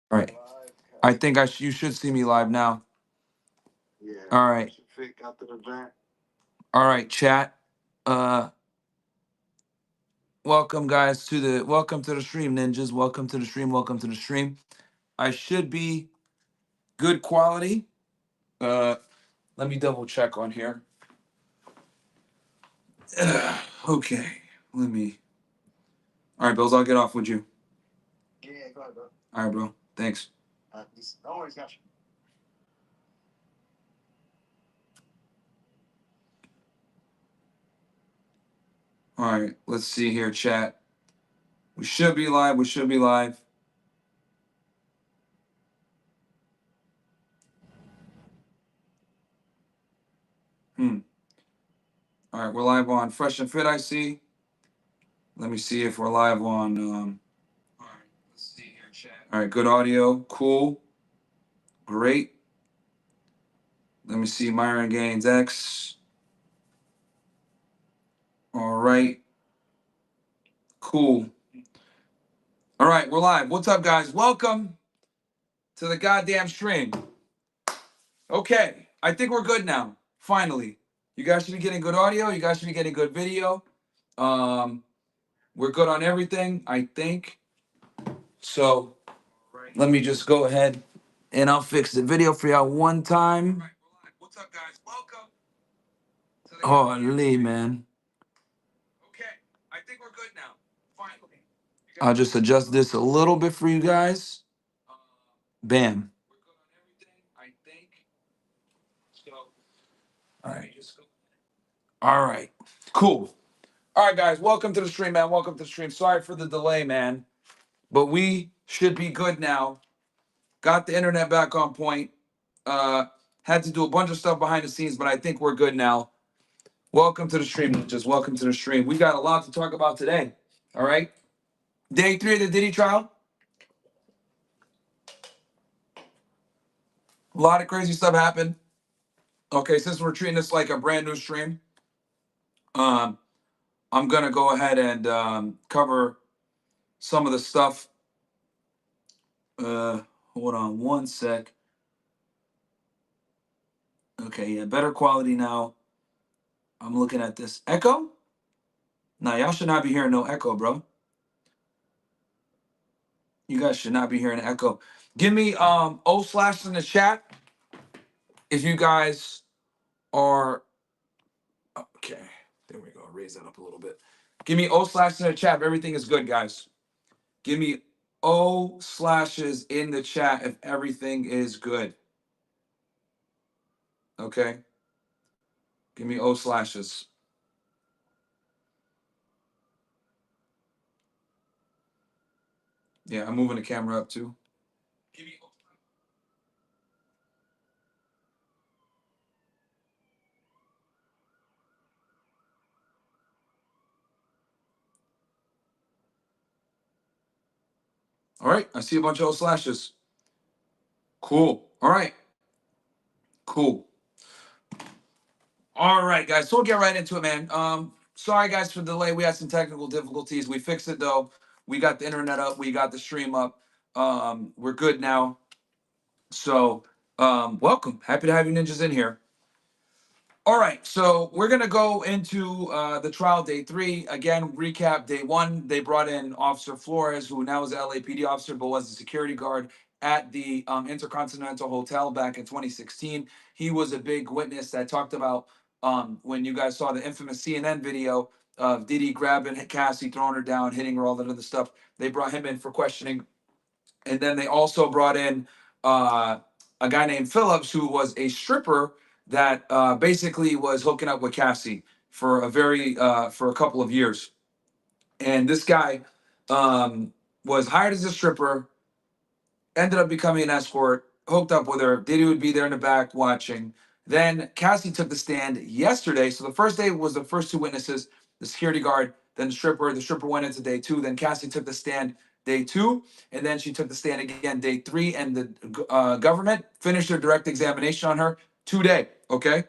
All right. I think you should see me live now. All right. All right, chat. Uh welcome guys welcome to the stream, ninjas. Welcome to the stream. Welcome to the stream. I should be good quality. Let me double check on here. Okay. Let me. All right, Bills, I'll get off with you. Yeah, go ahead, bro. All right, bro. Thanks. No worries, gotcha. All right, let's see here, chat. We should be live. We should be live. All right, we're live on Fresh and Fit, I see. Let me see if we're live on. All right, let's see here, chat. All right, good audio. Cool. Great. Let me see Myron Gaines X. All right. Cool. All right, we're live. What's up, guys? Welcome to the goddamn stream. Okay, I think we're good now. Finally. You guys should be getting good audio. You guys should be getting good video. We're good on everything, I think. So let me just go ahead and I'll fix the video for y'all one time. What's up, guys? Welcome to the holy man. Okay, I think we're good now. Finally. I'll just adjust this a little bit for you guys. Bam. We're good on everything, I think. So, all right. All right. Cool. All right, guys. Welcome to the stream, man. Welcome to the stream. Sorry for the delay, man. But we should be good now. Got the internet back on point. Had to do a bunch of stuff behind the scenes, but I think we're good now. Welcome to the stream, just welcome to the stream. We got a lot to talk about today. All right. Day 3 of the Diddy trial. A lot of crazy stuff happened. Okay, since we're treating this like a brand new stream, I'm gonna go ahead and cover some of the stuff. Hold on one sec. Okay, yeah, better quality now. I'm looking at this. Echo? Nah, y'all should not be hearing no echo, bro. You guys should not be hearing echo. Give me O/ in the chat if you guys are okay. There we go. Raise that up a little bit. Give me O/ in the chat if everything is good, guys. Give me O/ in the chat if everything is good. Okay. Give me O/. Yeah, I'm moving the camera up too. Give me O/. All right, I see a bunch of O/. Cool. All right. Cool. All right, guys. So we'll get right into it, man. Sorry, guys, for the delay. We had some technical difficulties. We fixed it though. We got the internet up. We got the stream up. We're good now. So, welcome. Happy to have you ninjas in here. All right, so we're gonna go into the trial day 3. Again, recap day 1. They brought in Officer Flores, who now is an LAPD officer, but was a security guard at the Intercontinental Hotel back in 2016. He was a big witness that talked about when you guys saw the infamous CNN video of Diddy grabbing Cassie, throwing her down, hitting her, all that other stuff. They brought him in for questioning, and then they also brought in a guy named Phillips, who was a stripper that basically was hooking up with Cassie for a couple of years. And this guy was hired as a stripper, ended up becoming an escort, hooked up with her. Diddy would be there in the back watching. Then Cassie took the stand yesterday. So the first day was the first 2 witnesses, the security guard, then the stripper. The stripper went into day 2. Then Cassie took the stand day 2, and then she took the stand again day 3. And the government finished their direct examination on her today. Okay,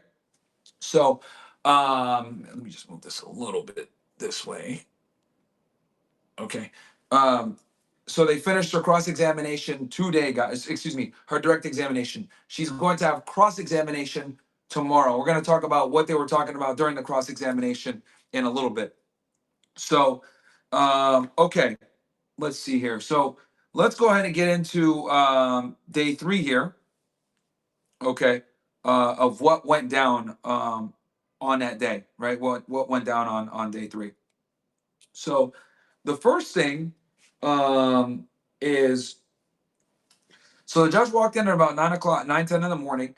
so let me just move this a little bit this way. Okay. So they finished her cross-examination today, guys. Excuse me, her direct examination. She's going to have cross-examination tomorrow. We're going to talk about what they were talking about during the cross-examination in a little bit. So, okay, let's see here. So let's go ahead and get into day 3 here. Okay, of what went down on that day, right? What went down on day 3. So the first thing is, so the judge walked in at about 9 o'clock, 9:10 in the morning.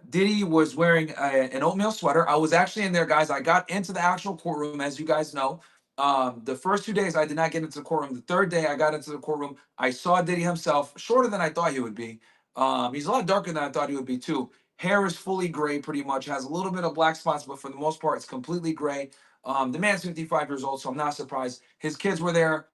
Diddy was wearing an oatmeal sweater. I was actually in there, guys. I got into the actual courtroom, as you guys know. The first 2 days, I did not get into the courtroom. The third day, I got into the courtroom. I saw Diddy himself, shorter than I thought he would be. He's a lot darker than I thought he would be, too. Hair is fully gray, pretty much. Has a little bit of black spots, but for the most part, it's completely gray. The man's 55 years old, so I'm not surprised. His kids were there.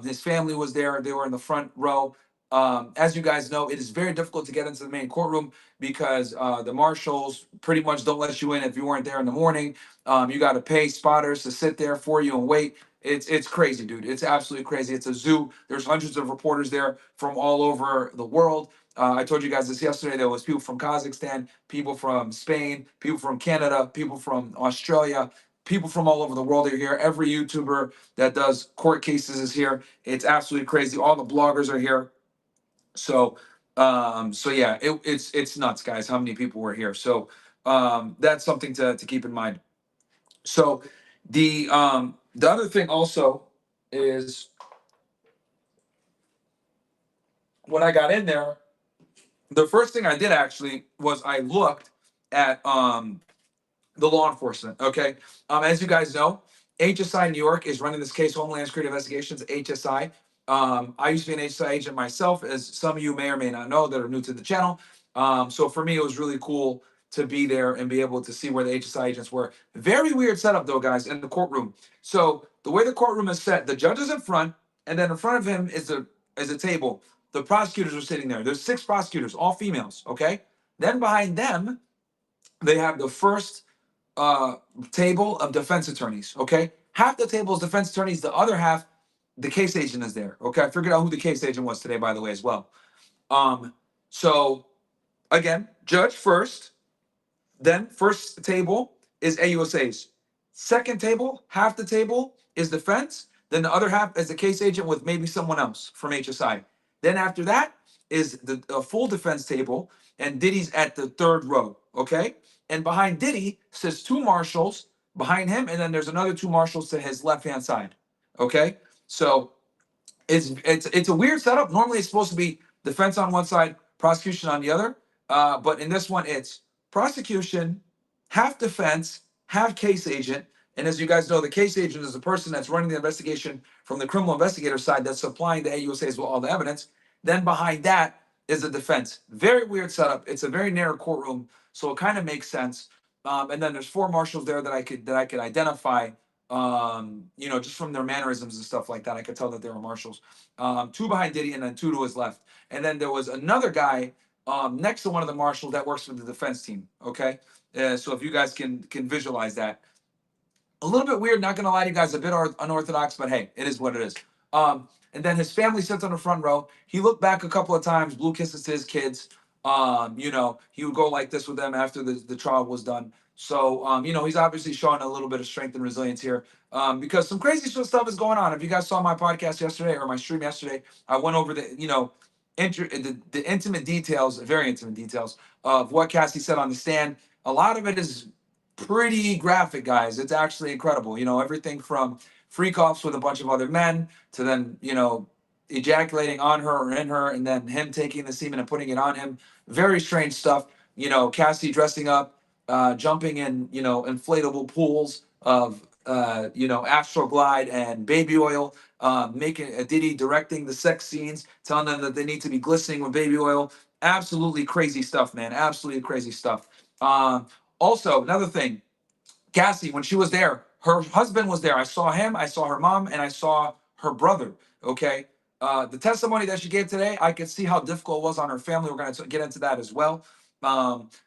His family was there. They were in the front row. As you guys know, it is very difficult to get into the main courtroom because the marshals pretty much don't let you in if you weren't there in the morning. You got to pay spotters to sit there for you and wait. It's crazy, dude. It's absolutely crazy. It's a zoo. There's hundreds of reporters there from all over the world. I told you guys this yesterday. There was people from Kazakhstan, people from Spain, people from Canada, people from Australia, people from all over the world are here. Every YouTuber that does court cases is here. It's absolutely crazy. All the bloggers are here. So, so yeah, it's nuts, guys. How many people were here? So, that's something to keep in mind. So, the other thing also is when I got in there, the first thing I did actually was I looked at the law enforcement. Okay, as you guys know, HSI New York is running this case, Homeland Security Investigations, HSI. I used to be an HSI agent myself, as some of you may or may not know that are new to the channel. So for me, it was really cool to be there and be able to see where the HSI agents were. Very weird setup, though, guys, in the courtroom. So the way the courtroom is set, the judge is in front, and then in front of him is a table. The prosecutors are sitting there. There's 6 prosecutors, all females. Okay. Then behind them, they have the first uh, table of defense attorneys. Okay, half the table is defense attorneys. The other half, the case agent is there. Okay, I figured out who the case agent was today, by the way, as well. So again, judge first, then first table is AUSAs. Second table, half the table is defense. Then the other half is the case agent with maybe someone else from HSI. Then after that is the full defense table, and Diddy's at the third row. Okay, and behind Diddy sits 2 marshals behind him, and then there's another 2 marshals to his left hand side. Okay, so it's a weird setup. Normally, it's supposed to be defense on one side, prosecution on the other. But in this one, it's prosecution, half defense, half case agent. And as you guys know, the case agent is the person that's running the investigation from the criminal investigator side that's supplying the AUSAs with all the evidence. Then behind that is the defense. Very weird setup. It's a very narrow courtroom, so it kind of makes sense. And then there's 4 marshals there that I could identify, just from their mannerisms and stuff like that. I could tell that they were marshals. 2 behind Diddy and then 2 to his left. And then there was another guy next to one of the marshals that works for the defense team. Okay, so if you guys can visualize that, a little bit weird. Not gonna lie to you guys, a bit unorthodox, but hey, it is what it is. And then his family sits on the front row. He looked back a couple of times, blew kisses to his kids. He would go like this with them after the trial was done. So, he's obviously showing a little bit of strength and resilience here, because some crazy stuff is going on. If you guys saw my podcast yesterday or my stream yesterday, I went over the intimate details, very intimate details of what Cassie said on the stand. A lot of it is pretty graphic, guys. It's actually incredible. Everything from freak offs with a bunch of other men to then, ejaculating on her or in her, and then him taking the semen and putting it on him. Very strange stuff. Cassie dressing up, jumping in, inflatable pools of, Astroglide and baby oil, making a Diddy directing the sex scenes, telling them that they need to be glistening with baby oil. Absolutely crazy stuff, man. Absolutely crazy stuff. Also, another thing, Cassie, when she was there, her husband was there. I saw him, I saw her mom, and I saw her brother. Okay. The testimony that she gave today, I could see how difficult it was on her family. We're going to get into that as well.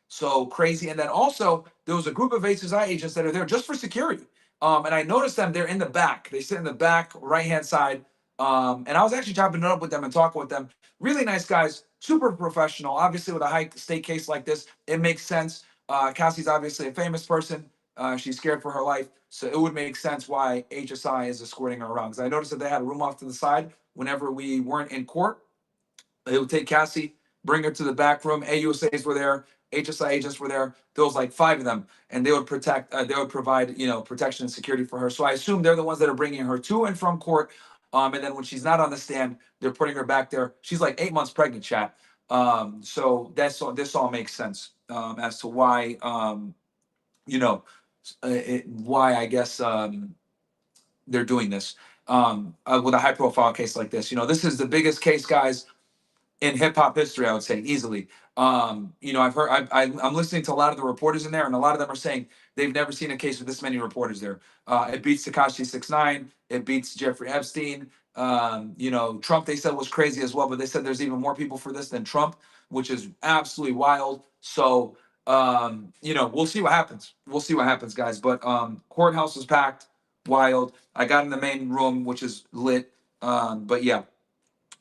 So crazy. And then also, there was a group of HSI agents that are there just for security. And I noticed them, they're in the back. They sit in the back, right-hand side, And I was actually chopping it up with them and talking with them. Really nice guys, super professional. Obviously, with a high stake case like this, it makes sense. Cassie's obviously a famous person. She's scared for her life, so it would make sense why HSI is escorting her around. Because I noticed that they had a room off to the side whenever we weren't in court. They would take Cassie, bring her to the back room. AUSAs were there, HSI agents were there. There was like 5 of them, and they would protect. They would provide, protection and security for her. So I assume they're the ones that are bringing her to and from court. And then when she's not on the stand, they're putting her back there. She's like 8 months pregnant, chat. So that's all. This all makes sense as to why, why I guess they're doing this with a high profile case like this. This is the biggest case, guys, in hip hop history, I would say easily. I've heard, I'm listening to a lot of the reporters in there, and a lot of them are saying they've never seen a case with this many reporters there. It beats Tekashi 6ix9ine, it beats Jeffrey Epstein. Trump they said was crazy as well, but they said there's even more people for this than Trump, which is absolutely wild. So we'll see what happens. We'll see what happens, guys. But courthouse is packed, wild. I got in the main room, which is lit. But yeah.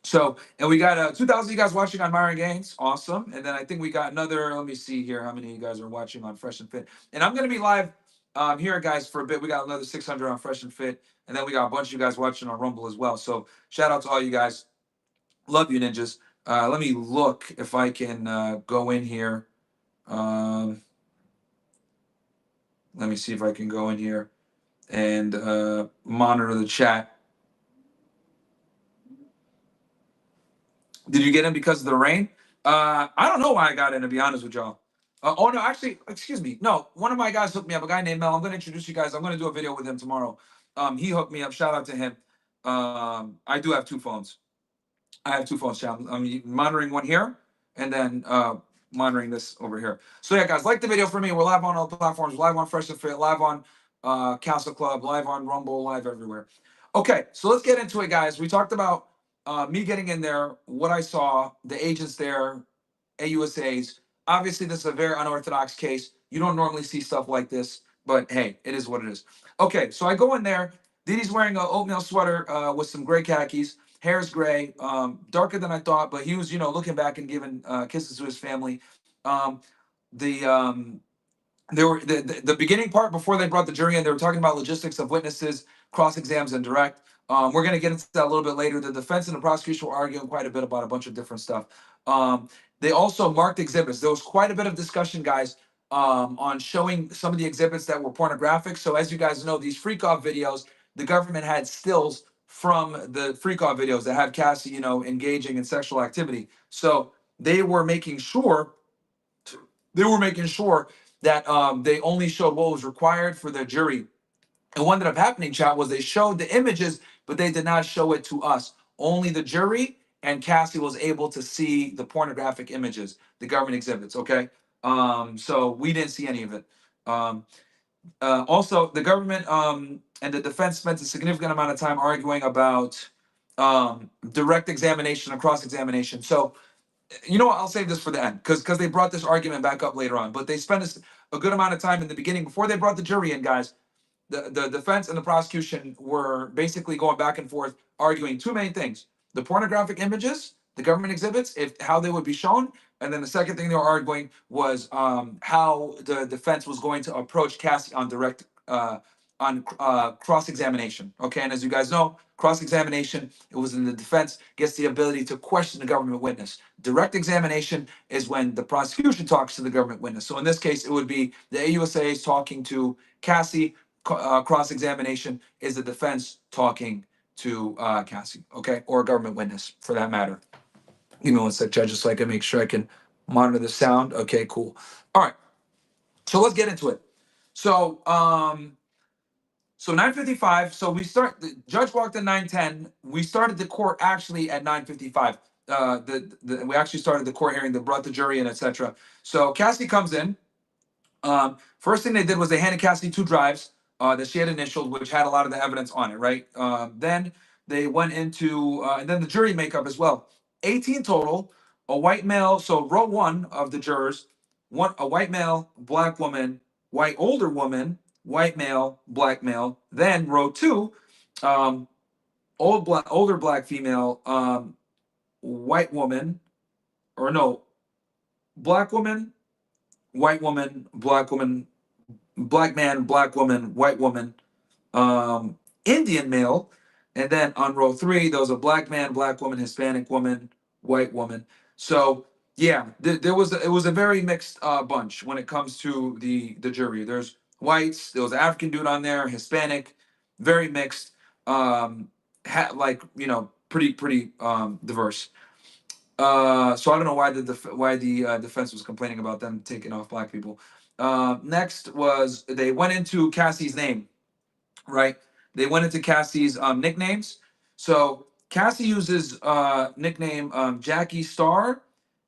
So, and we got 2,000 you guys watching on Myron Gaines. Awesome. And then I think we got another, let me see here how many of you guys are watching on Fresh and Fit. And I'm going to be live here, guys, for a bit. We got another 600 on Fresh and Fit. And then we got a bunch of you guys watching on Rumble as well. So, shout out to all you guys. Love you, ninjas. Let me look if I can go in here. Let me see if I can go in here and monitor the chat. Did you get in because of the rain? I don't know why I got in, to be honest with y'all. Oh no, actually, excuse me. No, one of my guys hooked me up. A guy named Mel. I'm gonna introduce you guys. I'm gonna do a video with him tomorrow. He hooked me up. Shout out to him. I do have 2 phones. I have 2 phones, chat. I'm monitoring one here, and then monitoring this over here. So yeah, guys, like the video for me. We're live on all platforms. Live on Fresh and Fit. Live on Castle Club. Live on Rumble. Live everywhere. Okay, so let's get into it, guys. We talked about me getting in there, what I saw, the agents there, AUSAs. Obviously, this is a very unorthodox case. You don't normally see stuff like this, but hey, it is what it is. Okay, so I go in there. Diddy's wearing an oatmeal sweater with some gray khakis. Hair's gray, darker than I thought, but he was, looking back and giving kisses to his family. Um, the there were the beginning part before they brought the jury in. They were talking about logistics of witnesses, cross exams, and direct. We're going to get into that a little bit later. The defense and the prosecution were arguing quite a bit about a bunch of different stuff. They also marked exhibits. There was quite a bit of discussion, guys, on showing some of the exhibits that were pornographic. So as you guys know, these freak off videos, the government had stills from the freak off videos that had Cassie, engaging in sexual activity. So they were making sure that they only showed what was required for the jury. And what ended up happening, chat, was they showed the images, but they did not show it to us. Only the jury and Cassie was able to see the pornographic images, the government exhibits. Okay, so we didn't see any of it. Also, the government and the defense spent a significant amount of time arguing about direct examination and cross examination. So you know what? I'll save this for the end because they brought this argument back up later on. But they spent a good amount of time in the beginning before they brought the jury in, guys. The defense and the prosecution were basically going back and forth, arguing 2 main things: the pornographic images, the government exhibits, how they would be shown, and then the second thing they were arguing was how the defense was going to approach Cassie on direct on cross-examination. Okay, and as you guys know, cross-examination, it was in the defense gets the ability to question the government witness. Direct examination is when the prosecution talks to the government witness. So in this case, it would be the AUSAs talking to Cassie. Cross-examination is the defense talking to Cassie, okay, or a government witness for that matter. Give me one sec, Judge, just so I can make sure I can monitor the sound. Okay, cool. All right, so let's get into it. So 9:55. So we start. The judge walked at 9:10. We started the court actually at 9:55. We actually started the court hearing. They brought the jury in, etc. So Cassie comes in. First thing they did was they handed Cassie 2 drives that she had initialed, which had a lot of the evidence on it, right? Then they went into, and then the jury makeup as well. 18 total, a white male. So row 1 of the jurors, a white male, black woman, white older woman, white male, black male. Then row 2, older black female, white woman, or no, black woman, white woman, black woman, black man, black woman, white woman, Indian male, and then on row three there was a black man, black woman, Hispanic woman, white woman. So yeah, it was a very mixed bunch when it comes to the jury. There's whites, there was an African dude on there, Hispanic, very mixed, like pretty diverse. So I don't know why the defense was complaining about them taking off black people. Next was they went into Cassie's name, right? They went into Cassie's nicknames. So Cassie uses nickname Jackie Star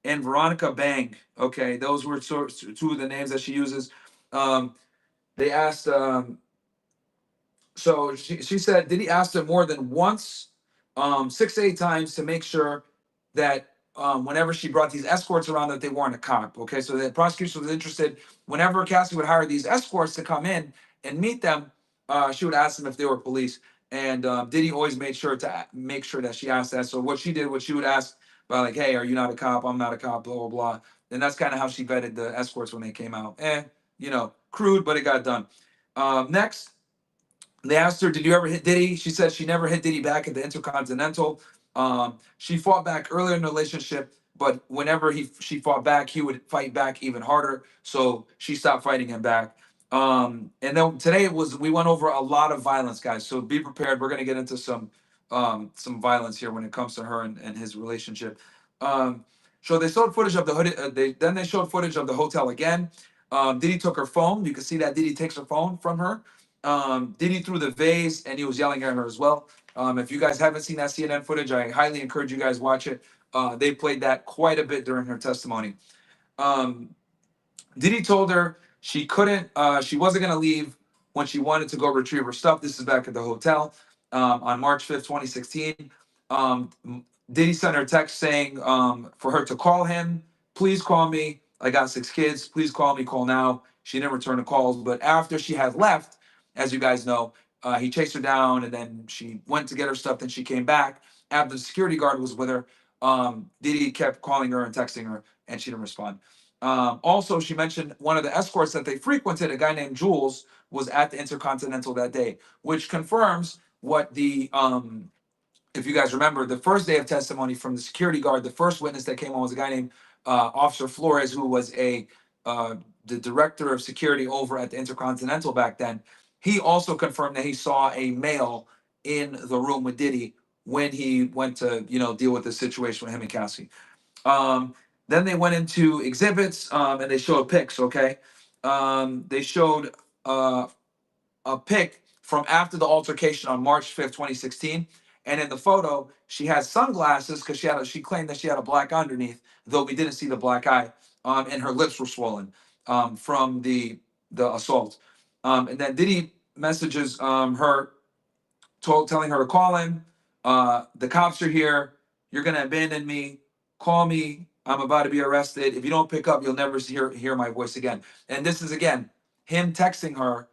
and Veronica Bang. Okay, those were two of the names that she uses. Um, they asked, so she said, did he ask her more than once, 6 to 8 times to make sure that whenever she brought these escorts around that they weren't a cop. Okay, so the prosecution was interested whenever Cassie would hire these escorts to come in and meet them, she would ask them if they were police. And Diddy always made sure to make sure that she asked that. So what she did, what she would ask about, like, hey, are you not a cop? I'm not a cop, blah, blah, blah. And that's kind of how she vetted the escorts when they came out. Crude, but it got done. Next, they asked her, "Did you ever hit Diddy?" She said she never hit Diddy back at the Intercontinental. She fought back earlier in the relationship, but whenever she fought back, he would fight back even harder. So she stopped fighting him back. And then today we went over a lot of violence, guys. So be prepared. We're gonna get into some violence here when it comes to her and his relationship. So they showed footage of the hood. They showed footage of the hotel again. Diddy took her phone. You can see that Diddy takes her phone from her. Diddy threw the vase and he was yelling at her as well. If you guys haven't seen that CNN footage, I highly encourage you guys watch it. They played that quite a bit during her testimony. Um, Diddy told her she wasn't gonna leave when she wanted to go retrieve her stuff. This is back at the hotel on March 5th, 2016. Um, Diddy sent her a text saying for her to call him. Please call me. I got 6 kids. Please call me. Call now. She didn't return the calls, but after she had left, as you guys know, he chased her down, and then she went to get her stuff. Then she came back. After the security guard was with her, Diddy kept calling her and texting her, and she didn't respond. Also, she mentioned one of the escorts that they frequented, a guy named Jules, was at the Intercontinental that day, which confirms what if you guys remember, the first day of testimony from the security guard, the first witness that came on was a guy named Officer Flores, who was the director of security over at the Intercontinental back then. He also confirmed that he saw a male in the room with Diddy when he went to, deal with the situation with him and Cassie. Then they went into exhibits and they showed pics. Okay, they showed a pic from after the altercation on March 5th, 2016. And in the photo, she had sunglasses because she claimed that she had a black eye underneath, though we didn't see the black eye. And her lips were swollen from the assault. And then Diddy messages her telling her to call him. The cops are here. You're gonna abandon me. Call me. I'm about to be arrested. If you don't pick up, you'll never hear my voice again. And this is again him texting her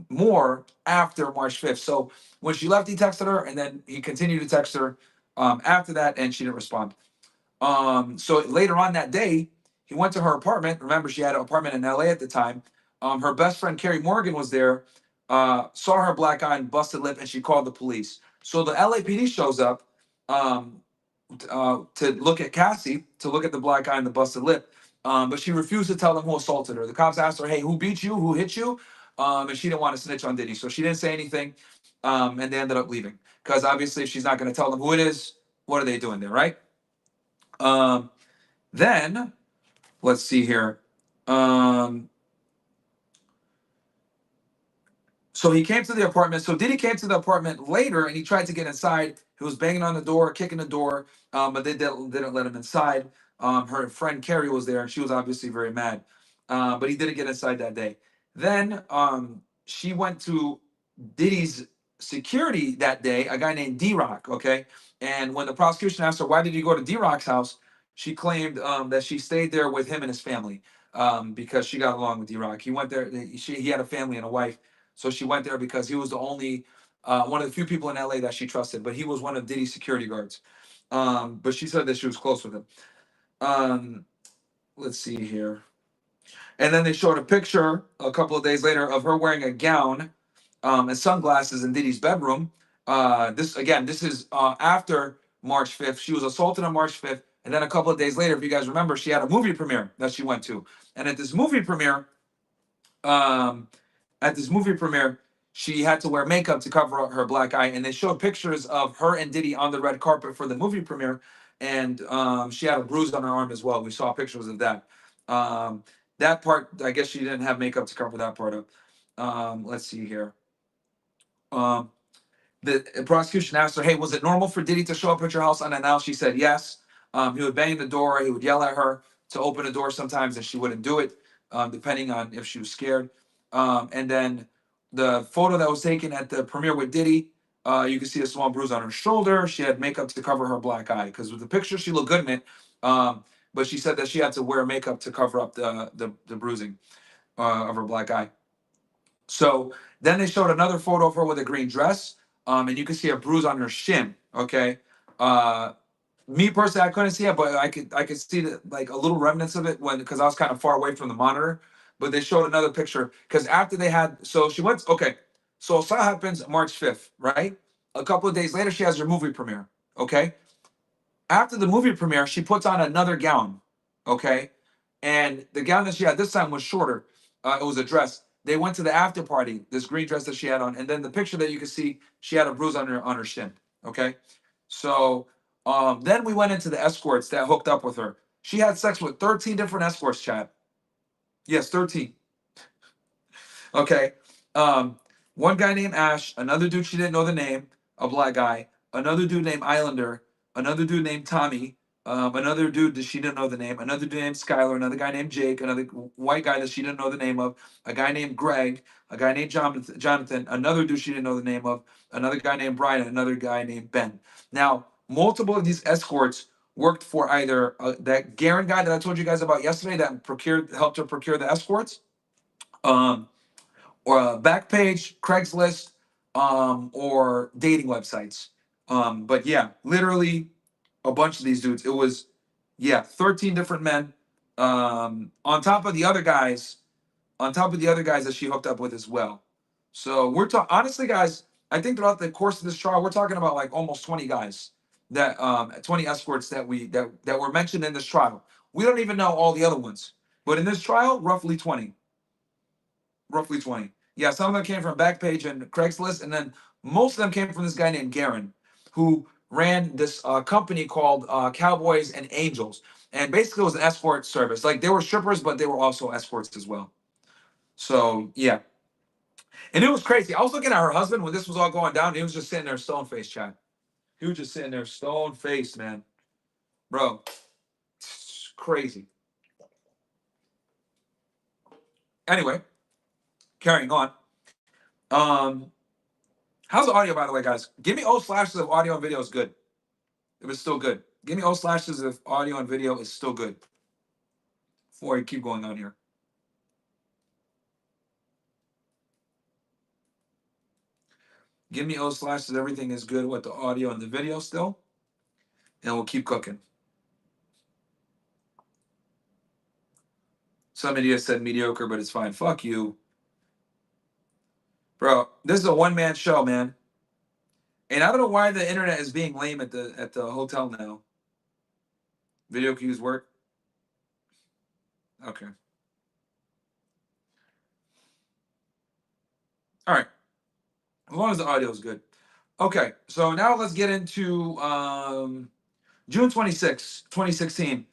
more after March 5th. So when she left, he texted her, and then he continued to text her after that, and she didn't respond. So later on that day, he went to her apartment. Remember, she had an apartment in LA at the time. Her best friend Carrie Morgan was there, saw her black eye and busted lip, and she called the police. So the LAPD shows up to look at Cassie, to look at the black eye and the busted lip, but she refused to tell them who assaulted her. The cops asked her, "Hey, who beat you? Who hit you?" And she didn't want to snitch on Diddy, so she didn't say anything, and they ended up leaving because obviously, if she's not going to tell them who it is, what are they doing there, right? Then let's see here. So he came to the apartment. So Diddy came to the apartment later, and he tried to get inside. He was banging on the door, kicking the door, but they didn't let him inside. Her friend Carrie was there, and she was obviously very mad. But he didn't get inside that day. Then she went to Diddy's security that day, a guy named D-Rock, okay? And when the prosecution asked her, why did you go to D-Rock's house? She claimed that she stayed there with him and his family because she got along with D-Rock. He went there, he had a family and a wife. So she went there because he was the only one of the few people in LA that she trusted, but he was one of Diddy's security guards. But she said that she was close with him. Um, let's see here. And then they showed a picture a couple of days later of her wearing a gown and sunglasses in Diddy's bedroom. This is after March 5th. She was assaulted on March 5th. And then a couple of days later, if you guys remember, she had a movie premiere that she went to. And um, at this movie premiere, she had to wear makeup to cover up her black eye. And they showed pictures of her and Diddy on the red carpet for the movie premiere. And she had a bruise on her arm as well. We saw pictures of that. Um, that part, I guess she didn't have makeup to cover that part up. Let's see here. Um, the prosecution asked her, "Hey, was it normal for Diddy to show up at your house unannounced?" She said yes. He would bang the door. He would yell at her to open the door sometimes, and she wouldn't do it, depending on if she was scared. And then the photo that was taken at the premiere with Diddy, you can see a small bruise on her shoulder. She had makeup to cover her black eye because with the picture she looked good in it. But she said that she had to wear makeup to cover up the bruising of her black eye. So then they showed another photo of her with a green dress, and you can see a bruise on her shin. Okay, uh, me personally, I couldn't see it, but I could see like a little remnants of it when because I was kind of far away from the monitor. But they showed another picture because after they had so she went okay, so that happens March 5th, right? A couple of days later, she has her movie premiere. Okay, after the movie premiere, she puts on another gown, okay? And the gown that she had this time was shorter. It was a dress. They went to the after party, this green dress that she had on, and then the picture that you can see, she had a bruise on her shin, okay? So then we went into the escorts that hooked up with her. She had sex with 13 different escorts, Chad. Yes, 13. Okay. Um, one guy named Ash, another dude she didn't know the name, a black guy, another dude named Islander, another dude named Tommy, another dude that she didn't know the name, another dude named Skylar, another guy named Jake, another white guy that she didn't know the name of, a guy named Greg, a guy named Jonathan, another dude she didn't know the name of, another guy named Brian, and another guy named Ben. Now, multiple of these escorts worked for either that Garen guy that I told you guys about yesterday that helped her procure the escorts. Um, or Backpage, Craigslist, or dating websites. But yeah, literally a bunch of these dudes. It was 13 different men. On top of the other guys, that she hooked up with as well. So we're talking honestly, guys. I think throughout the course of this trial, we're talking about like almost 20 guys that 20 escorts that were mentioned in this trial. We don't even know all the other ones, but in this trial, roughly 20. Roughly 20. Yeah, some of them came from Backpage and Craigslist, and then most of them came from this guy named Garen, who ran this company called Cowboys and Angels. And basically, it was an escort service. Like, they were strippers, but they were also escorts as well. So, yeah. And it was crazy. I was looking at her husband when this was all going down. He was just sitting there stone faced, Chad. He was just sitting there stone faced, man. Bro, it's crazy. Anyway, carrying on. Um, How's the audio, by the way, guys? Give me O slashes if audio and video is good. If it's still good. Give me O slashes if audio and video is still good. Before I keep going on here. Give me O slashes. Everything is good with the audio and the video still. And we'll keep cooking. Some idiot said mediocre, but it's fine. Fuck you. Bro, this is a one-man show, man. And I don't know why the internet is being lame at the hotel now. Video cues work? Okay. All right. As long as the audio is good. Okay, so now let's get into June 26, 2016.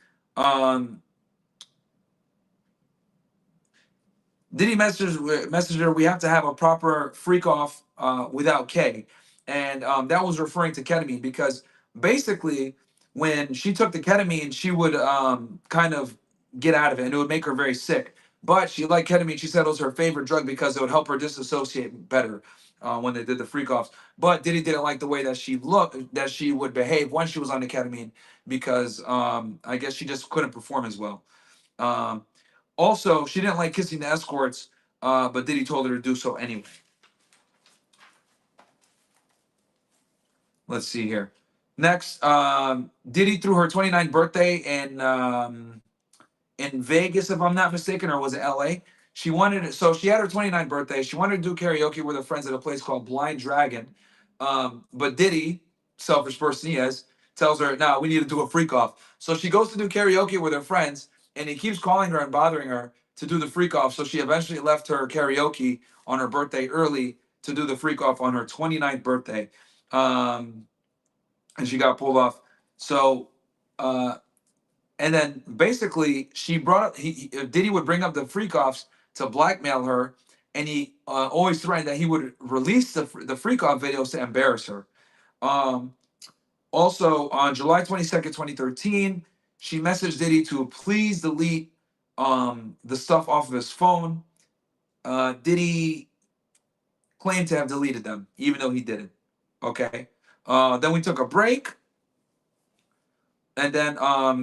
Diddy messaged her, we have to have a proper freak off without K. And that was referring to ketamine because basically when she took the ketamine, she would kind of get out of it and it would make her very sick. But she liked ketamine. She said it was her favorite drug because it would help her disassociate better when they did the freak offs. But Diddy didn't like the way that she looked, that she would behave when she was on the ketamine because I guess she just couldn't perform as well. Um, Also, she didn't like kissing the escorts, but Diddy told her to do so anyway. Let's see here. Next, Diddy threw her 29th birthday in Vegas, if I'm not mistaken, or was it LA? She wanted it, so she had her 29th birthday. She wanted to do karaoke with her friends at a place called Blind Dragon. But Diddy, selfish person he is, tells her, "No, we need to do a freak off." So she goes to do karaoke with her friends, and he keeps calling her and bothering her to do the freak off. So she eventually left her karaoke on her birthday early to do the freak off on her 29th birthday. Um, and she got pulled off. So, uh, and then basically she brought up Diddy would bring up the freak offs to blackmail her, and he always threatened that he would release the freak off videos to embarrass her. Um, Also on July 22nd, 2013, she messaged Diddy to please delete the stuff off of his phone. Diddy claimed to have deleted them, even though he didn't. Okay. Then we took a break. And then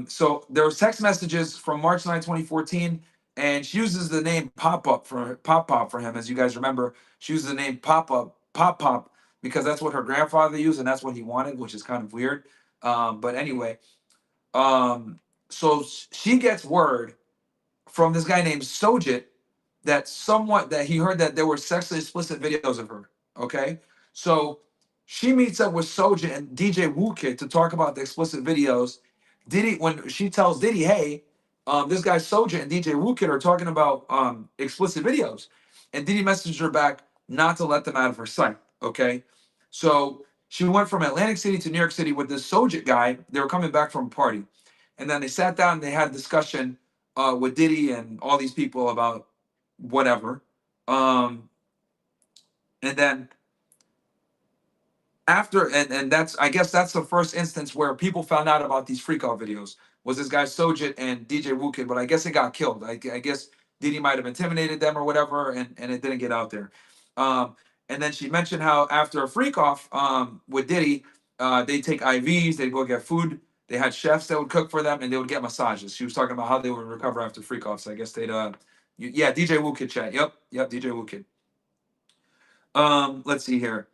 so there was text messages from March 9, 2014, and she uses the name Pop Pop for him, as you guys remember. She uses the name Pop Pop, because that's what her grandfather used and that's what he wanted, which is kind of weird. But anyway, so she gets word from this guy named Sojit that he heard that there were sexually explicit videos of her. Okay, so she meets up with Soja and DJ Wookid to talk about the explicit videos. Diddy, when she tells Diddy, "Hey, this guy Soja and DJ Wookid are talking about explicit videos," and Diddy messaged her back not to let them out of her sight. Okay, so she went from Atlantic City to New York City with this Soja guy. They were coming back from a party, and then they sat down and they had a discussion with Diddy and all these people about whatever. Um, and then after, and that's, I guess that's the first instance where people found out about these freak out videos, was this guy Sojit and DJ Wookid, but I guess it got killed. I guess Diddy might have intimidated them or whatever, and it didn't get out there. Um, and then she mentioned how after a freak off with Diddy, they take IVs, they go get food. They had chefs that would cook for them, and they would get massages. She was talking about how they would recover after freak offs. I guess they'd, yeah, DJ Wookid chat. Yep, DJ Wookid. Let's see here.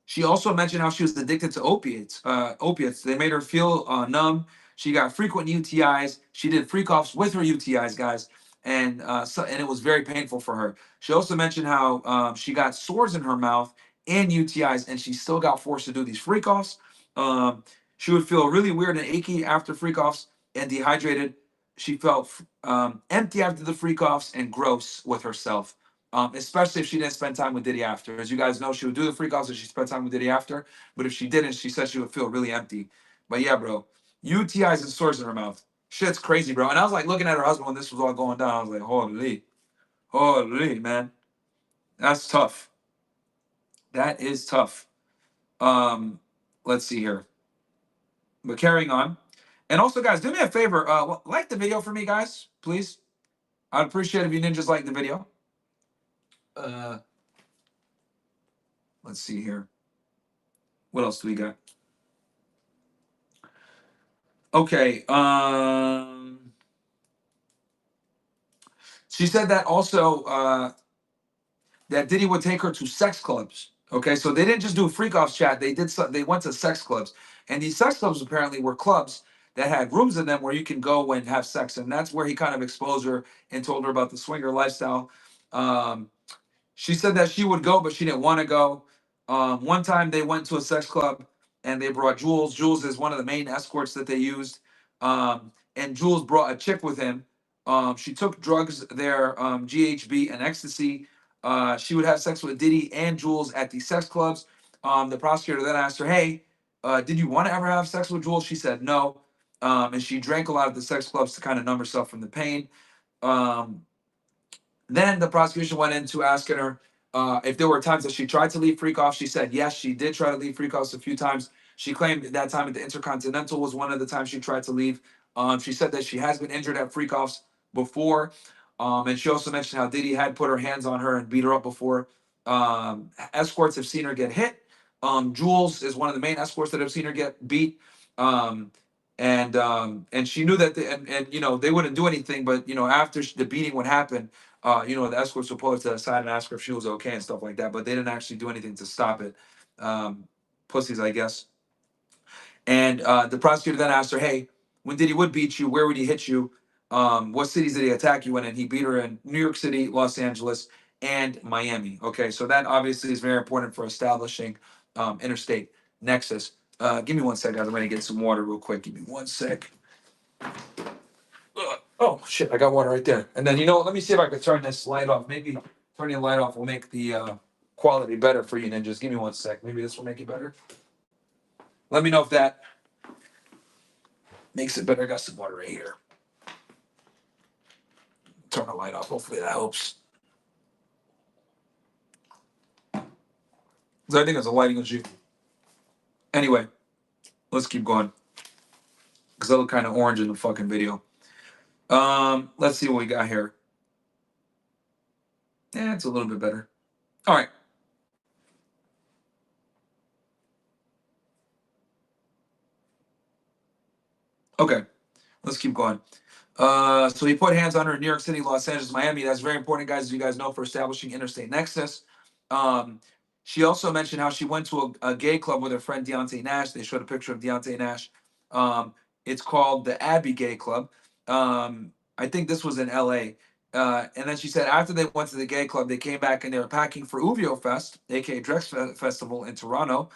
She also mentioned how she was addicted to opiates. Opiates. They made her feel numb. She got frequent UTIs. She did freak offs with her UTIs, guys, and it was very painful for her. She also mentioned how she got sores in her mouth and UTIs, and she still got forced to do these freak offs. Um, she would feel really weird and achy after freak offs and dehydrated. She felt empty after the freak offs and gross with herself, especially if she didn't spend time with Diddy after. As you guys know, she would do the freak offs if she spent time with Diddy after, but if she didn't, she said she would feel really empty. But yeah, bro, UTIs and sores in her mouth. Shit's crazy, bro. And I was like looking at her husband when this was all going down. I was like, holy, man, that's tough. That is tough. Um, let's see here. But carrying on. And also, guys, do me a favor. Like the video for me, guys, please. I'd appreciate it if you didn't just like the video. Uh, let's see here. What else do we got? Okay. She said that also that Diddy would take her to sex clubs. Okay, so they didn't just do freak offs chat. They went to sex clubs, and these sex clubs apparently were clubs that had rooms in them where you can go and have sex, and that's where he kind of exposed her and told her about the swinger lifestyle. Um, she said that she would go, but she didn't want to go. One time they went to a sex club and they brought Jules. Jules is one of the main escorts that they used. And Jules brought a chick with him. She took drugs there, GHB and ecstasy. She would have sex with Diddy and Jules at the sex clubs. The prosecutor then asked her, "Hey, did you want to ever have sex with Jules?" She said no. And she drank a lot of the sex clubs to kind of numb herself from the pain. Um, then the prosecution went into asking her if there were times that she tried to leave freak off. She said yes, she did try to leave freak offs a few times. She claimed that time at the Intercontinental was one of the times she tried to leave. She said that she has been injured at freak offs before. And she also mentioned how Diddy had put her hands on her and beat her up before. Escorts have seen her get hit. Jules is one of the main escorts that have seen her get beat. Um, and she knew that and you know they wouldn't do anything, but you know after the beating would happen, you know, the escorts would pull her to the side and ask her if she was okay and stuff like that, but they didn't actually do anything to stop it. Pussies, I guess. And the prosecutor then asked her, hey, when Diddy would beat you, where would he hit you? What cities did he attack you in? And he beat her in New York City, Los Angeles, and Miami. Okay, so that obviously is very important for establishing interstate nexus. Give me one sec, guys. I'm gonna get some water real quick. Give me one sec. Oh shit, I got water right there. And then let me see if I can turn this light off. Maybe turning the light off will make the quality better for you, ninjas. Give me one sec. Maybe this will make it better. Let me know if that makes it better. I got some water right here. Turn the light off. Hopefully that helps. I think it's a lighting issue. Anyway, let's keep going. Because I look kind of orange in the fucking video. Let's see what we got here. Yeah, it's a little bit better. All right. Okay, let's keep going. So he put hands on her in New York City, Los Angeles, Miami. That's very important, guys, as you guys know, for establishing interstate nexus. She also mentioned how she went to a gay club with her friend Deontay Nash. They showed a picture of Deontay Nash. It's called the Abbey Gay Club. I think this was in LA. And then she said after they went to the gay club, they came back and they were packing for Uvio Fest, aka Drex Festival in Toronto,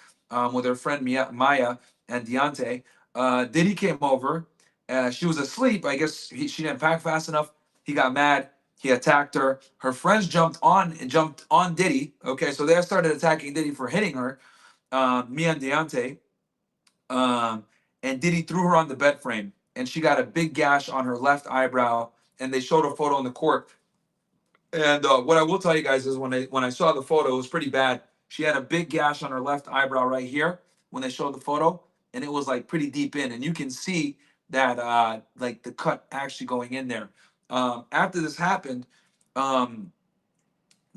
with her friend Maya and Deontay. Diddy came over. She was asleep. I guess she didn't pack fast enough. He got mad. He attacked her. Her friends jumped on Diddy. Okay, so they started attacking Diddy for hitting her. Me and Deontay. And Diddy threw her on the bed frame, and she got a big gash on her left eyebrow. And they showed a photo in the court. And what I will tell you guys is when I saw the photo, it was pretty bad. She had a big gash on her left eyebrow right here when they showed the photo, and it was like pretty deep in, and you can see that like the cut actually going in there. After this happened, um,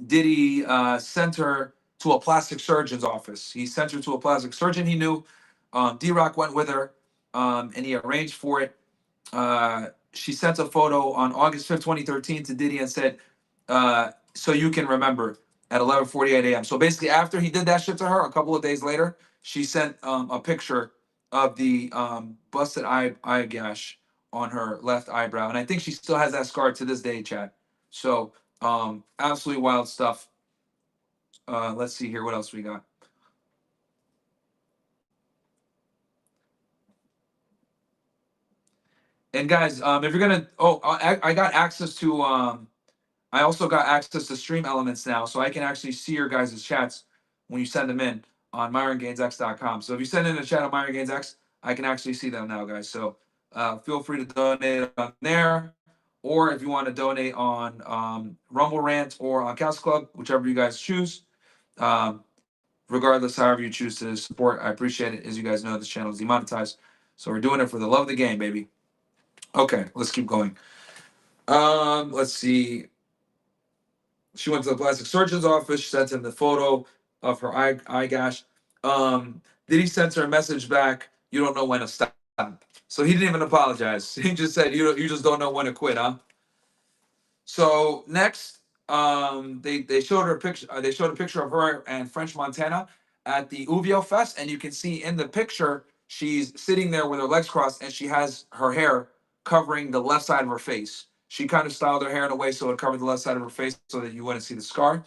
Diddy sent her to a plastic surgeon's office. He sent her to a plastic surgeon he knew. D-Rock went with her, and he arranged for it. She sent a photo on August 5th, 2013 to Diddy and said, so you can remember at 11:48 a.m. So basically after he did that shit to her, a couple of days later, she sent a picture of the busted eye gash on her left eyebrow. And I think she still has that scar to this day, Chad. So absolutely wild stuff. Let's see here. What else we got? And guys, if you're gonna, I got access to, I also got access to stream elements now, so I can actually see your guys' chats when you send them in on MyronGainsX.com. So if you send in a chat on MyronGainsX, I can actually see them now, guys. So feel free to donate on there, or if you want to donate on Rumble Rant or on Couch Club, whichever you guys choose. Um, Regardless, however you choose to support, I appreciate it. As you guys know, this channel is demonetized, so we're doing it for the love of the game, baby. Okay, let's keep going. Let's see. She went to the plastic surgeon's office. She sent him the photo of her eye gash. Did he send her a message back? You don't know when to stop. So he didn't even apologize. He just said, you just don't know when to quit, huh? So next, they showed her a picture. They showed a picture of her and French Montana at the Uvio Fest, and you can see in the picture she's sitting there with her legs crossed, and she has her hair covering the left side of her face. She kind of styled her hair in a way so it covered the left side of her face so that you wouldn't see the scar.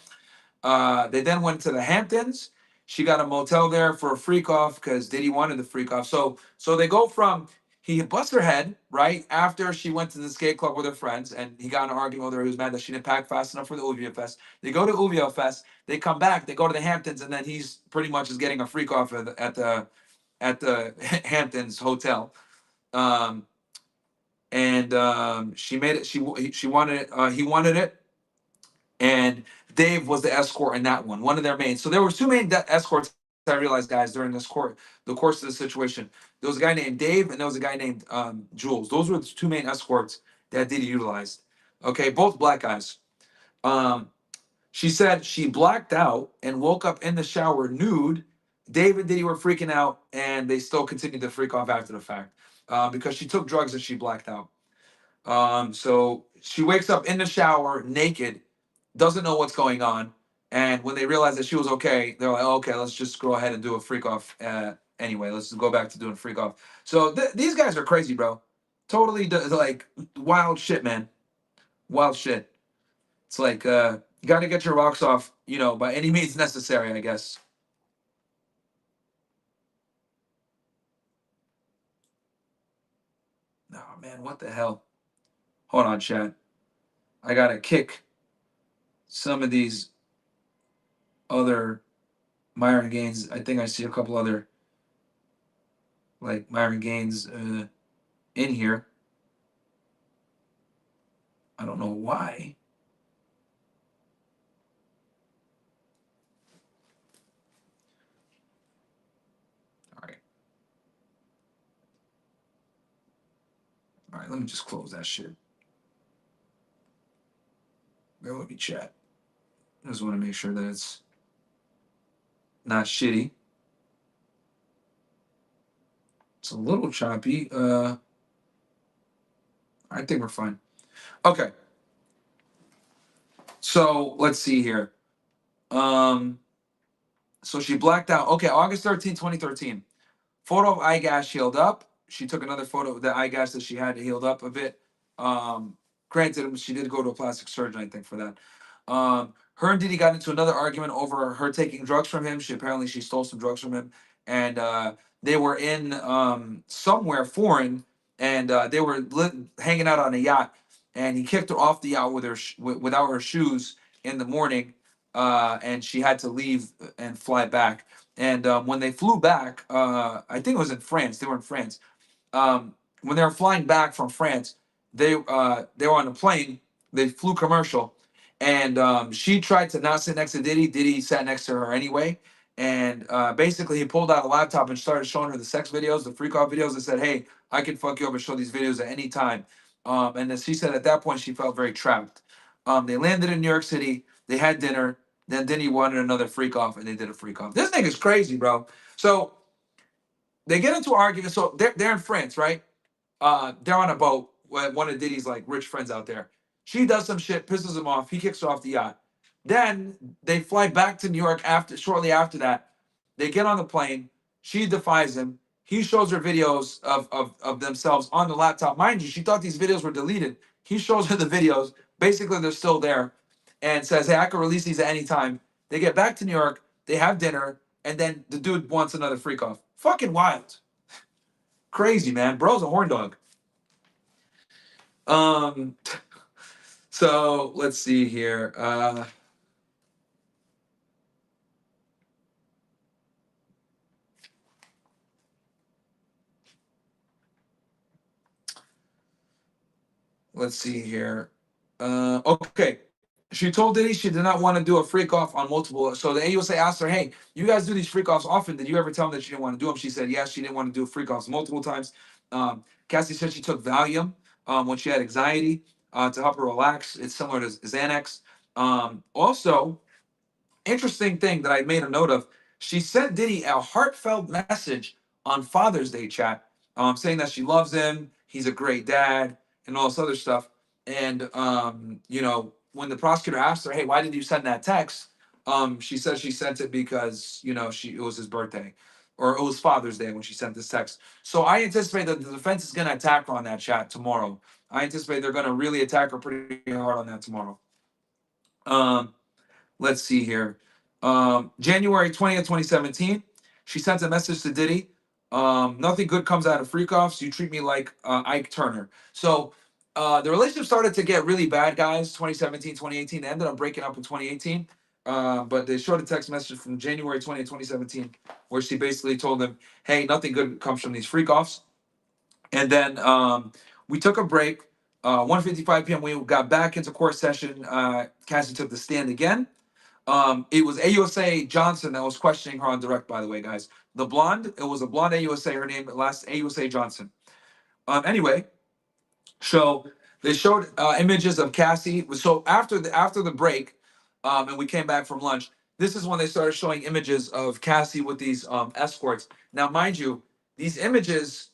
They then went to the Hamptons. She got a motel there for a freak off because Diddy wanted the freak off. So they go from he bust her head right after she went to the skate club with her friends, and he got in an argument with her. He was mad that she didn't pack fast enough for the Uvio Fest. They go to Uvio Fest. They come back. They go to the Hamptons, and then he's pretty much is getting a freak off at the Hamptons hotel. She made it. She wanted it. He wanted it, and Dave was the escort in that one of their main. So there was two main escorts. I realized, guys, during the course of the situation, there was a guy named Dave and there was a guy named Jules. Those were the two main escorts that Diddy utilized. Okay, both black guys. She said she blacked out and woke up in the shower nude. Dave and Diddy were freaking out, and they still continued to freak off after the fact because she took drugs and she blacked out. So she wakes up in the shower naked, doesn't know what's going on. And when they realize that she was okay, they're like, oh, okay, let's just go ahead and do a freak off Anyway, let's just go back to doing freak off. So these guys are crazy, bro. Totally like wild shit, man. Wild shit. It's like you got to get your rocks off, you know, by any means necessary, I guess. Oh man, what the hell? Hold on, chat. I gotta kick some of these other Myron Gaines. I think I see a couple other like Myron Gaines in here. I don't know why. All right. All right, let me just close that shit. Let me chat. I just want to make sure that it's not shitty. It's a little choppy. I think we're fine. Okay. So let's see here. So she blacked out. Okay, August 13th, 2013. Photo of eye gash healed up. She took another photo of the eye gash that she had healed up a bit. Granted, she did go to a plastic surgeon, I think, for that. Her and Diddy got into another argument over her taking drugs from him. She stole some drugs from him, and they were in somewhere foreign, and they were hanging out on a yacht, and he kicked her off the yacht with without her shoes in the morning, and she had to leave and fly back. And when they flew back, I think it was in France. They were in France. When they were flying back from France, they were on a plane. They flew commercial, and she tried to not sit next to Diddy. Diddy sat next to her anyway, and basically he pulled out a laptop and started showing her the sex videos, the freak out videos, and said, "Hey, I can fuck you up and show these videos at any time." And then she said at that point she felt very trapped. They landed in New York City. They had dinner. Then Diddy wanted another freak off, and they did a freak off. This nigga's crazy, bro. So they get into an argument. So they're in France, right? They're on a boat with one of Diddy's like rich friends out there. She does some shit, pisses him off. He kicks her off the yacht. Then they fly back to New York shortly after that. They get on the plane. She defies him. He shows her videos of themselves on the laptop. Mind you, she thought these videos were deleted. He shows her the videos. Basically, they're still there and says, "Hey, I can release these at any time." They get back to New York. They have dinner. And then the dude wants another freak off. Fucking wild. Crazy, man. Bro's a horn dog. Um, so let's see here. Let's see here. Okay. She told Diddy she did not want to do a freak off on multiple. So the AUSA asked her, "Hey, you guys do these freak offs often. Did you ever tell them that she didn't want to do them?" She said, "Yes, she didn't want to do freak offs multiple times." Cassie said she took Valium when she had anxiety to help her relax. It's similar to Xanax. Also, interesting thing that I made a note of. She sent Diddy a heartfelt message on Father's Day chat, saying that she loves him, he's a great dad, and all this other stuff. And you know, when the prosecutor asked her, "Hey, why did you send that text?" She said she sent it because you know it was his birthday, or it was Father's Day when she sent this text. So I anticipate that the defense is going to attack her on that chat tomorrow. I anticipate they're going to really attack her pretty hard on that tomorrow. Let's see here. January 20th, 2017, she sent a message to Diddy. Nothing good comes out of freak offs. You treat me like Ike Turner. So the relationship started to get really bad, guys. 2017, 2018. They ended up breaking up in 2018. But they showed a text message from January 20th, 2017, where she basically told him, "Hey, nothing good comes from these freak offs." And then we took a break. 1:55 p.m. We got back into court session. Cassie took the stand again. It was AUSA Johnson that was questioning her on direct, by the way, guys. The blonde, it was a blonde AUSA, her name last AUSA Johnson. Anyway, so they showed images of Cassie. So after the break, and we came back from lunch, this is when they started showing images of Cassie with these escorts. Now, mind you, these images,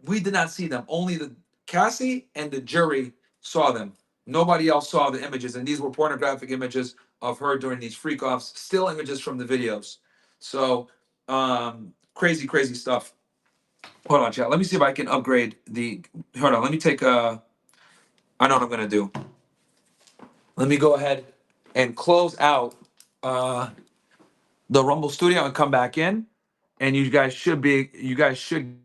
we did not see them. Only the Cassie and the jury saw them. Nobody else saw the images, and these were pornographic images of her during these freak offs. Still images from the videos. So crazy, crazy stuff. Hold on, chat. Let me see if I can upgrade the. Hold on. Let me take a. I know what I'm gonna do. Let me go ahead and close out the Rumble Studio and come back in, and you guys should be. You guys should.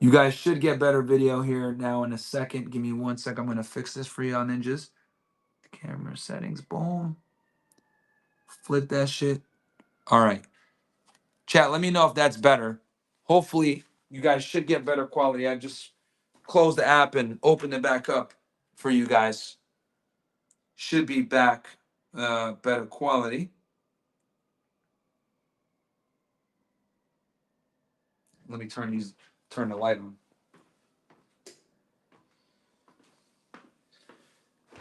You guys should get better video here now in a second. Give me 1 sec. I'm gonna fix this for y'all ninjas. Camera settings. Boom. Flip that shit. All right. Chat, let me know if that's better. Hopefully, you guys should get better quality. I just closed the app and opened it back up for you guys. Should be back better quality. Let me turn the light on.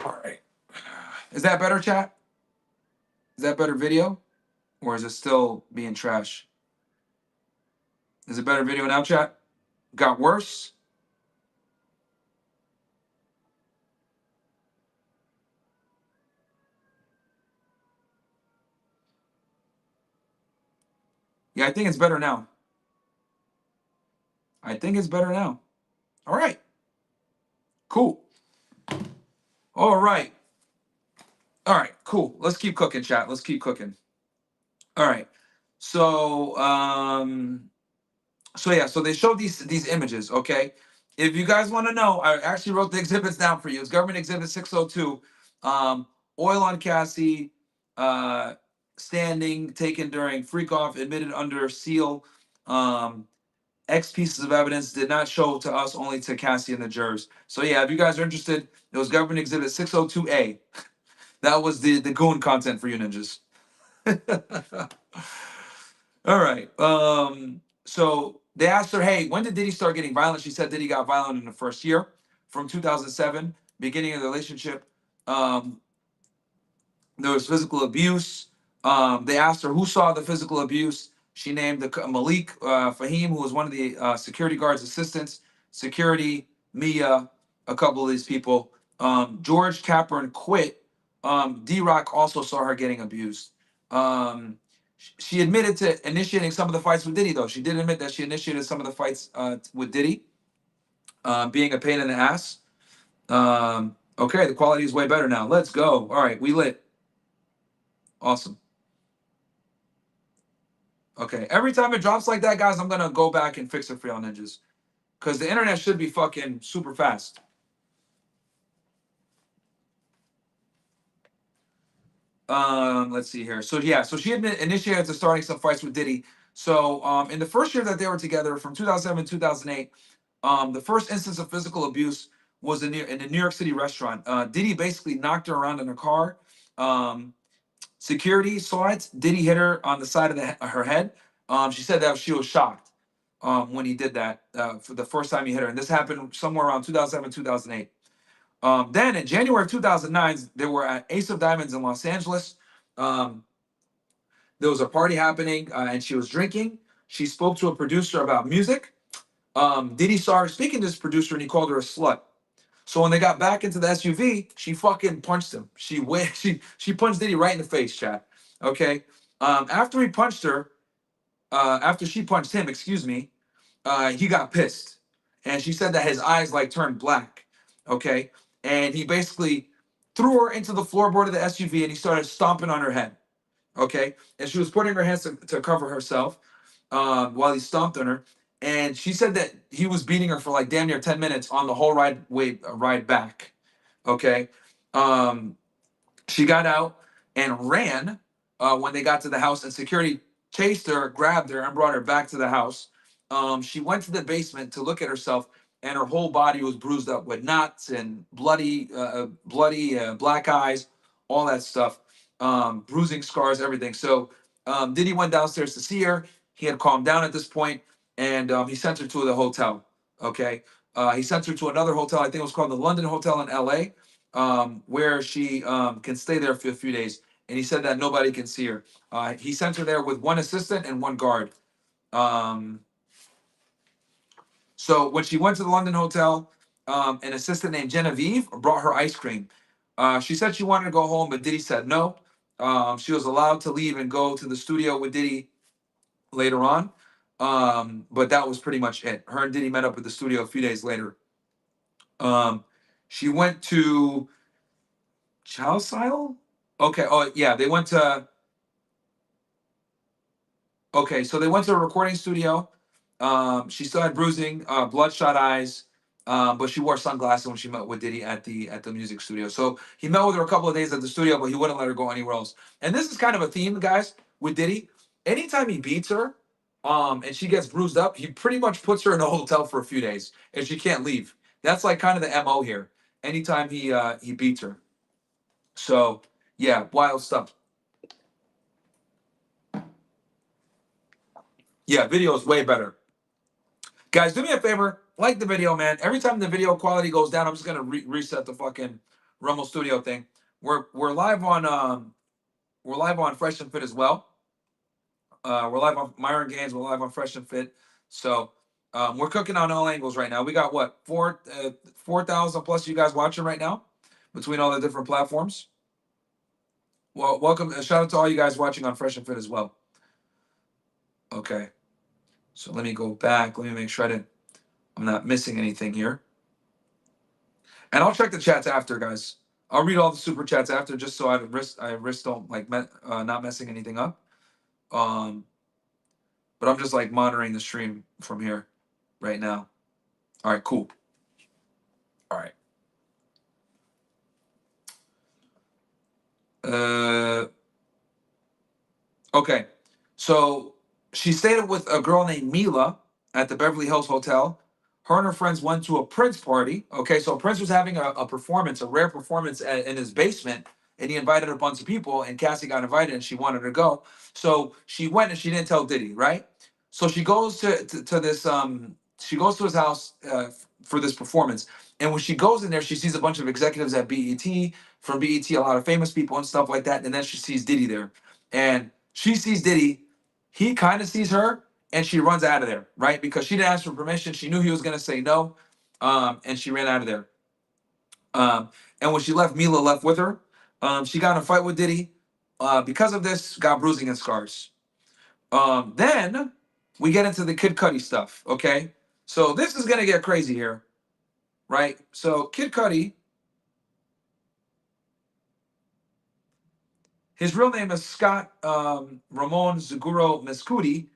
All right. Is that better, chat? Is that better video? Or is it still being trash? Is it better video now, chat? Got worse? Yeah, I think it's better now. I think it's better now. All right. Cool. All right. All right, cool. Let's keep cooking, chat. Let's keep cooking. All right. So so yeah, so they showed these images, okay? If you guys want to know, I actually wrote the exhibits down for you. It's government exhibit 602. Oil on Cassie, standing taken during freak off, admitted under seal. X pieces of evidence did not show to us, only to Cassie and the jurors. So yeah, if you guys are interested, it was government exhibit 602A. That was the goon content for you ninjas. All right. So they asked her, hey, when did Diddy start getting violent? She said Diddy got violent in the first year from 2007, beginning of the relationship. Um, there was physical abuse. They asked her who saw the physical abuse. She named Malik Fahim, who was one of the security guards' assistants, security, Mia, a couple of these people. George Capron quit. D-Rock also saw her getting abused. She admitted to initiating some of the fights with Diddy, though. She did admit that she initiated some of the fights with Diddy, being a pain in the ass. Okay, the quality is way better now. Let's go. All right, we lit. Awesome. Okay, every time it drops like that, guys, I'm gonna go back and fix it for y'all ninjas, because the internet should be fucking super fast. Let's see here. So yeah, so she initiated to starting some fights with Diddy. So in the first year that they were together, from 2007 to 2008, the first instance of physical abuse was in a New York City restaurant. Diddy basically knocked her around in her car. Um, Security saw it. Diddy hit her on the side of her head. She said that she was shocked when he did that for the first time he hit her. And this happened somewhere around 2007, 2008. Then in January of 2009, they were at Ace of Diamonds in Los Angeles. Um, there was a party happening and she was drinking. She spoke to a producer about music. Diddy saw her speaking to this producer and he called her a slut. So when they got back into the SUV, she fucking punched him. She went, she punched Diddy right in the face, chat. Okay. After he punched her, after she punched him, excuse me, he got pissed. And she said that his eyes like turned black. Okay. And he basically threw her into the floorboard of the SUV and he started stomping on her head. Okay. And she was putting her hands to cover herself while he stomped on her. And she said that he was beating her for like damn near 10 minutes on the whole ride back. Okay. Um, she got out and ran when they got to the house, and security chased her, grabbed her, and brought her back to the house. She went to the basement to look at herself, and her whole body was bruised up with knots and bloody black eyes, all that stuff, bruising scars, everything. So Diddy went downstairs to see her. He had calmed down at this point, and he sent her to the hotel. Okay, he sent her to another hotel. I think it was called the London Hotel in L.A., where she can stay there for a few days. And he said that nobody can see her. He sent her there with one assistant and one guard. Um, So when she went to the London hotel, an assistant named Genevieve brought her ice cream. She said she wanted to go home, but Diddy said no. She was allowed to leave and go to the studio with Diddy later on. But that was pretty much it. Her and Diddy met up at the studio a few days later. She went to Chow. Okay. Oh yeah, they went to. Okay, so they went to a recording studio. She still had bruising, bloodshot eyes, but she wore sunglasses when she met with Diddy at the music studio. So he met with her a couple of days at the studio, but he wouldn't let her go anywhere else. And this is kind of a theme, guys, with Diddy. Anytime he beats her, and she gets bruised up, he pretty much puts her in a hotel for a few days, and she can't leave. That's like kind of the MO here. Anytime he beats her. So yeah, wild stuff. Yeah, video is way better. Guys, do me a favor, like the video, man. Every time the video quality goes down, I'm just gonna reset the fucking Rumble Studio thing. We're live on Fresh and Fit as well. We're live on Myron Games. We're live on Fresh and Fit. So we're cooking on all angles right now. We got what 4,000 plus you guys watching right now between all the different platforms. Well, welcome. Shout out to all you guys watching on Fresh and Fit as well. Okay, so let me go back. Let me make sure I'm not missing anything here. And I'll check the chats after, guys. I'll read all the super chats after, just so I risk don't like not messing anything up. But I'm just like monitoring the stream from here right now. All right, cool. All right. Okay. So she stayed with a girl named Mila at the Beverly Hills Hotel. Her and her friends went to a Prince party. Okay, so Prince was having a performance, a rare performance in his basement, and he invited a bunch of people, and Cassie got invited, and she wanted to go. So she went, and she didn't tell Diddy, right? So she goes to this, she goes to his house for this performance, and when she goes in there, she sees a bunch of executives at BET, from BET, a lot of famous people and stuff like that, and then she sees Diddy there, and she sees Diddy, he kind of sees her, and she runs out of there, right? Because she didn't ask for permission. She knew he was gonna say no, and she ran out of there. And when she left, Mila left with her. She got in a fight with Diddy. Because of this, got bruising and scars. Then we get into the Kid Cudi stuff. Okay, so this is gonna get crazy here, right? So Kid Cudi, his real name is Scott Ramon Zaguro Mescudi,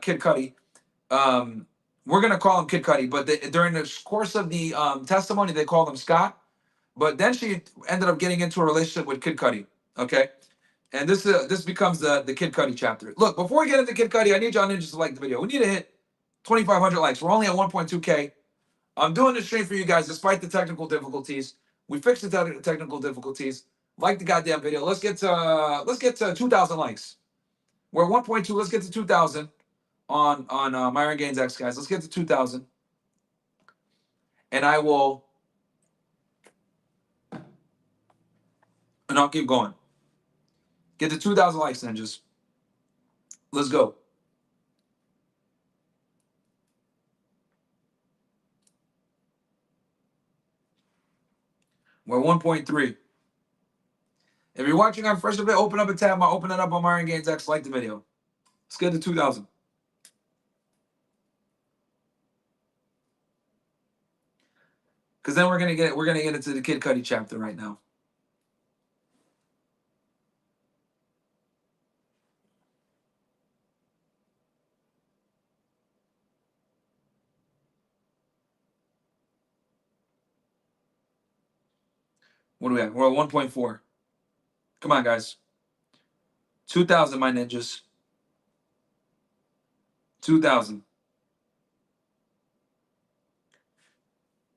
Kid Cudi. We're gonna call him Kid Cudi, but during the course of the testimony, they called him Scott. But then she ended up getting into a relationship with Kid Cudi. Okay, and this becomes the Kid Cudi chapter. Look, before we get into Kid Cudi, I need y'all ninjas to like the video. We need to hit 2,500 likes. We're only at 1.2K. I'm doing this stream for you guys despite the technical difficulties. We fixed the technical difficulties. Like the goddamn video. Let's get to 2,000 likes. We're at 1.2. Let's get to 2,000 on Myron Gaines X, guys. Let's get to 2,000, and I'll keep going. Get to 2,000 likes, ninjas. Let's go. We're 1.3. If you're watching on Fresh Event, open up a tab. I'll open it up on Myron Gaines X. Like the video. Let's get to 2,000. Because then we're gonna get into the Kid Cudi chapter right now. What are we at? We're at 1.4. Come on, guys. 2,000, my ninjas. 2,000.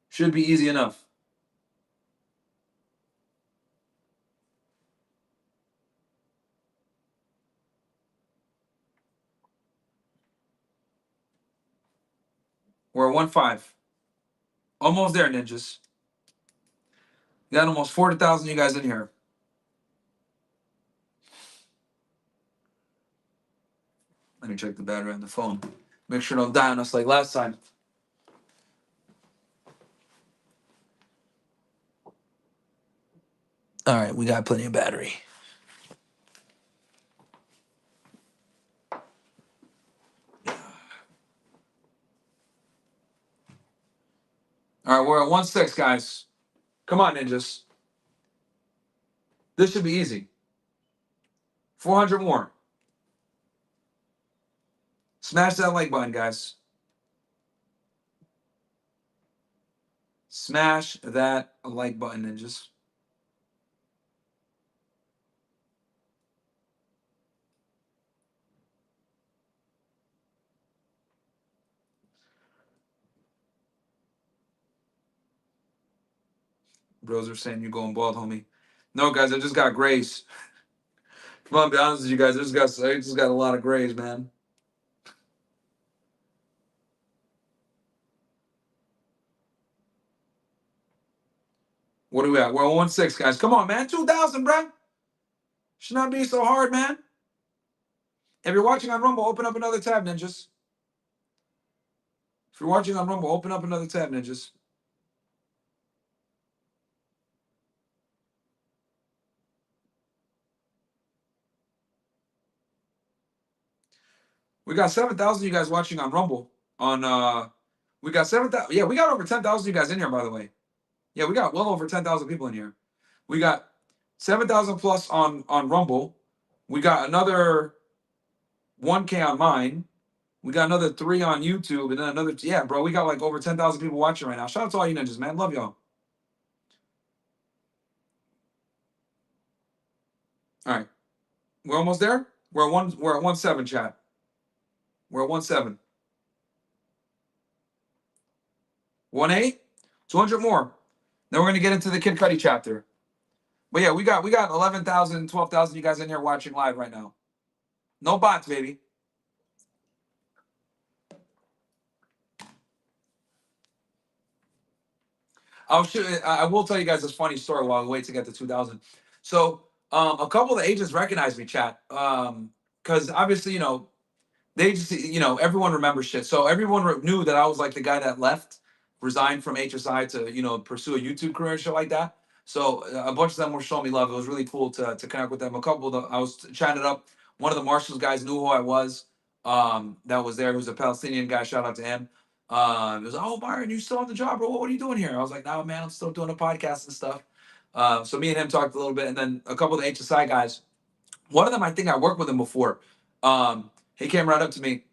Should be easy enough. We're at 1.5. Almost there, ninjas. Got almost 40,000 you guys in here. Let me check the battery on the phone. Make sure don't die on us like last time. All right, we got plenty of battery. All right, we're at 1-6, guys. Come on, ninjas. This should be easy. 400 more. Smash that like button, guys. Smash that like button, ninjas. Bros are saying you're going bald, homie. No, guys, I just got grays. Come on, be honest with you guys. I just got a lot of grays, man. What are we at? We're on 1-6, guys. Come on, man. 2,000, bro. Should not be so hard, man. If you're watching on Rumble, open up another tab, ninjas. If you're watching on Rumble, open up another tab, ninjas. We got 7,000 you guys watching on Rumble. We got 7,000. Yeah, we got over 10,000 you guys in here, by the way. Yeah, we got well over 10,000 people in here. We got 7,000 plus on Rumble. We got another 1K on mine. We got another 3 on YouTube, and then another. Yeah, bro, we got like over 10,000 people watching right now. Shout out to all you ninjas, man. Love y'all. All right, we're almost there. We're at 1-7, chat. We're at 1-7. 1-8. 200 more. Then we're gonna get into the Kid Cudi chapter. But yeah, we got 11,000, 12,000 you guys in here watching live right now. No bots, baby. I will tell you guys this funny story while we wait to get to 2,000. So a couple of the agents recognized me, chat. Because obviously, they just, everyone remembers shit. So everyone knew that I was like the guy that left, resigned from HSI to, pursue a YouTube career and shit like that. So a bunch of them were showing me love. It was really cool to connect with them. A couple of them, I was chatting it up. One of the Marshals guys knew who I was. That was there. He was a Palestinian guy. Shout out to him. It was, oh, Myron, you still on the job, bro? What are you doing here? I was like, no, man, I'm still doing a podcast and stuff. So me and him talked a little bit. And then a couple of the HSI guys, one of them, I think I worked with him before. He came right up to me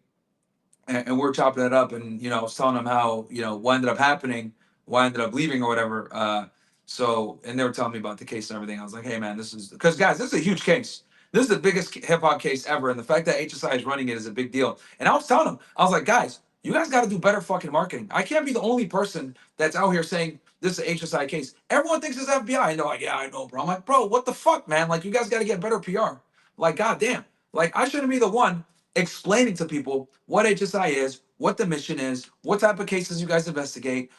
and we're chopping it up. And, I was telling him how, what ended up happening, why I ended up leaving or whatever. And they were telling me about the case and everything. I was like, hey, man, because, guys, this is a huge case. This is the biggest hip hop case ever. And the fact that HSI is running it is a big deal. And I was telling them, I was like, guys, you guys got to do better fucking marketing. I can't be the only person that's out here saying this is an HSI case. Everyone thinks it's FBI. And they're like, yeah, I know, bro. I'm like, bro, what the fuck, man? Like, you guys got to get better PR. Like, goddamn. Like, I shouldn't be the one explaining to people what HSI is, what the mission is, what type of cases you guys investigate,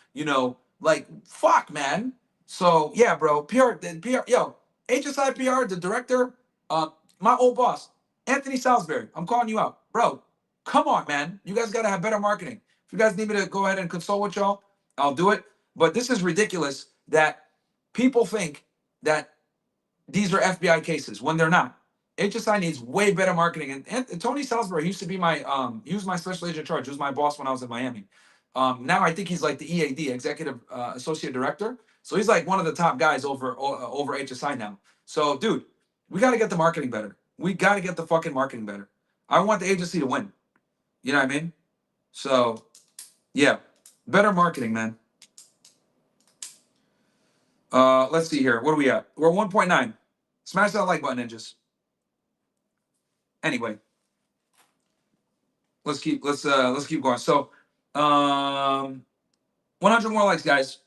like, fuck, man. So, yeah, bro, yo, HSI PR, the director, my old boss, Anthony Salisbury, I'm calling you out. Bro, come on, man. You guys got to have better marketing. If you guys need me to go ahead and consult with y'all, I'll do it. But this is ridiculous that people think that these are FBI cases when they're not. HSI needs way better marketing. And Tony Salisbury used to be he was my special agent in charge. He was my boss when I was in Miami. Now I think he's like the EAD, executive associate director. So he's like one of the top guys over HSI now. So, dude, we got to get the marketing better. We got to get the fucking marketing better. I want the agency to win. You know what I mean? So, yeah, better marketing, man. Let's see here. What are we at? We're 1.9. Smash that like button, ninjas. Anyway, let's keep going. So, 100 more likes, guys.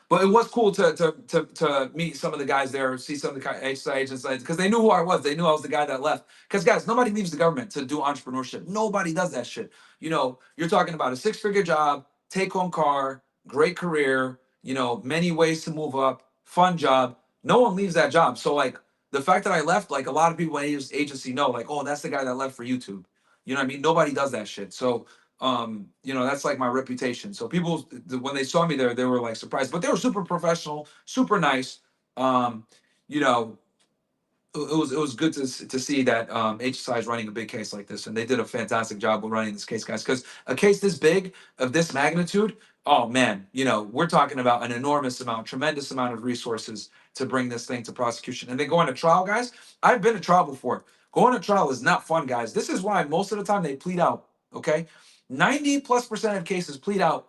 But it was cool to meet some of the guys there, see some of the HSI agents, because they knew who I was. They knew I was the guy that left. Because, guys, nobody leaves the government to do entrepreneurship. Nobody does that shit. You're talking about a 6-figure job, take-home car, great career, many ways to move up, fun job. No one leaves that job. So, like, the fact that I left, like, a lot of people in the agency know, like, oh, that's the guy that left for YouTube. You know what I mean? Nobody does that shit. So, that's like my reputation. So people, when they saw me there, they were like surprised, but they were super professional, super nice. You know, it was good to see that HSI is running a big case like this, and they did a fantastic job with running this case, guys. Because a case this big, of this magnitude, oh man, we're talking about an enormous amount, tremendous amount of resources to bring this thing to prosecution, and then going to trial, guys. I've been to trial before. Going to trial is not fun, guys. This is why most of the time they plead out. Okay, 90+% of cases plead out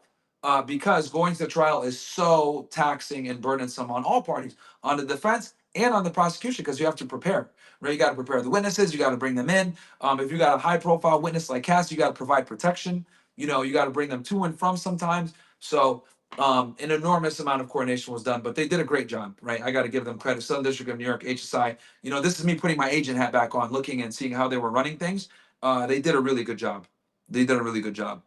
because going to trial is so taxing and burdensome on all parties, on the defense and on the prosecution, because you have to prepare, right? You got to prepare the witnesses, you got to bring them in. If you got a high profile witness like Cassie, you got to provide protection. You got to bring them to and from sometimes. So an enormous amount of coordination was done, but they did a great job, right? I got to give them credit. Southern District of New York, HSI, this is me putting my agent hat back on, looking and seeing how they were running things. They did a really good job. They did a really good job.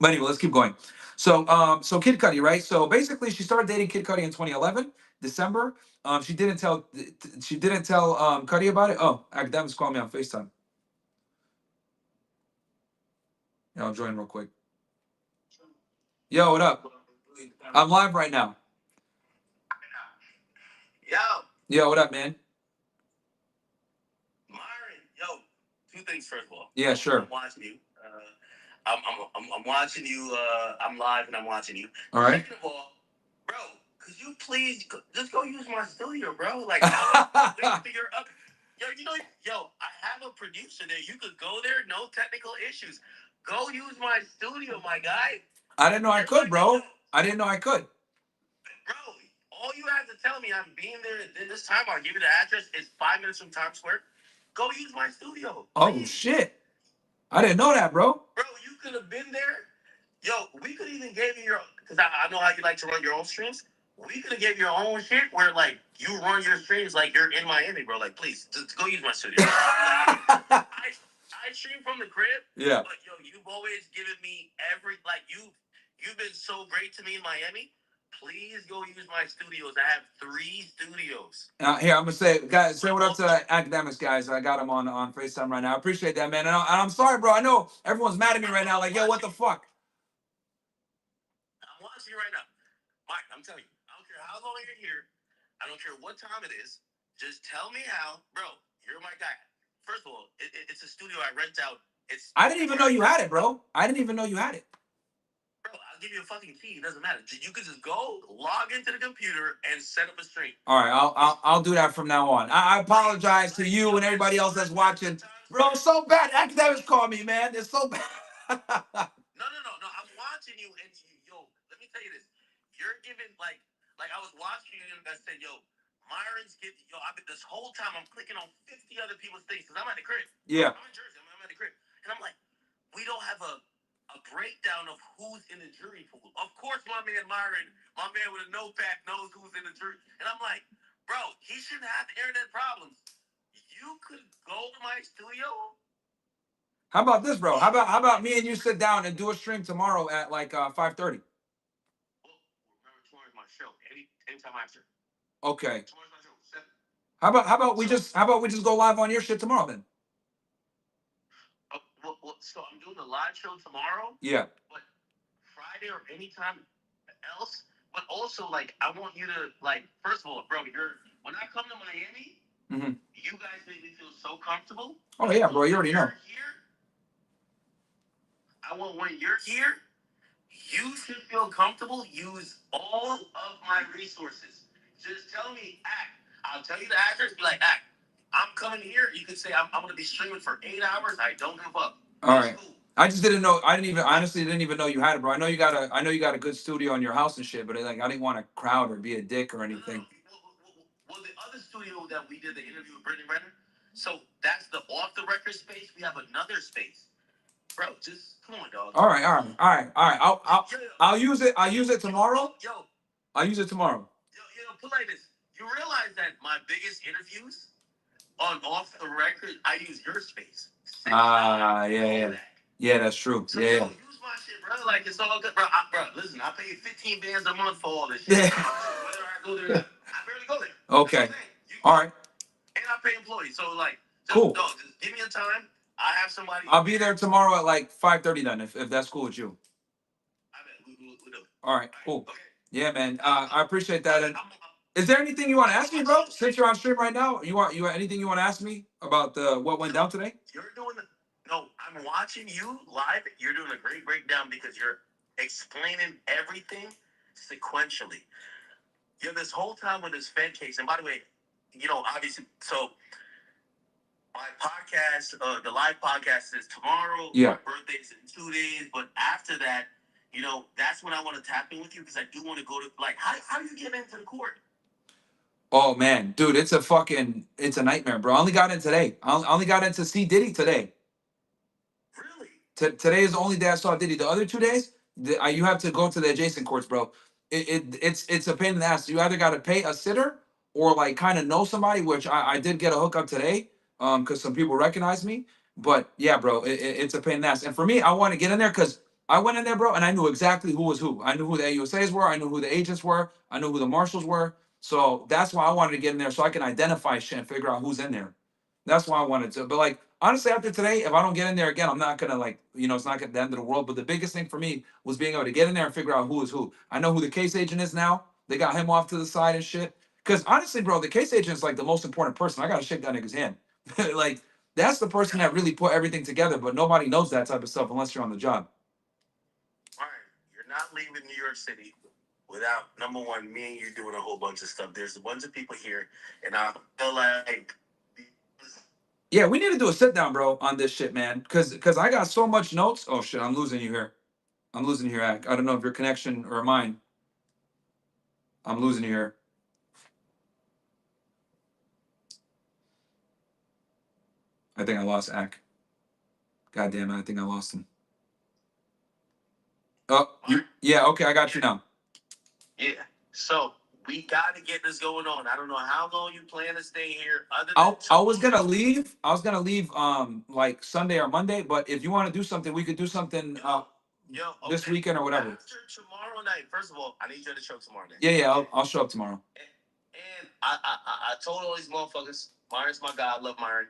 But anyway, let's keep going. So Kid Cudi, right? So basically, she started dating Kid Cudi in 2011, December. She didn't tell Cudi about it. Oh, Akademiks called me on FaceTime. Yeah, I'll join real quick. Yo, what up? I'm live right now. Yo, Yo, what up, man? Myron. Yo, two things. First of all, Yeah, sure. I'm watching you. I'm watching you. I'm live and I'm watching you. All right. Second of all, bro, could you please just go use my studio, bro? Like, you're up. Yo, I have a producer there. You could go there, no technical issues. Go use my studio, my guy. I didn't know I could, bro. I didn't know I could. Bro, all you have to tell me, I'm being there at this time. I'll give you the address. It's 5 minutes from Times Square. Go use my studio. Oh shit! I didn't know that, bro. Bro, you could have been there. Yo, we could even give you your, because I know how you like to run your own streams. We could have gave your own shit where like you run your streams like you're in Miami, bro. Like, please, just go use my studio. I stream from the crib. Yeah. But yo, you've always given me you've been so great to me in Miami. Please go use my studios. I have 3 studios. Here, I'm gonna say, guys, say what up to Akademiks, guys. I got him on FaceTime right now. I appreciate that, man. And I'm sorry, bro. I know everyone's mad at me right now. Like, yo, what the fuck? I'm watching you right now. Mike, I'm telling you, I don't care how long you're here. I don't care what time it is. Just tell me how. Bro, you're my guy. First of all, it's a studio I rent out. I didn't even know you had it, bro. I didn't even know you had it. Bro, I'll give you a fucking key. It doesn't matter. You could just go, log into the computer, and set up a stream. All right, I'll do that from now on. I apologize to you and everybody else that's watching. Bro, it's so bad. Akademiks call me, man. It's so bad. No. I'm watching you, and yo, let me tell you this. You're giving like I was watching you, and I said, yo, Myron's giving. Yo, I've been this whole time. I'm clicking on 50 other people's things because I'm at the crib. Yeah. I'm in Jersey. I'm at the crib, and I'm like, we don't have a breakdown of who's in the jury pool. Of course, my man Myron, my man with a notepad, knows who's in the jury. And I'm like, bro, he shouldn't have internet problems. You could go to my studio. How about this, bro? How about me and you sit down and do a stream tomorrow at like 5:30? Well, remember, tomorrow's my show. Anytime after. Okay. Tomorrow's my show. 7. How about we just go live on your shit tomorrow then? So I'm doing the live show tomorrow. Yeah. But Friday or anytime else. But also, like, I want you to, like, first of all, bro, when I come to Miami, you guys make me feel so comfortable. Oh yeah, bro, you already know. I want when you're here, you should feel comfortable. Use all of my resources. Just tell me, I'll tell you the address. Be like, I'm coming here. You could say I'm going to be streaming for 8 hours. I don't give up. All right. Cool. I just didn't know. I honestly didn't even know you had it, bro. I know you got a good studio in your house and shit, but like I didn't want to crowd or be a dick or anything. Well, the other studio that we did the interview with Brittany Renner, so that's the off the record space. We have another space, bro. Just come on, dog. All right. I'll use it. I'll use it tomorrow. I'll use it tomorrow. Put like this. You realize that my biggest interviews on off the record, I use your space. Yeah. Yeah, that's true. So, yeah. Use my shit, bro. Like, it's all good, bro. Listen, I pay 15 bands a month for all this shit. Yeah. Whether I go there or not, I barely go there. Okay. All right. And I pay employees. So, like, cool. Dog, just give me a time. I have somebody. I'll be there tomorrow at like 5:30 then, if that's cool with you. I bet we'll do it. All right, cool. Okay. Yeah, man. I appreciate that. And Is there anything you want to ask me, bro? Since you're on stream right now, you want anything you want to ask me about what went down today? You're doing no. I'm watching you live. You're doing a great breakdown because you're explaining everything sequentially. You know, this whole time with this Fed case, and by the way, you know, obviously, so my podcast, the live podcast is tomorrow. Yeah. My birthday's in 2 days, but after that, you know, that's when I want to tap in with you because I do want to go to like, how do you get into the court? Oh man, dude, it's a nightmare, bro. I only got in today. I only got in to see Diddy today. Really? Today is the only day I saw Diddy. The other 2 days, you have to go to the adjacent courts, bro. It's a pain in the ass. You either got to pay a sitter or like kind of know somebody, which I did get a hookup today, because some people recognize me. But yeah, bro, it's a pain in the ass. And for me, I want to get in there because I went in there, bro, and I knew exactly who was who. I knew who the AUSAs were. I knew who the agents were. I knew who the marshals were. So that's why I wanted to get in there so I can identify shit and figure out who's in there. That's why I wanted to. But like honestly, after today, if I don't get in there again, I'm not gonna like, it's not gonna the end of the world. But the biggest thing for me was being able to get in there and figure out who is who. I know who the case agent is now. They got him off to the side and shit. Cause honestly, bro, the case agent is like the most important person. I gotta shake that nigga's hand. Like that's the person that really put everything together. But nobody knows that type of stuff unless you're on the job. All right, you're not leaving New York City without number one, me and you doing a whole bunch of stuff. There's a bunch of people here, and I feel like Yeah, we need to do a sit down, bro, on this shit, man. Cause I got so much notes. Oh shit, I'm losing you here. I'm losing you here, Ak. I don't know if your connection or mine. I'm losing you here. I think I lost Ak. God damn it, I think I lost him. Oh, yeah, okay, I got you now. Yeah. So we got to get this going on. I don't know how long you plan to stay here. I was gonna leave. I was gonna leave like Sunday or Monday, but if you want to do something, we could do something this weekend or whatever. After tomorrow night, first of all, I need you to show tomorrow night. Yeah, I'll show up tomorrow. And I told all these motherfuckers, Myron's my guy. I love Myron.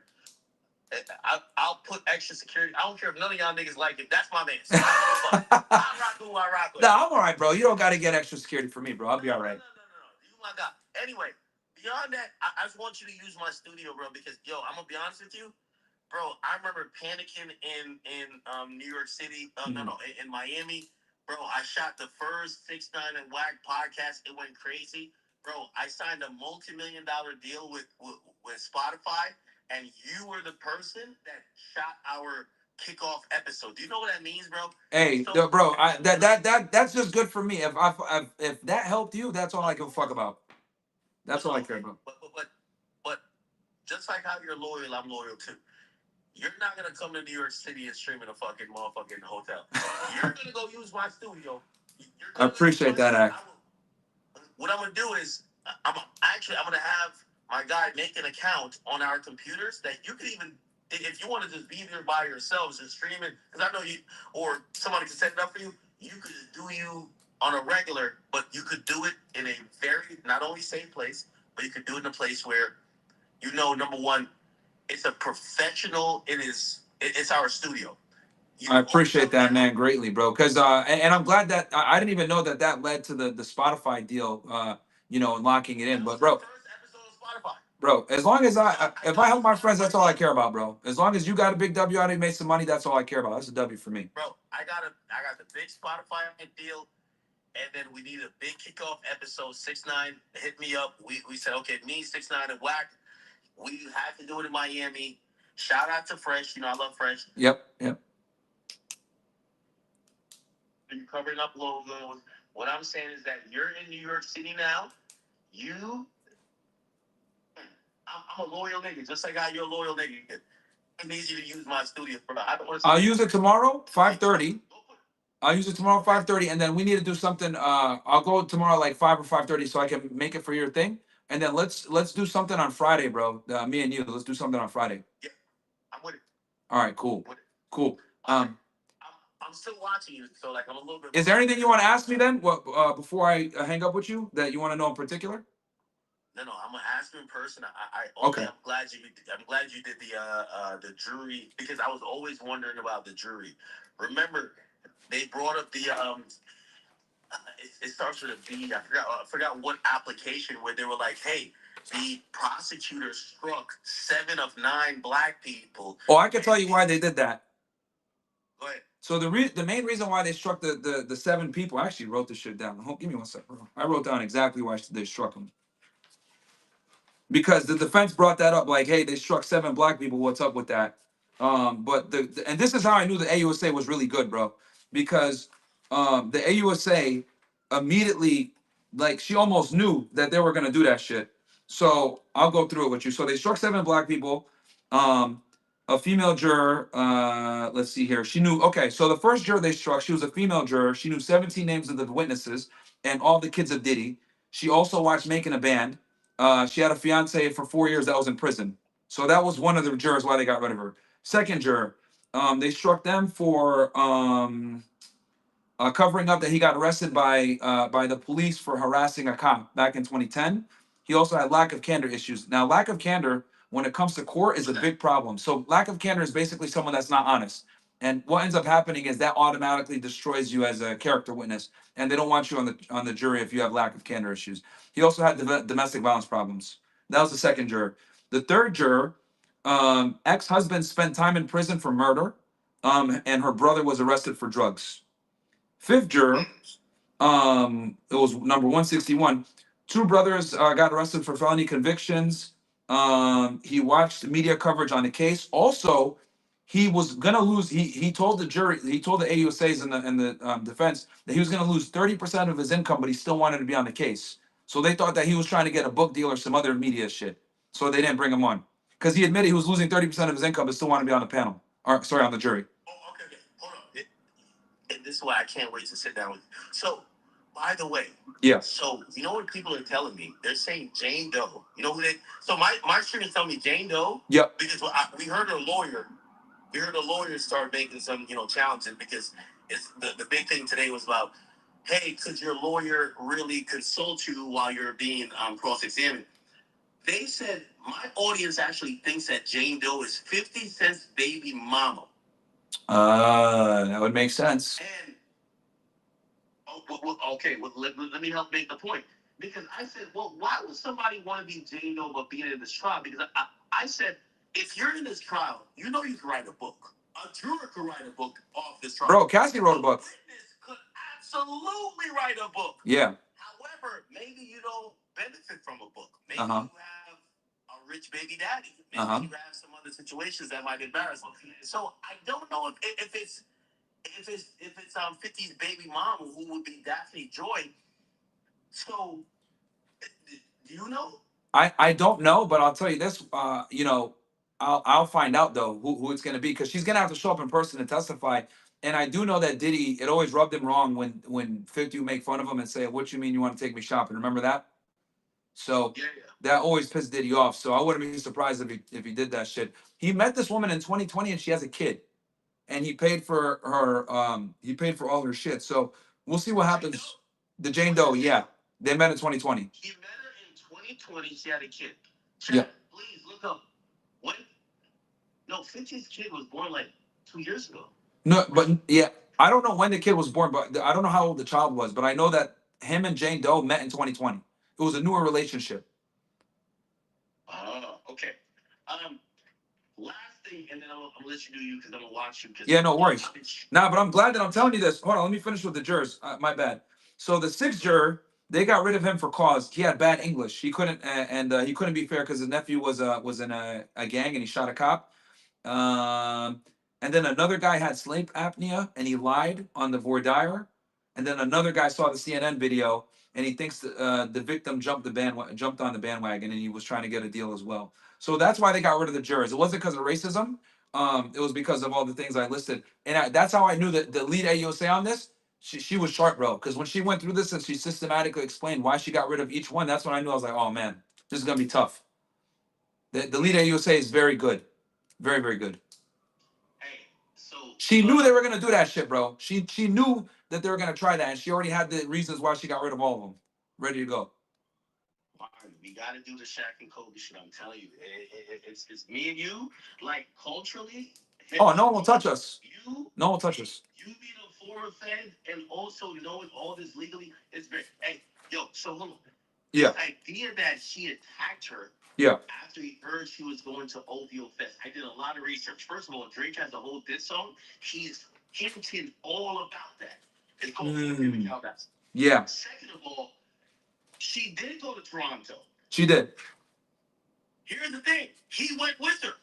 I'll put extra security. I don't care if none of y'all niggas like it. That's my man. So I rock who I rock with. No, I'm all right, bro. You don't got to get extra security for me, bro. I'll be all right. No. You my guy. Anyway, beyond that, I just want you to use my studio, bro, because, yo, I'm going to be honest with you. Bro, I remember panicking in New York City. In Miami. Bro, I shot the first 6ix9ine and Wack podcast. It went crazy. Bro, I signed a multi-million-dollar deal with Spotify. And you were the person that shot our kickoff episode. Do you know what that means, bro? Hey, So, bro, that's just good for me. If that helped you, that's all I give a fuck about. That's all I care about. But just like how you're loyal, I'm loyal too. You're not gonna come to New York City and stream in a fucking motherfucking hotel. You're gonna go use my studio. I appreciate that, Act. What I'm gonna do is I'm gonna have my guy make an account on our computers that you could even, if you want to just be there by yourselves and stream it, because I know you, or somebody can set it up for you, you could do you on a regular, but you could do it in a very, not only safe place, but you could do it in a place where, number one, it's a professional, it's our studio. I appreciate that, man, greatly, bro. Because and I'm glad that I didn't even know that led to the Spotify deal, and locking it in. But bro, as long as if I help my friends, that's all I care about, bro. As long as you got a big W out of it, made some money, that's all I care about. That's a W for me. Bro, I got the big Spotify deal, and then we need a big kickoff episode. 6ix9ine hit me up. We said, okay, me, 6ix9ine, and Wack. We had to do it in Miami. Shout out to Fresh. I love Fresh. Yep. You're covering up logos. What I'm saying is that you're in New York City now. I'm a loyal nigga, just like how you're a loyal nigga. I need you to use my studio, bro. I'll use it tomorrow, 5:30. I'll use it tomorrow, 5:30, and then we need to do something. I'll go tomorrow like 5 or 5:30 so I can make it for your thing. And then let's do something on Friday, bro. Me and you, let's do something on Friday. Yeah, I'm with it. All right, cool. I'm still watching you, so like I'm a little bit. Is there anything you want to ask me then? What before I hang up with you that you want to know in particular? No, I'm gonna ask you in person. Okay. I'm glad you did the jury, because I was always wondering about the jury. Remember, they brought up the It starts with a B. I forgot what application where they were like, hey, the prosecutor struck 7 of 9 black people. Oh, I can tell you why they did that. Go ahead. So the main reason why they struck the 7 people, I actually wrote this shit down. Give me one second, bro. I wrote down exactly why they struck them. Because the defense brought that up, like, hey, they struck 7 black people. What's up with that? But and this is how I knew the AUSA was really good, bro. Because the AUSA immediately, like, she almost knew that they were gonna do that shit. So I'll go through it with you. So they struck 7 black people. A female juror. Let's see here. She knew. Okay, so the first juror they struck, she was a female juror. She knew 17 names of the witnesses and all the kids of Diddy. She also watched Making a Band. She had a fiance for 4 years that was in prison. So that was one of the jurors why they got rid of her. Second juror, they struck them for covering up that he got arrested by the police for harassing a cop back in 2010. He also had lack of candor issues. Now, lack of candor when it comes to court is a big problem. So lack of candor is basically someone that's not honest. And what ends up happening is that automatically destroys you as a character witness, and they don't want you on the jury if you have lack of candor issues. He also had domestic violence problems. That was the second juror. The third juror, ex-husband spent time in prison for murder, and her brother was arrested for drugs. Fifth juror, it was number 161. 2 brothers got arrested for felony convictions. He watched media coverage on the case. Also, he was gonna lose. He told the jury, he told the AUSAs and the defense that he was gonna lose 30% of his income, but he still wanted to be on the case. So they thought that he was trying to get a book deal or some other media shit. So they didn't bring him on because he admitted he was losing 30% of his income, but still wanted to be on the panel. Or sorry, on the jury. Oh, okay. Hold on. And this is why I can't wait to sit down with you. So, by the way, yeah. So you know what people are telling me? They're saying Jane Doe. You know who they? So my stream is telling me Jane Doe. Yep. Because we heard her lawyer. We heard a lawyer start making some challenges because it's the big thing today was about, hey, could your lawyer really consult you while you're being cross-examined? They said my audience actually thinks that Jane Doe is 50 Cent's baby mama. That would make sense. And okay, let me help make the point. Because I said, well, why would somebody want to be Jane Doe but being in this trial? Because I said, if you're in this trial, you know you can write a book. A juror could write a book off this trial. Bro, Cassie wrote a book. Witness could absolutely write a book. Yeah. However, maybe you don't benefit from a book. Maybe Uh-huh. you have a rich baby daddy. Maybe Uh-huh. you have some other situations that might embarrass you. So I don't know if it's 50's baby mom who would be Daphne Joy. So do you know? I don't know, but I'll tell you this. I'll find out though who it's gonna be because she's gonna have to show up in person and testify. And I do know that Diddy, it always rubbed him wrong when 50 would make fun of him and say, "What you mean you want to take me shopping?" Remember that? So Yeah. that always pissed Diddy off. So I wouldn't be surprised if he did that shit. He met this woman in 2020 and she has a kid, and he paid for her. He paid for all her shit. So we'll see what happens. The Jane Doe, yeah, they met in 2020. He met her in 2020. She had a kid. Chat, yeah. Please look up. When? No, 50's kid was born like 2 years ago. No, but yeah, I don't know when the kid was born, but I don't know how old the child was. But I know that him and Jane Doe met in 2020. It was a newer relationship. Oh, okay. Last thing, and then I'm gonna let you do you because I'm gonna watch you. Yeah, no worries. Nah, but I'm glad that I'm telling you this. Hold on, let me finish with the jurors. My bad. So the 6th juror, they got rid of him for cause. He had bad English. He couldn't, and he couldn't be fair because his nephew was in a gang and he shot a cop. And then another guy had sleep apnea and he lied on the voir dire. And then another guy saw the CNN video and he thinks the victim jumped on the bandwagon and he was trying to get a deal as well. So that's why they got rid of the jurors. It wasn't because of racism. It was because of all the things I listed. And that's how I knew that the lead AUSA on this, she was sharp, bro. Because when she went through this and she systematically explained why she got rid of each one, that's when I knew. I was like, oh man, this is gonna be tough. The lead AUSA is very good, very, very good. Hey, so she knew they were gonna do that shit, bro. She knew that they were gonna try that, and she already had the reasons why she got rid of all of them, ready to go. We got to do the Shaq and Kobe shit. I'm telling you, it's me and you. Like culturally. Oh, no one will touch us. You. No one will touch us. You be the former fans and also knowing all this legally, it's very. Hey, yo, so hold on. Yeah. The idea that she attacked her. Yeah. After he heard she was going to OVO Fest, I did a lot of research. First of all, Drake has a whole diss song. He's hinting all about that. It's called Yeah. Second of all, she did go to Toronto. She did. Here's the thing. He went with her.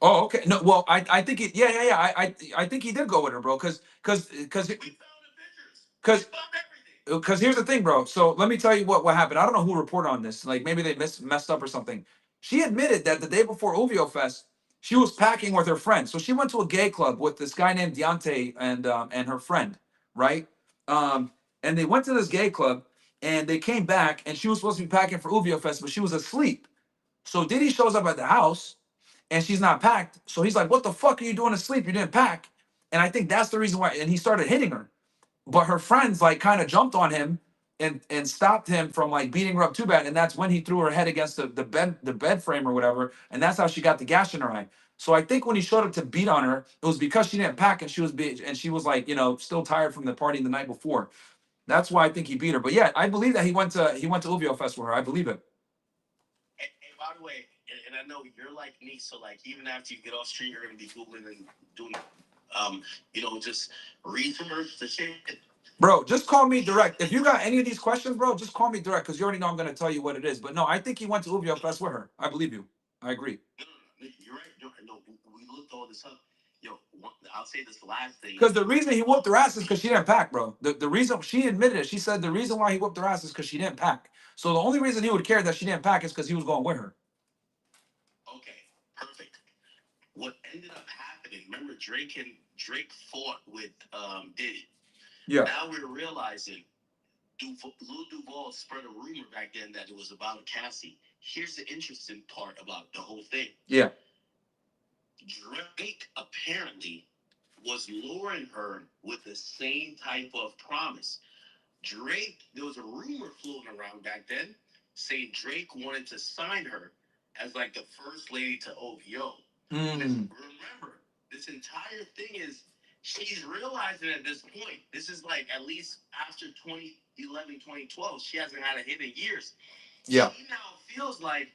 Oh, okay. No, well, I think it. Yeah. I think he did go with her, bro. Because We found the pictures. Because We found everything. because here's the thing, bro. So let me tell you what happened. I don't know who reported on this. Like maybe they messed up or something. She admitted that the day before OVO Fest, she was packing with her friend. So she went to a gay club with this guy named Deontay and her friend, right? And they went to this gay club and they came back and she was supposed to be packing for OVO Fest, but she was asleep. So Diddy shows up at the house and she's not packed. So he's like, "What the fuck are you doing asleep? You didn't pack." And I think that's the reason why. And he started hitting her. But her friends like kind of jumped on him and stopped him from like beating her up too bad. And that's when he threw her head against the bed frame or whatever. And that's how she got the gash in her eye. So I think when he showed up to beat on her, it was because she didn't pack and she was like, you know, still tired from the party the night before. That's why I think he beat her. But yeah, I believe that he went to OVO Fest with her. I believe it. And by the way, and I know you're like me, so like even after you get off street, you're gonna be googling and doing, just research the shit. Bro, just call me direct. If you got any of these questions, bro, just call me direct because you already know I'm gonna tell you what it is. But no, I think he went to OVO Fest with her. I believe you. I agree. No, you're right. No, we looked all this up. Yo, I'll say this last thing. Because the reason he whooped her ass is because she didn't pack, bro. The reason she admitted it, she said the reason why he whooped her ass is because she didn't pack. So the only reason he would care that she didn't pack is because he was going with her. Okay, perfect. What ended up happening? Remember, Drake fought with Diddy. Yeah. Now we're realizing Lil Duval spread a rumor back then that it was about Cassie. Here's the interesting part about the whole thing. Yeah. Drake apparently was luring her with the same type of promise. There was a rumor floating around back then saying Drake wanted to sign her as like the first lady to OVO. Remember, this entire thing is she's realizing at this point, this is like at least after 2011, 2012, she hasn't had a hit in years. Yeah. She now feels like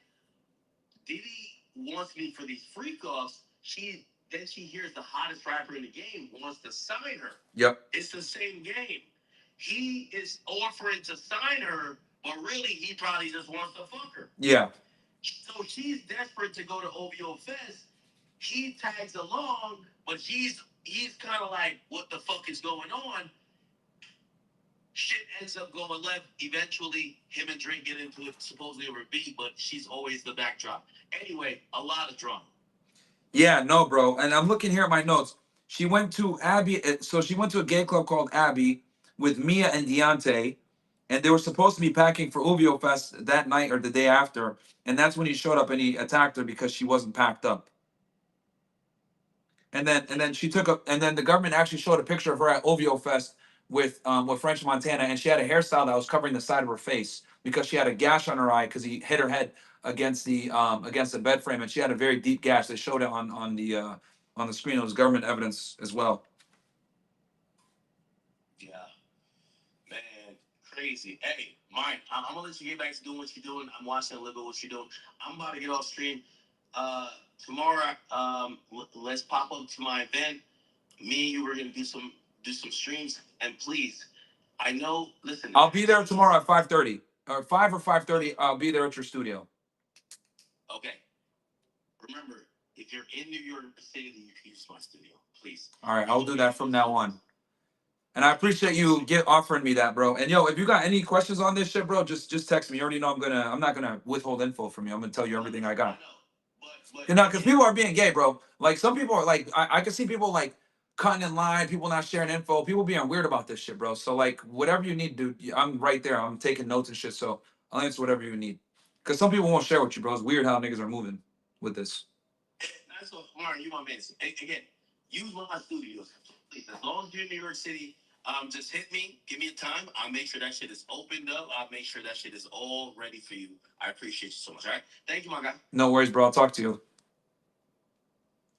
Diddy wants me for these freak offs. Then she hears the hottest rapper in the game wants to sign her. Yep. It's the same game. He is offering to sign her, but really he probably just wants to fuck her. Yeah. So she's desperate to go to OVO Fest. He tags along, but he's kind of like, what the fuck is going on? Shit ends up going left. Eventually, him and Drake get into it supposedly over beat, but she's always the backdrop. Anyway, a lot of drama. Yeah, no, bro. And I'm looking here at my notes. She went to Abby. So she went to a gay club called Abby with Mia and Deontay. And they were supposed to be packing for OVO Fest that night or the day after. And that's when he showed up and he attacked her because she wasn't packed up. And then she took a and then the government actually showed a picture of her at OVO Fest with French Montana, and she had a hairstyle that was covering the side of her face because she had a gash on her eye because he hit her head against the bed frame, and she had a very deep gash. They showed it on the screen. It was government evidence as well. Yeah, man, crazy. Hey, Mike, I'm gonna let you get back to doing what you're doing. I'm watching a little bit what you're doing. I'm about to get off stream. Tomorrow, let's pop up to my event. Me and you were gonna do some streams, and please, I know. Listen, I'll be there tomorrow at 5:30 or 5 or 5:30. I'll be there at your studio. Okay. Remember, if you're in New York City, you can use my studio, please. All right, I'll do that from now on. And I appreciate you offering me that, bro. And yo, if you got any questions on this shit, bro, just text me. You already know I'm not gonna withhold info from you. I'm gonna tell you everything I got. You know, because people are being gay, bro. Like some people are like, I can see people like cutting in line, people not sharing info, people being weird about this shit, bro. So like whatever you need, dude, I'm right there. I'm taking notes and shit. So I'll answer whatever you need. Because some people won't share with you, bro. It's weird how niggas are moving with this. That's what Myron, you my man. Again, use one of my studios. Please, as long as you're in New York City, just hit me, give me a time. I'll make sure that shit is opened up. I'll make sure that shit is all ready for you. I appreciate you so much. All right. Thank you, my guy. No worries, bro. I'll talk to you.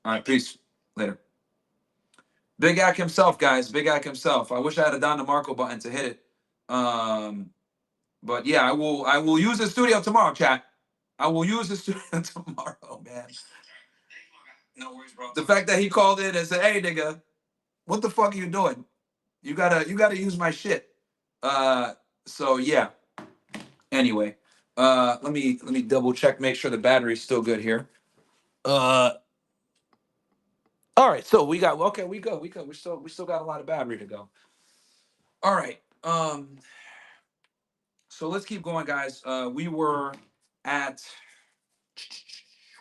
All right, peace. Later. Big Ack himself, guys. Big Ack himself. I wish I had a Don DeMarco button to hit it. But yeah, I will use the studio tomorrow, chat. I will use the studio tomorrow, man. No worries, bro. The fact that he called in and said, "Hey, nigga, what the fuck are you doing? You gotta use my shit." So yeah. Anyway, let me double check, make sure the battery's still good here. Uh, all right. So we got okay. We go. We still got a lot of battery to go. All right. So let's keep going, guys. At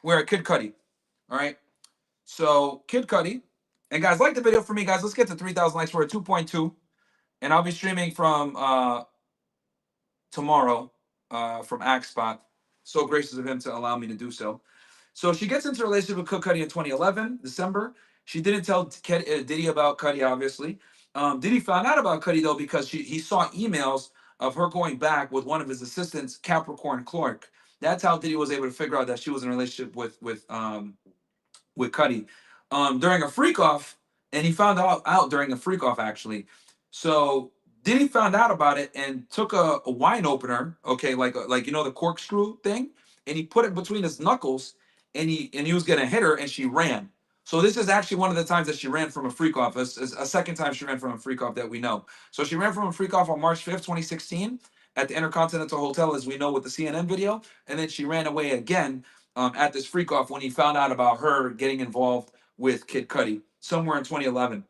we're at Kid Cudi. All right. So Kid Cudi, and guys, like the video for me, guys. Let's get to 3,000 likes. We're at 2.2, and I'll be streaming from tomorrow from Spot. So gracious of him to allow me to do so. So she gets into a relationship with Cudi in 2011, December. She didn't tell Diddy about Cudi, obviously. Diddy found out about Cudi, though, because he saw emails of her going back with one of his assistants, Capricorn Clark. That's how Diddy was able to figure out that she was in a relationship with Cudi during a freak off, and he found out during a freak off actually. So Diddy found out about it and took a wine opener, okay, like the corkscrew thing, and he put it between his knuckles, and he was gonna hit her, and she ran. So this is actually one of the times that she ran from a freak off. A second time she ran from a freak off that we know. So she ran from a freak off on March 5th, 2016, at the Intercontinental Hotel, as we know with the CNN video, and then she ran away again at this freak off when he found out about her getting involved with Kid Cudi somewhere in 2011.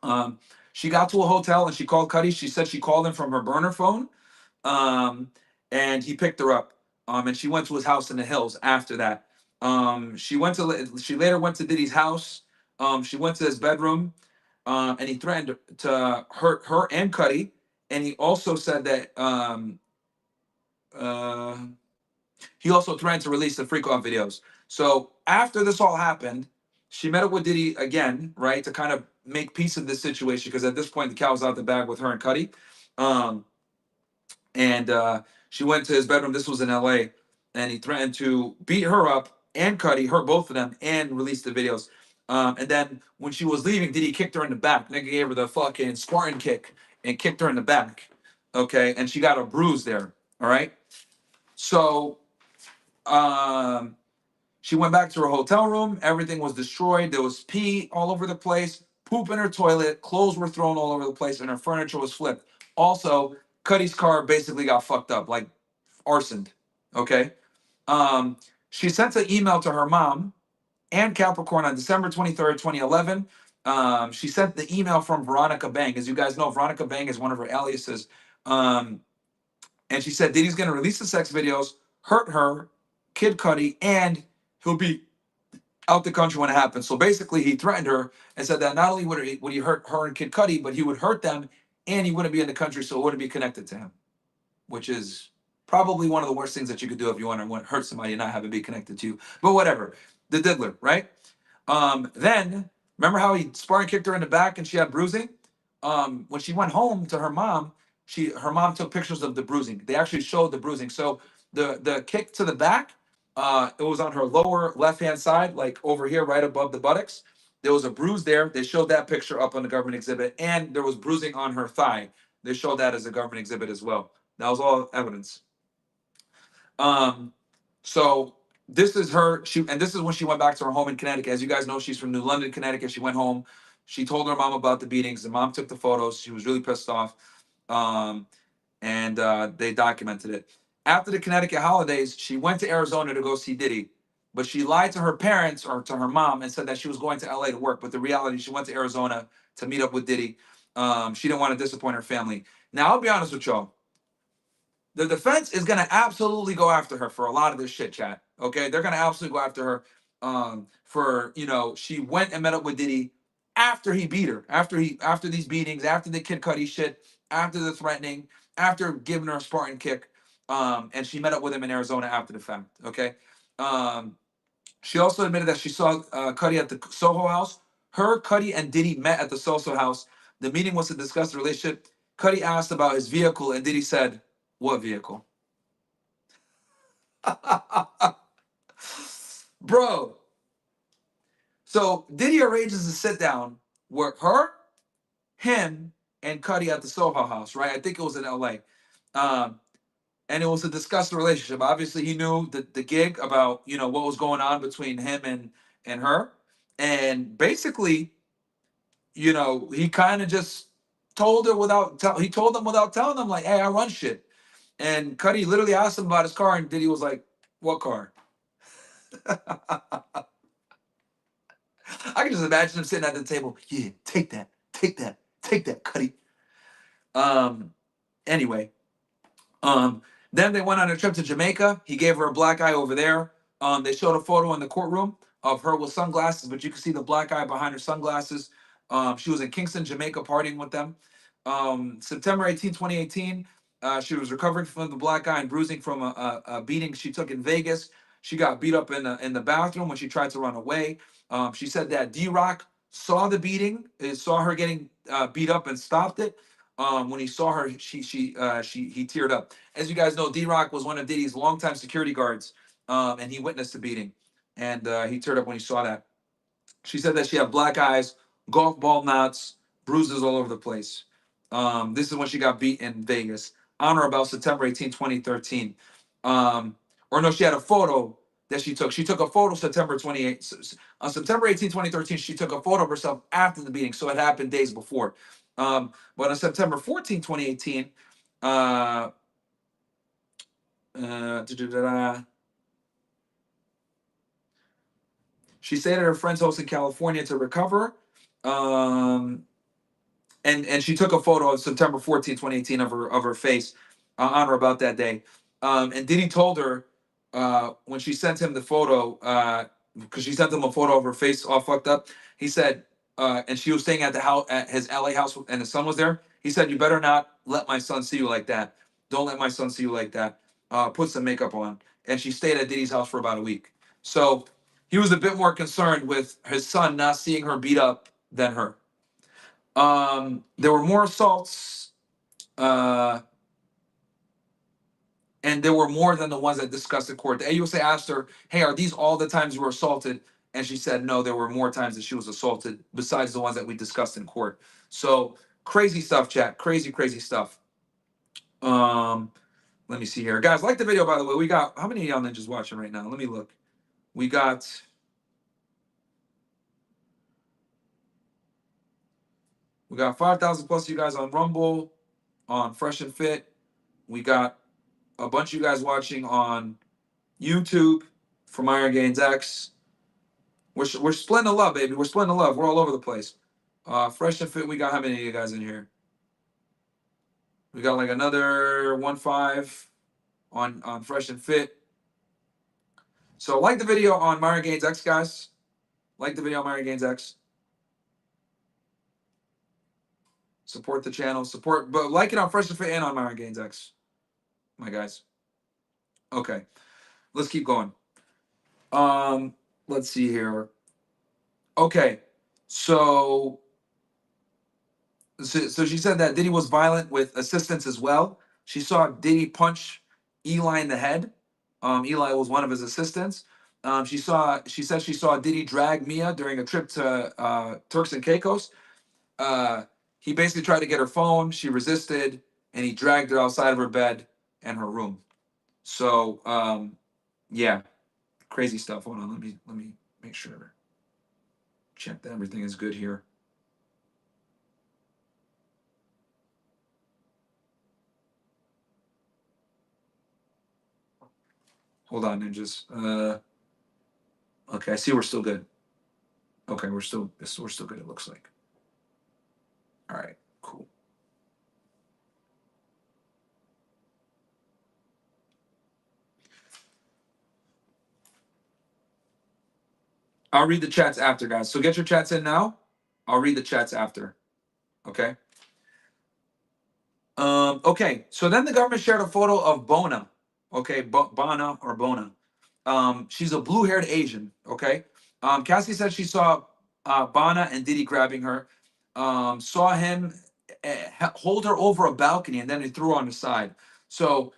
Um, she got to a hotel and she called Cudi. She said she called him from her burner phone, um, and he picked her up. And she went to his house in the hills after that. She later went to Diddy's house. She went to his bedroom, and he threatened to hurt her and Cudi. And he also said that uh, he also threatened to release the freak off videos. So after this all happened, she met up with Diddy again, right, to kind of make peace of this situation because at this point the cat was out the bag with her and Cudi. Um, and she went to his bedroom. This was in L.A. and he threatened to beat her up and Cudi, hurt both of them, and release the videos. And then when she was leaving, Diddy kicked her in the back. Nigga gave her the fucking Spartan kick and kicked her in the back. Okay, and she got a bruise there. All right. So um, she went back to her hotel room. Everything was destroyed. There was pee all over the place, poop in her toilet, clothes were thrown all over the place, and her furniture was flipped. Also, Cudi's car basically got fucked up, like arsoned. Okay. Um, she sent an email to her mom and Capricorn on December 23rd, 2011. She sent the email from Veronica Bang. As you guys know, Veronica Bang is one of her aliases. Um, and she said Diddy's going to release the sex videos, hurt her, Kid Cudi, and he'll be out the country when it happens. So basically, he threatened her and said that not only would he hurt her and Kid Cudi, but he would hurt them, and he wouldn't be in the country, so it wouldn't be connected to him, which is probably one of the worst things that you could do if you want to hurt somebody and not have it be connected to you. But whatever, the diddler, right? Then remember how he sparring kicked her in the back and she had bruising? When she went home to her mom took pictures of the bruising. They actually showed the bruising. So the kick to the back, it was on her lower left hand side, like over here, right above the buttocks. There was a bruise there. They showed that picture up on the government exhibit, and there was bruising on her thigh. They showed that as a government exhibit as well. That was all evidence. Um, so this is her. And this is when she went back to her home in Connecticut. As you guys know, she's from New London, Connecticut. She went home. She told her mom about the beatings. The mom took the photos. She was really pissed off, and they documented it. After the Connecticut holidays, she went to Arizona to go see Diddy, but she lied to her parents or to her mom and said that she was going to LA to work. But the reality, she went to Arizona to meet up with Diddy. She didn't want to disappoint her family. Now, I'll be honest with y'all. The defense is gonna absolutely go after her for a lot of this shit, chat. Okay, they're gonna absolutely go after her for she went and met up with Diddy after he beat her, after these beatings, after the Kid Cudi shit, after the threatening, after giving her a Spartan kick, and she met up with him in Arizona after the fact. Okay, she also admitted that she saw Cudi at the Soho House. Her, Cudi, and Diddy met at the Soho House. The meeting was to discuss the relationship. Cudi asked about his vehicle, and Diddy said, "What vehicle?" Bro. So Diddy arranges a sit down were her, him, and Cudi at the Soho House, right? I think it was in LA. Um, and it was to discuss the relationship. Obviously, he knew the gig about, you know, what was going on between him and her. And basically, you know, he kind of just told her he told them without telling them, like, hey, I run shit. And Cudi literally asked him about his car, and Diddy was like, what car? I can just imagine him sitting at the table. Yeah, take that, take that, take that, Cudi. Um, anyway, then they went on a trip to Jamaica. He gave her a black eye over there. They showed a photo in the courtroom of her with sunglasses, but you can see the black eye behind her sunglasses. She was in Kingston, Jamaica, partying with them. September 18, 2018, she was recovering from the black eye and bruising from a beating she took in Vegas. She got beat up in the bathroom when she tried to run away. She said that D-Rock saw the beating, saw her getting beat up and stopped it. When he saw her, he teared up. As you guys know, D-Rock was one of Diddy's longtime security guards, and he witnessed the beating, and he teared up when he saw that. She said that she had black eyes, golf ball knots, bruises all over the place. This is when she got beat in Vegas on or about September 18, 2013. Or no, she had a photo that she took. She took a photo September 28th. On September 18, 2013, she took a photo of herself after the beating, so it happened days before. But on September 14, 2018, uh, she stayed at her friend's house in California to recover. Um, and she took a photo of September 14, 2018 of her face on or about that day. And Diddy told her when she sent him the photo, because she sent him a photo of her face all fucked up. He said, and she was staying at the house at his LA house, and his son was there. He said, "You better not let my son see you like that. Don't let my son see you like that. Put some makeup on." And she stayed at Diddy's house for about a week. So he was a bit more concerned with his son not seeing her beat up than her. There were more assaults, uh, and there were more than the ones that discussed in court. The AUSA asked her, "Hey, are these all the times you were assaulted?" And she said, "No, there were more times that she was assaulted besides the ones that we discussed in court." So crazy stuff, chat. Crazy, crazy stuff. Um, Let me see here, guys. Like the video, by the way. We got how many of y'all ninjas watching right now? Let me look. We got 5,000 plus of you guys on Rumble, on Fresh and Fit. We got a bunch of you guys watching on YouTube for Myron Gaines X. We're splitting the love, baby. We're splitting the love. We're all over the place. Fresh and Fit, we got how many of you guys in here? We got like another 1.5 on Fresh and Fit. So like the video on Myron Gaines X, guys. Like the video on Myron Gaines X. Support the channel. Support, but like it on Fresh and Fit and on Myron Gaines X, my guys. Okay, let's keep going. Let's see here. Okay, so she said that Diddy was violent with assistants as well. She saw Diddy punch Eli in the head. Eli was one of his assistants. She said she saw Diddy drag Mia during a trip to Turks and Caicos. He basically tried to get her phone. She resisted, and he dragged her outside of her bed and her room. So yeah, crazy stuff. Hold on, let me make sure. Check that everything is good here. Hold on, ninjas. Okay, I see we're still good. Okay, we're still good. It looks like. All right, cool. I'll read the chats after, guys. So get your chats in now. I'll read the chats after. Okay. Okay. So then the government shared a photo of Bona. Okay, Bona or Bona. She's a blue-haired Asian. Okay. Cassie said she saw Bona and Diddy grabbing her. Saw him hold her over a balcony and then he threw her on the side. So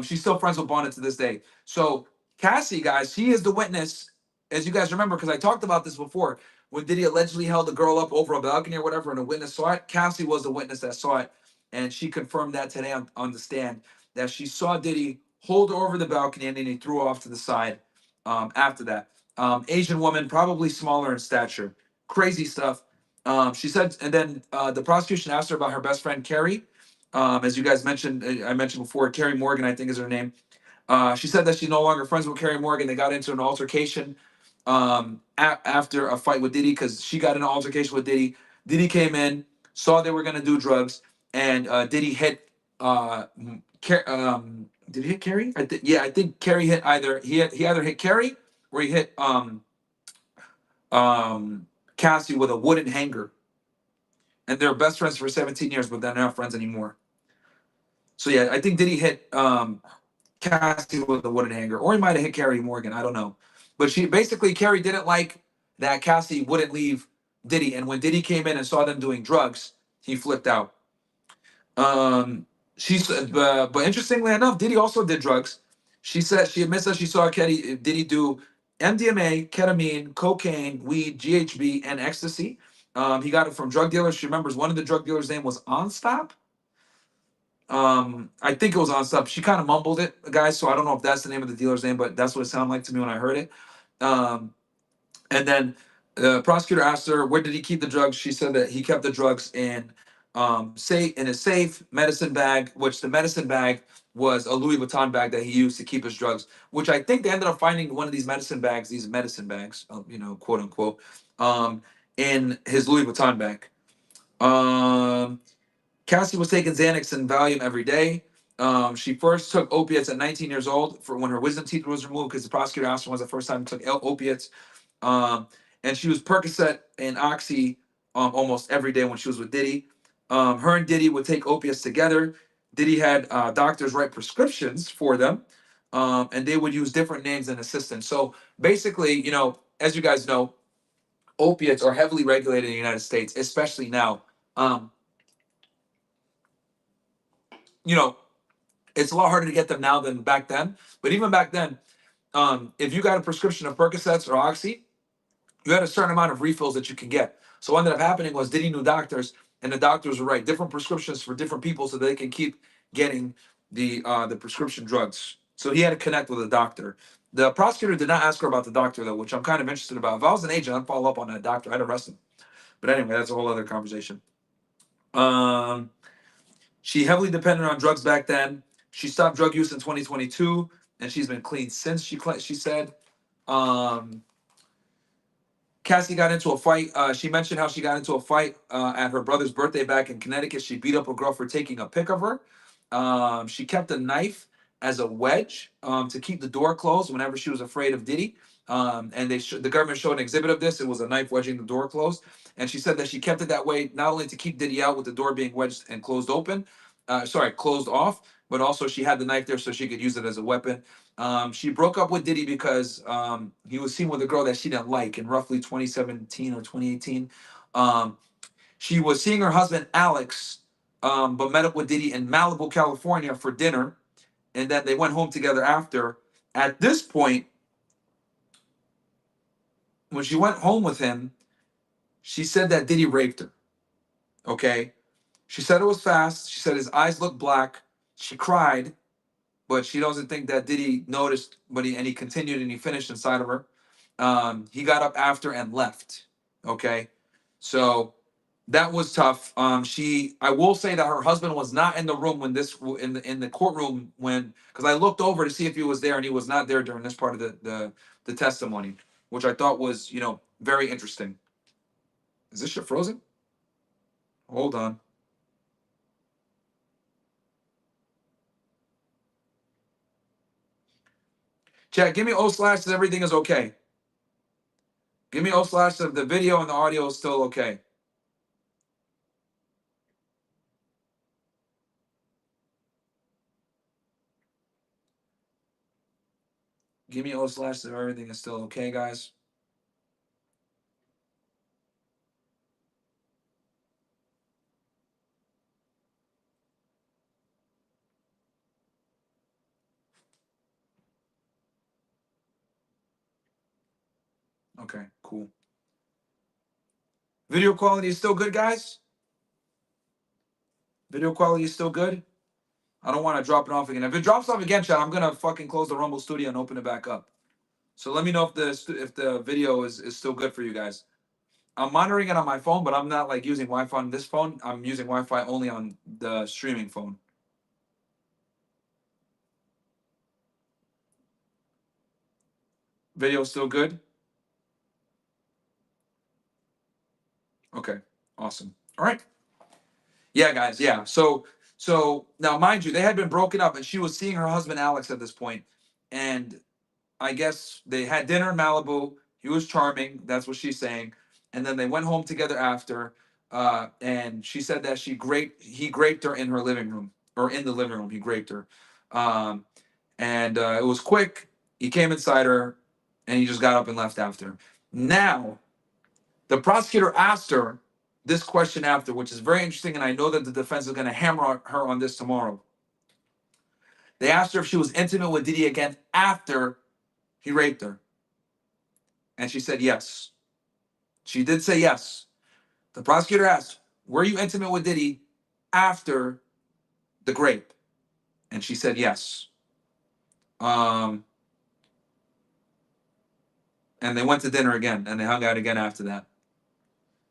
she's still friends with Bona to this day. So Cassie, guys, she is the witness, as you guys remember, because I talked about this before. when Diddy allegedly held the girl up over a balcony or whatever, and a witness saw it. Cassie was the witness that saw it, and she confirmed that today on the stand that she saw Diddy hold her over the balcony and then he threw her off to the side. After that, Asian woman, probably smaller in stature, crazy stuff. She said, and then the prosecution asked her about her best friend Carrie. As you guys mentioned, I mentioned before, Carrie Morgan, I think is her name. She said that she's no longer friends with Carrie Morgan. They got into an altercation after a fight with Diddy because she got in an altercation with Diddy. Diddy came in, saw they were gonna do drugs, and Diddy hit. Did he hit Carrie? Yeah, I think Carrie hit he either hit Carrie or he hit Cassie with a wooden hanger. And they're best friends for 17 years, but they're not friends anymore. So yeah, I think Diddy hit Cassie with a wooden hanger, or he might have hit Carrie Morgan. I don't know, but Carrie didn't like that Cassie wouldn't leave Diddy, and when Diddy came in and saw them doing drugs, he flipped out. But interestingly enough, Diddy also did drugs. She said she admits that she saw Diddy do MDMA, ketamine, cocaine, weed, GHB, and ecstasy. He got it from drug dealers. She remembers one of the drug dealers' name was OnStop. I think it was OnStop. She kind of mumbled it, guys, so I don't know if that's the name of the dealer's name, but that's what it sounded like to me when I heard it. Um, and then the prosecutor asked her, where did he keep the drugs? She said that he kept the drugs in in a safe medicine bag, which the medicine bag was a Louis Vuitton bag that he used to keep his drugs, which I think they ended up finding one of these medicine bags, quote unquote, in his Louis Vuitton bag. Cassie was taking Xanax and Valium every day. She first took opiates at 19 years old for when her wisdom teeth was removed because the prosecutor asked her when was the first time she took opiates. Um, and she was Percocet and Oxy almost every day when she was with Diddy. Her and Diddy would take opiates together. Diddy had doctors write prescriptions for them, and they would use different names and assistants. So basically, as you guys know, opiates are heavily regulated in the United States, especially now. Um, you know, it's a lot harder to get them now than back then. But even back then, if you got a prescription of Percocets or Oxy, you had a certain amount of refills that you can get. So what ended up happening was Diddy knew doctors, and the doctors would write different prescriptions for different people so they can keep getting the prescription drugs. So he had to connect with a doctor. The prosecutor did not ask her about the doctor though, which I'm kind of interested about. If I was an agent, I'd follow up on that doctor. I'd arrest him. But anyway, that's a whole other conversation. Um, she heavily depended on drugs back then. She stopped drug use in 2022, and she's been clean since. She said. Um, Cassie got into a fight. She mentioned how she got into a fight at her brother's birthday back in Connecticut. She beat up a girl for taking a pic of her. She kept a knife as a wedge to keep the door closed whenever she was afraid of Diddy. And the government showed an exhibit of this. It was a knife wedging the door closed. And she said that she kept it that way not only to keep Diddy out with the door being wedged and closed off, but also she had the knife there so she could use it as a weapon. She broke up with Diddy because he was seen with a girl that she didn't like in roughly 2017 or 2018. She was seeing her husband Alex, but met up with Diddy in Malibu, California for dinner, and then they went home together after. At this point, when she went home with him, she said that Diddy raped her. Okay? She said it was fast. She said his eyes looked black. She cried, but she doesn't think that Diddy noticed, and he continued and he finished inside of her. He got up after and left. Okay, so that was tough. I will say that her husband was not in the room when in the courtroom when because I looked over to see if he was there and he was not there during this part of the testimony, which I thought was very interesting. Is this shit frozen? Hold on. Chat, give me O slash that everything is okay. Give me O slash if the video and the audio is still okay. Give me O slash if everything is still okay, guys. Okay, cool. Video quality is still good, guys? Video quality is still good? I don't want to drop it off again. If it drops off again, chat, I'm gonna fucking close the Rumble Studio and open it back up. So let me know if the video is still good for you guys. I'm monitoring it on my phone, but I'm not like using Wi-Fi on this phone. I'm using Wi-Fi only on the streaming phone. Video still good? Okay, awesome. All right. Yeah, guys. Yeah. So now, mind you, they had been broken up, and she was seeing her husband Alex at this point, and I guess they had dinner in Malibu. He was charming. That's what she's saying. And then they went home together after. And she said that he raped her in her living room, or in the living room. He raped her. Um, and it was quick. He came inside her, and he just got up and left after. Now, the prosecutor asked her this question after, which is very interesting, and I know that the defense is going to hammer her on this tomorrow. They asked her if she was intimate with Diddy again after he raped her. And she said yes. She did say yes. The prosecutor asked, were you intimate with Diddy after the rape? And she said yes. And they went to dinner again, and they hung out again after that.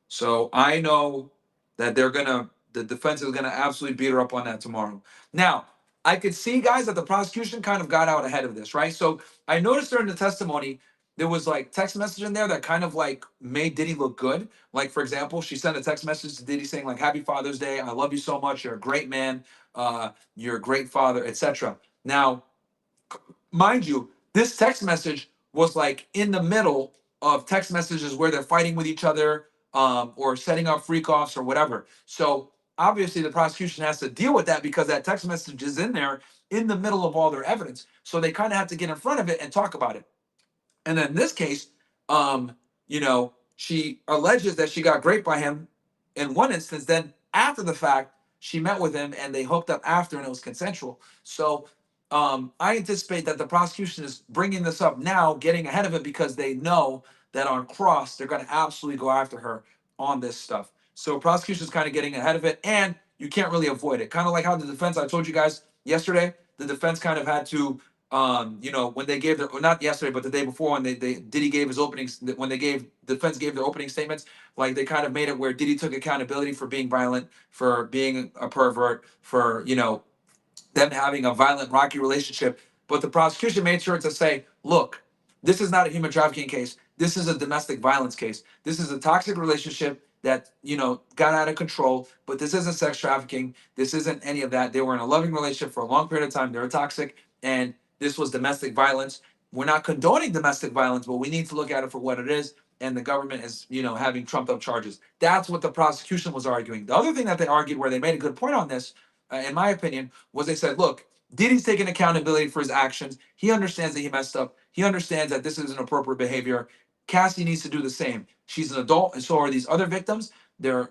So I know that the defense is gonna absolutely beat her up on that tomorrow. Now, I could see, guys, that the prosecution kind of got out ahead of this, right? So I noticed during the testimony, there was like text message in there that kind of like made Diddy look good. Like, for example, she sent a text message to Diddy saying, like, Happy Father's Day, I love you so much, you're a great man, you're a great father, etc. Now, mind you, this text message was like in the middle of text messages where they're fighting with each other, or setting up freak offs or whatever. So obviously the prosecution has to deal with that because that text message is in there in the middle of all their evidence. So they kind of have to get in front of it and talk about it. And then in this case, she alleges that she got raped by him in one instance. Then after the fact, she met with him and they hooked up after, and it was consensual. So I anticipate that the prosecution is bringing this up now, getting ahead of it because they know that on cross they're going to absolutely go after her on this stuff. So prosecution is kind of getting ahead of it, and you can't really avoid it. Kind of like how the defense, I told you guys yesterday, the defense kind of had to when they gave their, or not yesterday, but the day before, when they Diddy gave his openings, when they gave defense gave their opening statements, like they kind of made it where Diddy took accountability for being violent, for being a pervert, for them having a violent, rocky relationship. But the prosecution made sure to say, look, this is not a human trafficking case. This is a domestic violence case. This is a toxic relationship that got out of control. But this isn't sex trafficking. This isn't any of that. They were in a loving relationship for a long period of time. They were toxic, and this was domestic violence. We're not condoning domestic violence, but we need to look at it for what it is. And the government is, having trumped up charges. That's what the prosecution was arguing. The other thing that they argued, where they made a good point on this, in my opinion, was they said, look, Diddy's taking accountability for his actions. He understands that he messed up. He understands that this is inappropriate behavior. Cassie needs to do the same. She's an adult, and so are these other victims. They're,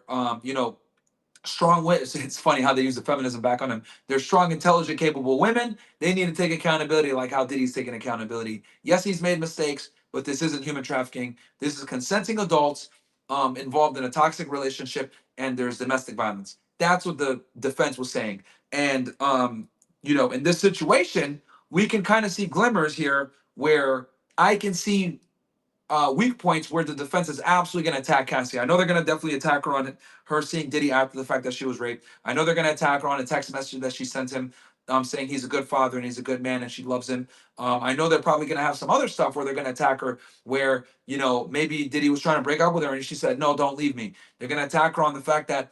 strong women. It's funny how they use the feminism back on them. They're strong, intelligent, capable women. They need to take accountability, like how Diddy's taking accountability. Yes, he's made mistakes, but this isn't human trafficking. This is consenting adults involved in a toxic relationship, and there's domestic violence. That's what the defense was saying. And in this situation, we can kind of see glimmers here where I can see weak points where the defense is absolutely going to attack Cassie. I know they're going to definitely attack her on her seeing Diddy after the fact that she was raped. I know they're going to attack her on a text message that she sent him, saying he's a good father and he's a good man and she loves him. I know they're probably going to have some other stuff where they're going to attack her where, maybe Diddy was trying to break up with her and she said, no, don't leave me. They're going to attack her on the fact that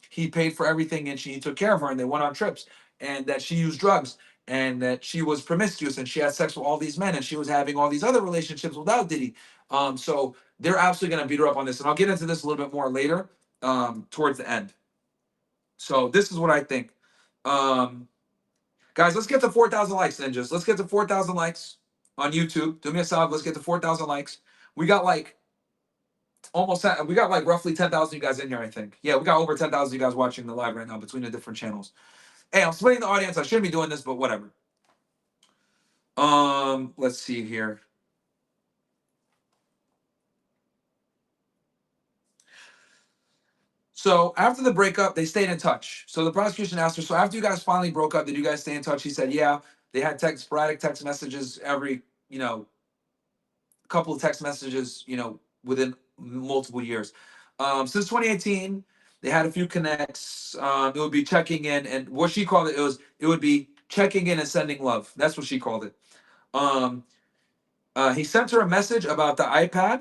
he paid for everything and he took care of her and they went on trips, and that she used drugs, and that she was promiscuous and she had sex with all these men and she was having all these other relationships without Diddy. So they're absolutely going to beat her up on this. And I'll get into this a little bit more later, towards the end. So this is what I think. Guys, let's get to 4,000 likes, ninjas. Let's get to 4,000 likes on YouTube. Do me a solid. Let's get to 4,000 likes. We got like roughly 10,000 you guys in here, I think. Yeah, we got over 10,000 you guys watching the live right now between the different channels. Hey, I'm splitting the audience. I shouldn't be doing this, but whatever. Let's see here. So after the breakup, they stayed in touch. So the prosecution asked her, so after you guys finally broke up, did you guys stay in touch? She said, yeah. They had sporadic text messages every, couple of text messages, within multiple years. Since 2018, they had a few connects. It would be checking in, and what she called it would be checking in and sending love. That's what she called it. Um, he sent her a message about the iPad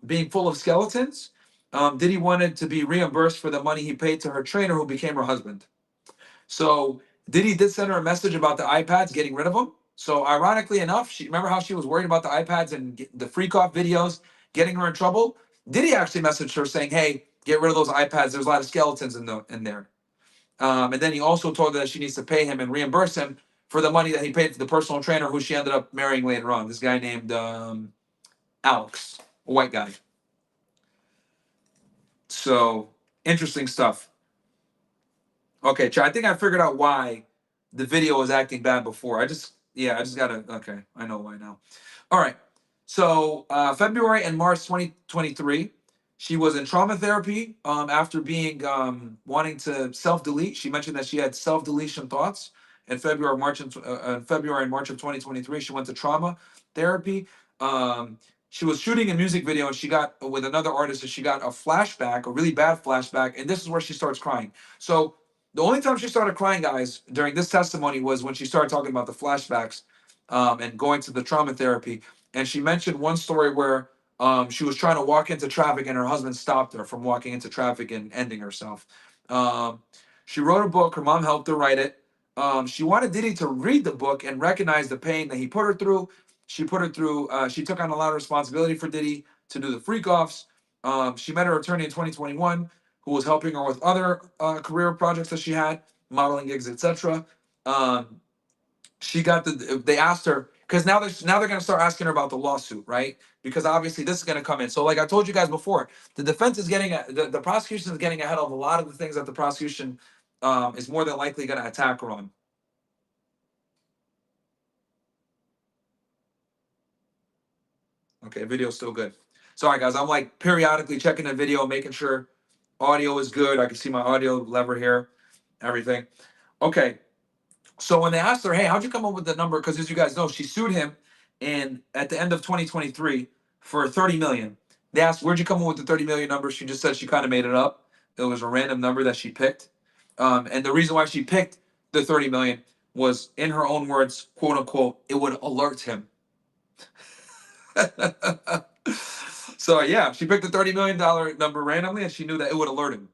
being full of skeletons. Diddy wanted to be reimbursed for the money he paid to her trainer, who became her husband. So Diddy did send her a message about the iPads, getting rid of them. So ironically enough, she remember how she was worried about the iPads and the freak off videos getting her in trouble. Diddy actually messaged her saying, "Hey, get rid of those iPads. There's a lot of skeletons in there." And then he also told her that she needs to pay him and reimburse him for the money that he paid to the personal trainer, who she ended up marrying later on. This guy named Alex, a white guy. So interesting stuff. Okay, I think I figured out why the video was acting bad before. I just gotta. Okay, I know why now. All right. So February and March 2023, she was in trauma therapy after being wanting to self delete. She mentioned that she had self deletion thoughts in February and March of 2023. She went to trauma therapy. She was shooting a music video and she got with another artist and she got a flashback, a really bad flashback, and this is where she starts crying. So the only time she started crying, guys, during this testimony was when she started talking about the flashbacks and going to the trauma therapy. And she mentioned one story where she was trying to walk into traffic and her husband stopped her from walking into traffic and ending herself. Um, she wrote a book. Her mom helped her write it. She wanted Diddy to read the book and recognize the pain that he put her through. She put her through. She took on a lot of responsibility for Diddy to do the freak offs. She met her attorney in 2021, who was helping her with other career projects that she had, modeling gigs, etc. Um, she got they asked her because now they're going to start asking her about the lawsuit, right? Because obviously this is going to come in. So like I told you guys before, the defense is the prosecution is getting ahead of a lot of the things that the prosecution is more than likely going to attack her on. Okay, video's still good. Sorry guys, I'm like periodically checking the video, making sure audio is good. I can see my audio lever here, everything. Okay. So when they asked her, "Hey, how'd you come up with the number?" Because as you guys know, she sued him, and at the end of 2023 for 30 million. They asked, "Where'd you come up with the 30 million number?" She just said she kind of made it up. It was a random number that she picked, and the reason why she picked the 30 million was, in her own words, "quote unquote," it would alert him. So yeah, she picked the $30 million number randomly, and she knew that it would alert him.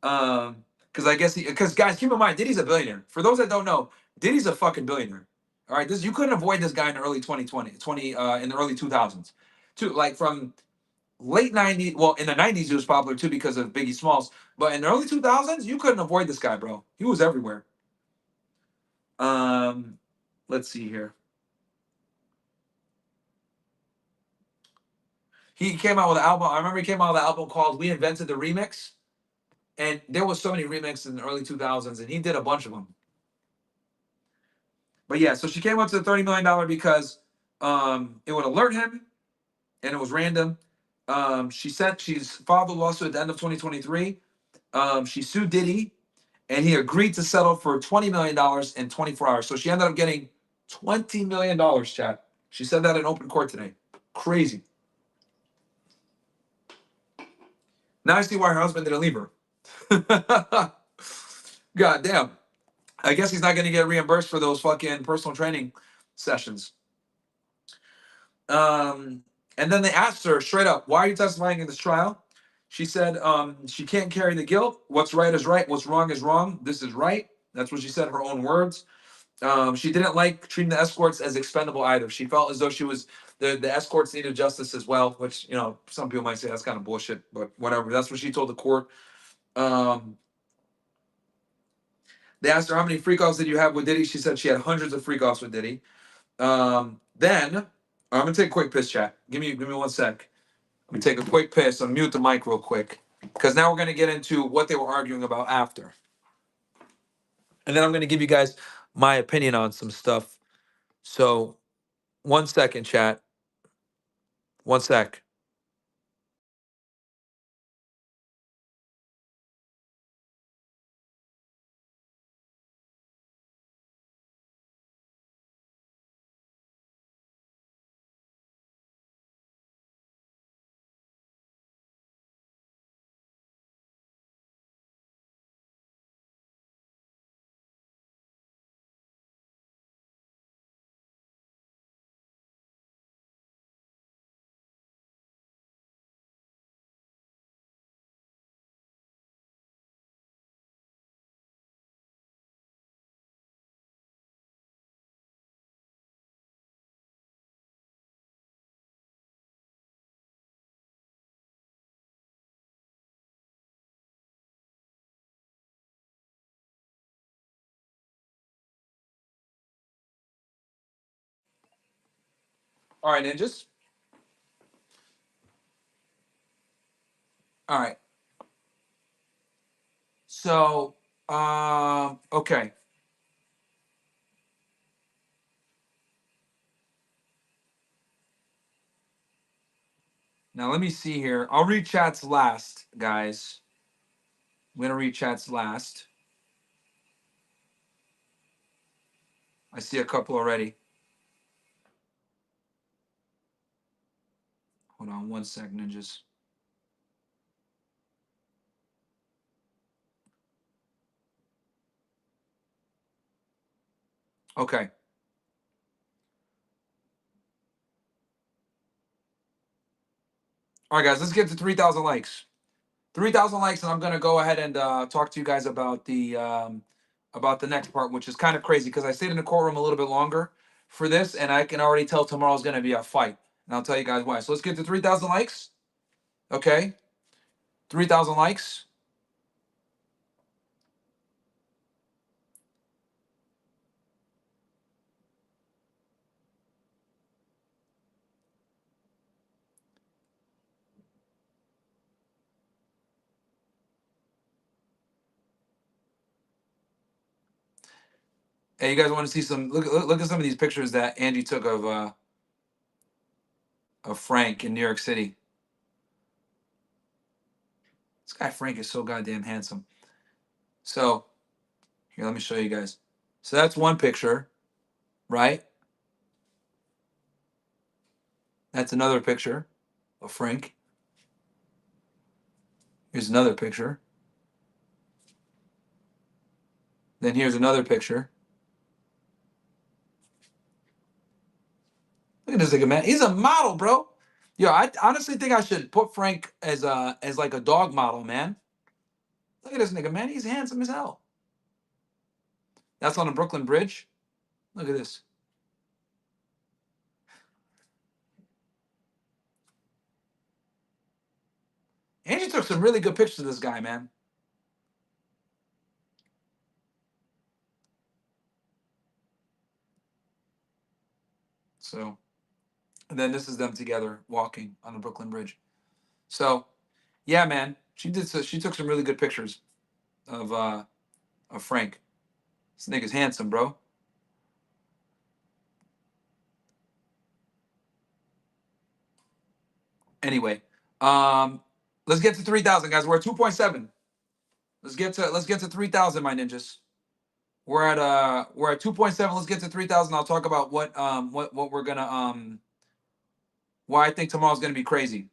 Because I guess because guys, keep in mind, Diddy's a billionaire. For those that don't know, Diddy's a fucking billionaire. All right, this you couldn't avoid this guy in the early 2020, in the early 2000s, too. Like from late 90s, well, in the 90s he was popular too because of Biggie Smalls, but in the early 2000s you couldn't avoid this guy, bro. He was everywhere. Um, let's see here. He came out with an album. I remember he came out with an album called "We Invented the Remix," and there was so many remixes in the early 2000s, and he did a bunch of them. But yeah, so she came up to the $30 million because it would alert him, and it was random. She's filed the lawsuit at the end of 2023. She sued Diddy, and he agreed to settle for $20 million in 24 hours. So she ended up getting $20 million, chat. She said that in open court today. Crazy. Now I see why her husband didn't leave her. God damn. I guess he's not going to get reimbursed for those fucking personal training sessions. And then they asked her straight up, "Why are you testifying in this trial?" She said she can't carry the guilt. What's right is right. What's wrong is wrong. This is right. That's what she said, her own words. She didn't like treating the escorts as expendable either. She felt as though the escorts needed justice as well, which, some people might say that's kind of bullshit, but whatever. That's what she told the court. Um, they asked her, "How many freak offs did you have with Diddy?" She said she had hundreds of freak offs with Diddy. Then I'm gonna take a quick piss, chat. Give me 1 sec. Let me take a quick piss. I'll mute the mic real quick, because now we're gonna get into what they were arguing about after, and then I'm gonna give you guys my opinion on some stuff. So 1 second, chat. 1 sec. All right, ninjas. All right. So, okay. Now let me see here. I'll read chats last, guys. I'm gonna read chats last. I see a couple already. Hold on one sec, ninjas. Okay. All right, guys, let's get to 3,000 likes. 3,000 likes, and I'm gonna go ahead and talk to you guys about the next part, which is kind of crazy because I stayed in the courtroom a little bit longer for this, and I can already tell tomorrow's gonna be a fight, and I'll tell you guys why. So let's get to 3,000 likes. Okay, 3,000 likes. Hey, you guys want to see some? Look at some of these pictures that Angie took of Frank in New York City. This guy Frank is so goddamn handsome. So here, let me show you guys. So that's one picture, right? That's another picture of Frank. Here's another picture. Then here's another picture. Look at this nigga, man. He's a model, bro. Yo, I honestly think I should put Frank as like a dog model, man. Look at this nigga, man. He's handsome as hell. That's on the Brooklyn Bridge. Look at this. Angie took some really good pictures of this guy, man. So, and then this is them together walking on the Brooklyn Bridge. So, yeah, man, she did. So she took some really good pictures of Frank. This nigga's handsome, bro. Anyway, let's get to 3,000, guys. We're at 2.7. Let's get to 3,000, my ninjas. We're at 2.7. Let's get to 3,000. I'll talk about what we're gonna why I think tomorrow's gonna be crazy.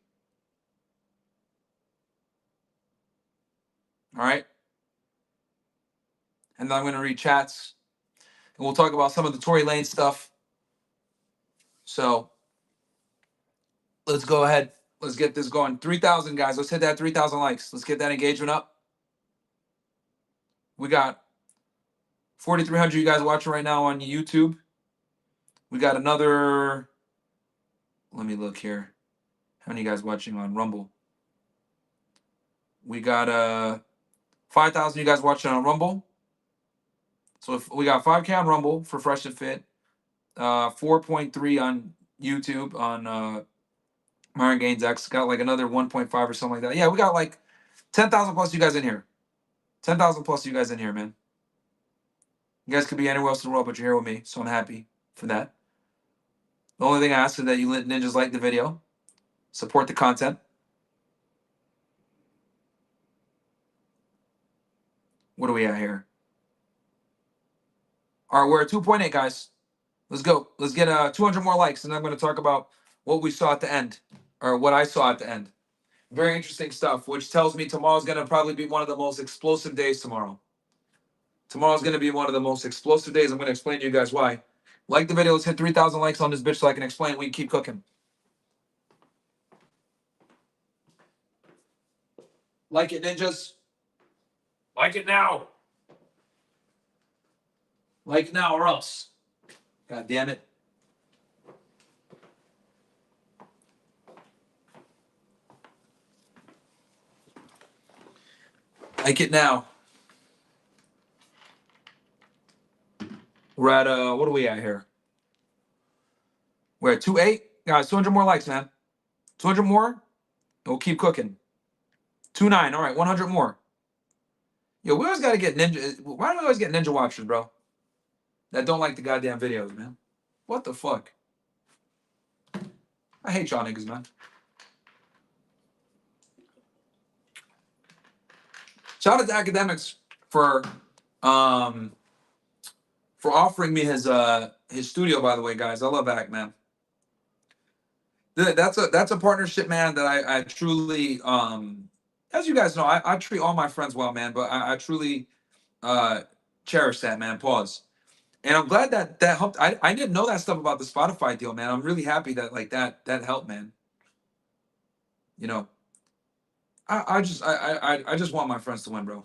All right. And then I'm gonna read chats and we'll talk about some of the Tory Lanez stuff. So let's go ahead. Let's get this going. 3,000, guys. Let's hit that 3,000 likes. Let's get that engagement up. We got 4,300 you guys watching right now on YouTube. We got another. Let me look here. How many you guys watching on Rumble? We got 5,000 you guys watching on Rumble. So if we got 5K on Rumble for Fresh and Fit, 4.3 on YouTube on Myron Gaines X. Got like another 1.5 or something like that. Yeah, we got like 10,000 plus you guys in here. 10,000 plus you guys in here, man. You guys could be anywhere else in the world, but you're here with me, so I'm happy for that. The only thing I ask is that you ninjas like the video, support the content. What are we at here? All right, we're at 2.8, guys. Let's go. Let's get 200 more likes, and I'm going to talk about what we saw at the end, or what I saw at the end. Very interesting stuff, which tells me tomorrow's going to probably be one of the most explosive days tomorrow. Tomorrow's going to be one of the most explosive days. I'm going to explain to you guys why. Like the video. Let's hit 3,000 likes on this bitch so I can explain. We can keep cooking. Like it, ninjas. Like it now. Like it now or else. God damn it. Like it now. We're at what are we at here? We're at 2.8. Guys, 200 more likes, man. 200 more, and we'll keep cooking. 29. All right, 100 more. Yo, we always got to get ninja. Why do we always get ninja watchers, bro? That don't like the goddamn videos, man. What the fuck? I hate y'all niggas, man. Shout out to Akademiks um for offering me his studio, by the way, guys. I love Ak, man. That's a partnership, man, that I truly as you guys know, I treat all my friends well, man, but I truly uh cherish that, man. Pause. And I'm glad that helped. I didn't know that stuff about the Spotify deal, man. I'm really happy that like that helped, man. You know, I just want my friends to win, bro.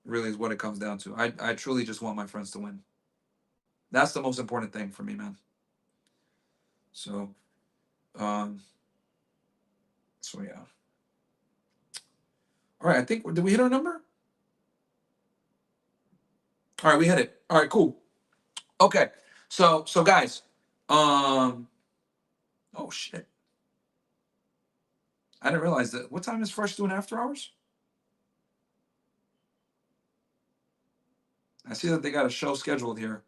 Really is what it comes down to. I truly just want my friends to win. That's the most important thing for me, man. So um so yeah. All right, I think did we hit our number? All right, we hit it. All right, cool. Okay. So guys, um oh shit. I didn't realize that. What time is Fresh doing after hours? I see that they got a show scheduled here.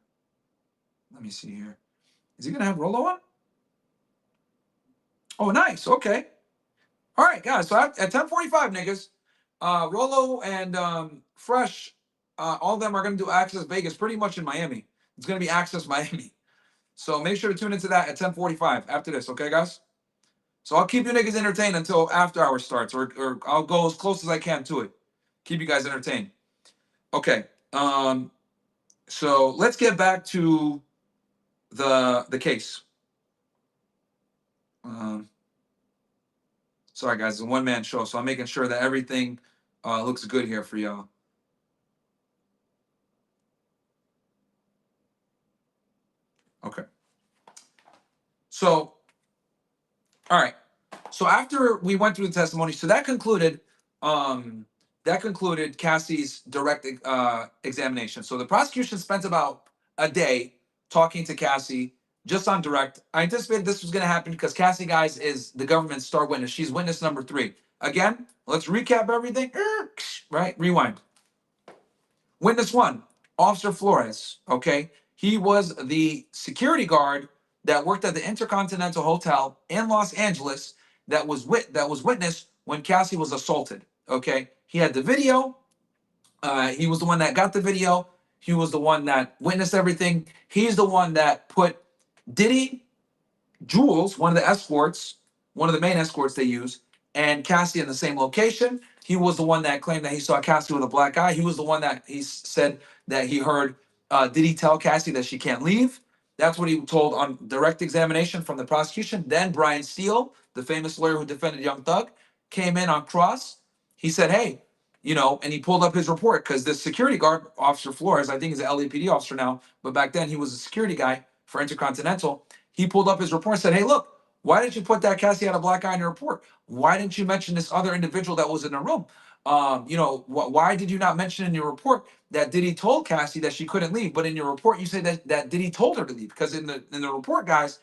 Let me see here. Is he gonna have Rolo on? Oh, nice. Okay. All right, guys. So at 10:45, niggas, Rolo and Fresh, all of them are gonna do Access Vegas, pretty much in Miami. It's gonna be Access Miami. So make sure to tune into that at 10:45 after this. Okay, guys. So I'll keep you niggas entertained until after hours starts, or I'll go as close as I can to it. Keep you guys entertained. Okay. So let's get back to the case. Um, sorry guys, it's a one-man show, so I'm making sure that everything looks good here for y'all. Okay. So, all right. So after we went through the testimony, so that concluded Cassie's direct examination. So the prosecution spent about a day talking to Cassie just on direct. I anticipated this was going to happen because Cassie, guys, is the government's star witness. She's witness number 3. Again, let's recap everything. Right? Rewind. Witness 1, Officer Flores. Okay, he was the security guard that worked at the Intercontinental Hotel in Los Angeles that was witnessed when Cassie was assaulted. Okay, he had the video. He was the one that got the video. He was the one that witnessed everything. He's the one that put Diddy, Jules, one of the escorts, one of the main escorts they use, and Cassie in the same location. He was the one that claimed that he saw Cassie with a black eye. He was the one that he said that he heard, did he tell Cassie that she can't leave? That's what he told on direct examination from the prosecution. Then Brian Steele, the famous lawyer who defended Young Thug, came in on cross. He said, hey, and he pulled up his report because this security guard, Officer Flores, I think he's an LAPD officer now, but back then he was a security guy for Intercontinental. He pulled up his report and said, hey, look, why didn't you put that Cassie had a black eye in your report? Why didn't you mention this other individual that was in the room? Why did you not mention in your report that Diddy told Cassie that she couldn't leave? But in your report, you say that Diddy told her to leave. Because in the report, guys,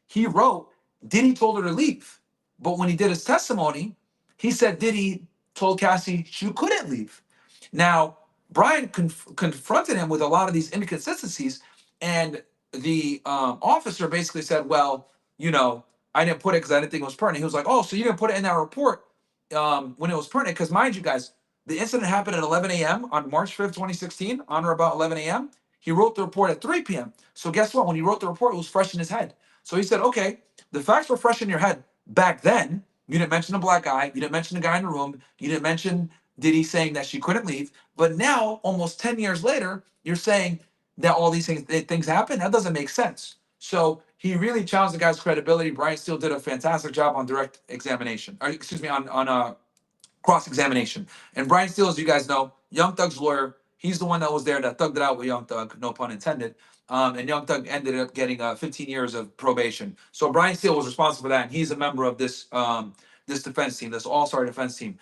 he wrote Diddy told her to leave. But when he did his testimony, he said Diddy told Cassie she couldn't leave. Now, Brian confronted him with a lot of these inconsistencies, and the officer basically said, well, I didn't put it because I didn't think it was pertinent. He was like, oh, so you didn't put it in that report when it was pertinent? Because mind you guys, the incident happened at 11 a.m. on March 5th, 2016, on or about 11 a.m. He wrote the report at 3 p.m. So guess what? When he wrote the report, it was fresh in his head. So he said, okay, the facts were fresh in your head back then. You didn't mention the black guy. You didn't mention the guy in the room. You didn't mention Diddy saying that she couldn't leave. But now, almost 10 years later, you're saying that all these things happen? That doesn't make sense. So he really challenged the guy's credibility. Brian Steele did a fantastic job on direct examination, or excuse me, on cross-examination. And Brian Steele, as you guys know, Young Thug's lawyer, he's the one that was there that thugged it out with Young Thug, no pun intended. And Young Thug ended up getting 15 years of probation. So Brian Steele was responsible for that, and he's a member of this this defense team, this all-star defense team.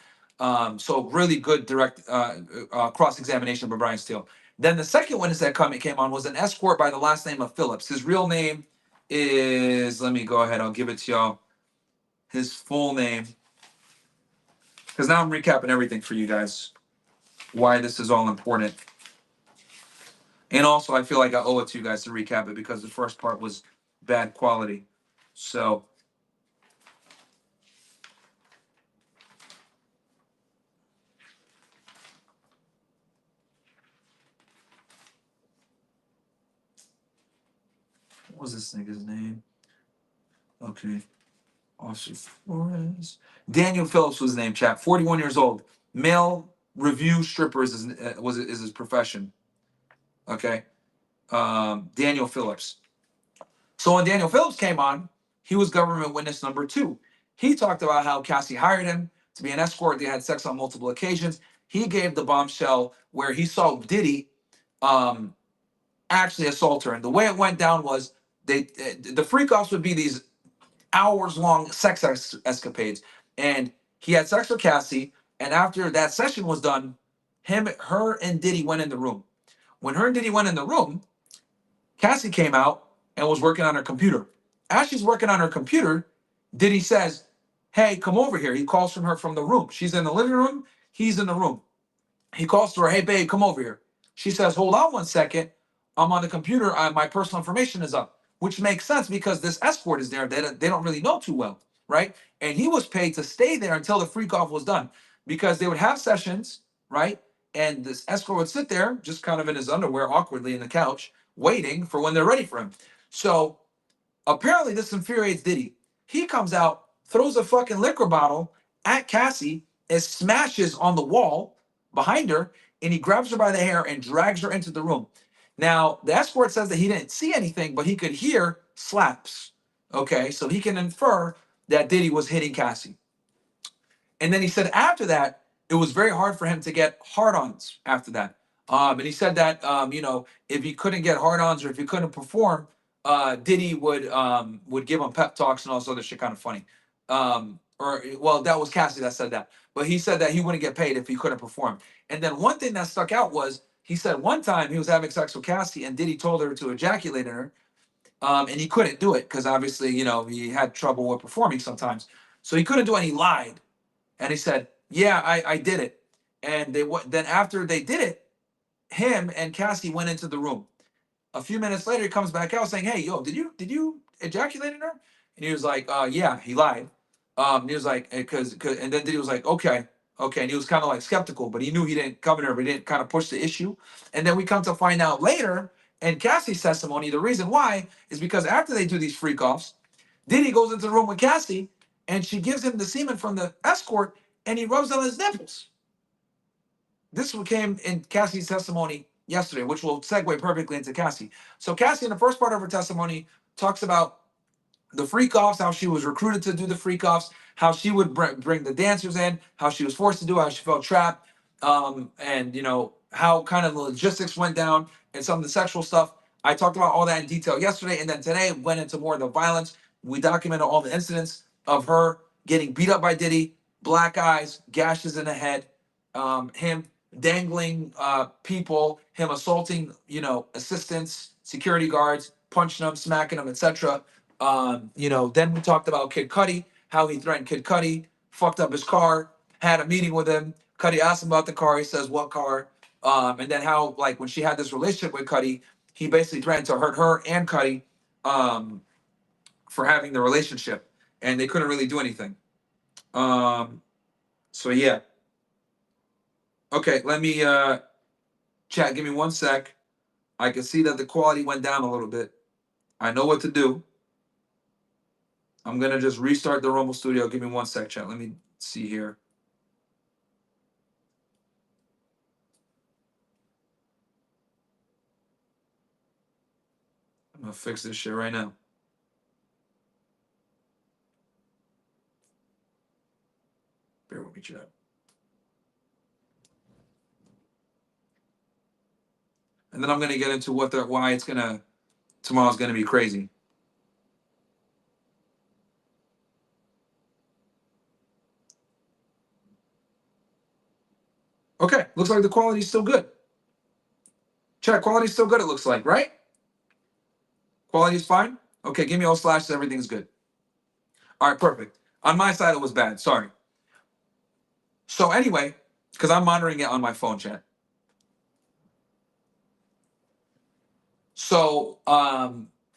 So really good direct cross-examination by Brian Steele. Then the second witness that came on was an escort by the last name of Phillips. His real name is, let me go ahead, I'll give it to y'all. His full name, because now I'm recapping everything for you guys, why this is all important. And also, I feel like I owe it to you guys to recap it because the first part was bad quality. So, what was this nigga's name? Okay. Officer Flores. Daniel Phillips was his name, chat. 41 years old. Male review strippers is his profession. Okay. Daniel Phillips. So when Daniel Phillips came on, he was government witness number 2. He talked about how Cassie hired him to be an escort. They had sex on multiple occasions. He gave the bombshell where he saw Diddy actually assault her. And the way it went down was the freak offs would be these hours long sex escapades. And he had sex with Cassie. And after that session was done, her and Diddy went in the room. When her and Diddy went in the room, Cassie came out and was working on her computer. As she's working on her computer, Diddy says, "Hey, come over here." He calls from her from the room. She's in the living room. He's in the room. He calls to her, "Hey, babe, come over here." She says, "Hold on one second. I'm on the computer. My personal information is up," which makes sense because this escort is there. They don't really know too well, right? And he was paid to stay there until the freak off was done because they would have sessions, right? And this escort would sit there just kind of in his underwear awkwardly in the couch, waiting for when they're ready for him. So apparently this infuriates Diddy. He comes out, throws a fucking liquor bottle at Cassie, and smashes on the wall behind her, and he grabs her by the hair and drags her into the room. Now, the escort says that he didn't see anything, but he could hear slaps. Okay, so he can infer that Diddy was hitting Cassie. And then he said after that, it was very hard for him to get hard-ons after that. And he said that if he couldn't get hard-ons or if he couldn't perform, Diddy would give him pep talks and all this other shit. Kind of funny. Or well, that was Cassie that said that, but he said that he wouldn't get paid if he couldn't perform. And then one thing that stuck out was he said one time he was having sex with Cassie and Diddy told her to ejaculate in her, and he couldn't do it because obviously he had trouble with performing sometimes, so he couldn't do it. And he lied. And he said, "Yeah, I did it." And then after they did it, him and Cassie went into the room. A few minutes later, he comes back out saying, "Hey, yo, did you ejaculate in her?" And he was like, "Yeah." He lied. And he was like, and then he was like, "Okay, okay." And he was kind of like skeptical, but he knew he didn't come in her, but he didn't kind of push the issue. And then we come to find out later in Cassie's testimony, the reason why is because after they do these freak offs, Diddy goes into the room with Cassie, and she gives him the semen from the escort, and he rubs on his nipples. This came in Cassie's testimony yesterday, which will segue perfectly into Cassie. So Cassie, in the first part of her testimony, talks about the freak offs, how she was recruited to do the freak offs, how she would bring the dancers in, how she was forced to do it, how she felt trapped, and how kind of the logistics went down and some of the sexual stuff. I talked about all that in detail yesterday, and then today went into more of the violence. We documented all the incidents of her getting beat up by Diddy, black eyes, gashes in the head, him dangling people, him assaulting, assistants, security guards, punching them, smacking them, etc. Then we talked about Kid Cudi, how he threatened Kid Cudi, fucked up his car, had a meeting with him. Cudi asked him about the car. He says, "What car?" And then how, like, when she had this relationship with Cudi, he basically threatened to hurt her and Cudi for having the relationship, and they couldn't really do anything. So yeah. Okay, let me chat. Give me one sec. I can see that the quality went down a little bit. I know what to do. I'm gonna just restart the Rumble Studio. Give me one sec, chat. Let me see here. I'm gonna fix this shit right now. Bear with me, chat. And then I'm gonna get into why tomorrow's gonna be crazy. Okay, looks like the quality's still good. Chat, quality's still good, it looks like, right? Quality's fine. Okay, give me all slashes. Everything's good. All right, perfect. On my side, it was bad. Sorry. So anyway, because I'm monitoring it on my phone, chat. So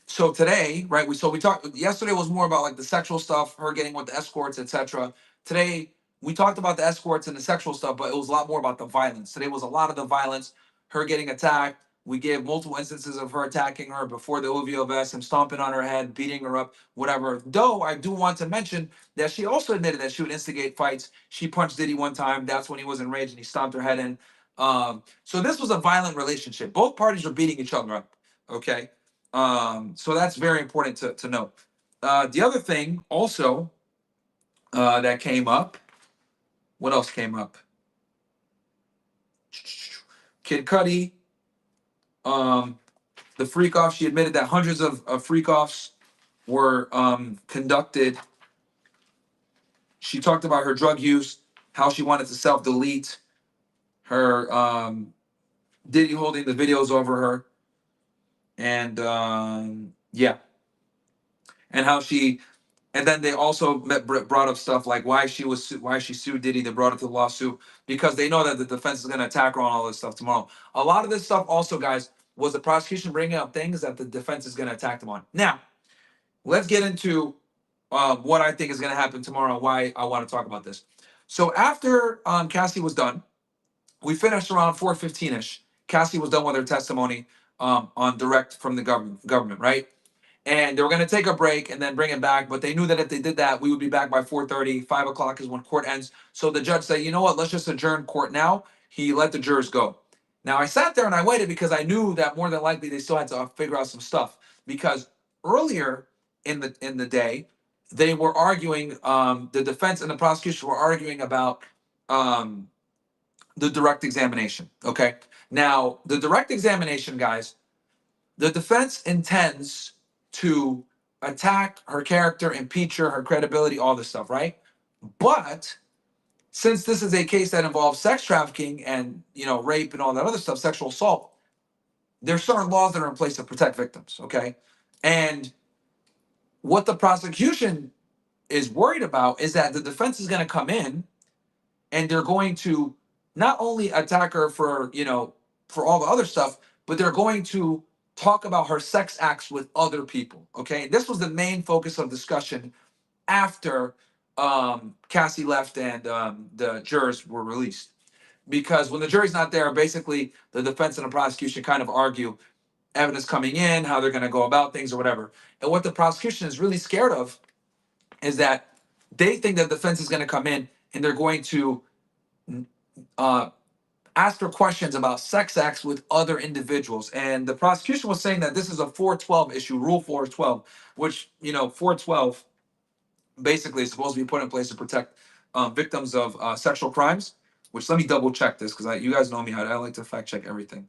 so today, right? We talked yesterday was more about like the sexual stuff, her getting with the escorts, etc. Today we talked about the escorts and the sexual stuff, but it was a lot more about the violence. Today was a lot of the violence, her getting attacked. We gave multiple instances of her attacking her before the OVO vest, him stomping on her head, beating her up, whatever. Though I do want to mention that she also admitted that she would instigate fights. She punched Diddy one time. That's when he was enraged and he stomped her head in. So this was a violent relationship. Both parties were beating each other up. Okay. So that's very important to note. The other thing also that came up, what else came up? Kid Cudi, the freak off, she admitted that hundreds of freak offs were conducted. She talked about her drug use, how she wanted to self delete, her Diddy holding the videos over her, and yeah, and how she and then they also brought up stuff like why she sued Diddy. They brought up the lawsuit because they know that the defense is going to attack her on all this stuff tomorrow. A lot of this stuff also, guys, was the prosecution bringing up things that the defense is going to attack them on. Now, let's get into what I think is going to happen tomorrow. Why I want to talk about this. So after Cassie was done, we finished around 4:15 ish. Cassie was done with her testimony on direct from the government, right? And they were going to take a break and then bring it back, but they knew that if they did that, we would be back by 4:30. 5 o'clock is when court ends. So the judge said, you know what, let's just adjourn court now. He let the jurors go. Now I sat there and I waited because I knew that more than likely they still had to figure out some stuff, because earlier in the day they were arguing, the defense and the prosecution were arguing about um, the direct examination. Okay, now the direct examination, guys, the defense intends to attack her character, impeach her, her credibility, all this stuff, right? But since this is a case that involves sex trafficking and rape and all that other stuff, sexual assault, there's certain laws that are in place to protect victims, okay? And what the prosecution is worried about is that the defense is going to come in and they're going to not only attack her for for all the other stuff, but they're going to talk about her sex acts with other people. Okay, and this was the main focus of discussion after Cassie left and the jurors were released. Because when the jury's not there, basically the defense and the prosecution kind of argue evidence coming in, how they're going to go about things or whatever. And what the prosecution is really scared of is that they think that the defense is going to come in and they're going to uh, ask her questions about sex acts with other individuals. And the prosecution was saying that this is a 412 issue, Rule 412, which, 412 basically is supposed to be put in place to protect victims of sexual crimes, which let me double check this because you guys know me, I like to fact check everything.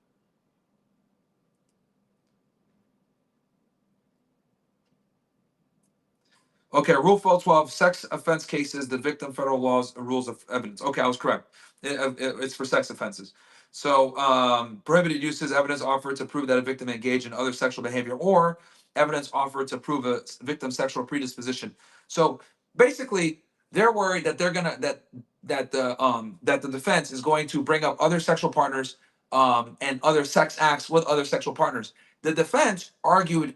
Okay, Rule 412, sex offense cases, the victim federal laws, rules of evidence. Okay, I was correct. It's for sex offenses. So, prohibited uses, evidence offered to prove that a victim engaged in other sexual behavior, or evidence offered to prove a victim's sexual predisposition. So, basically, they're worried that they're gonna that the defense is going to bring up other sexual partners and other sex acts with other sexual partners. The defense argued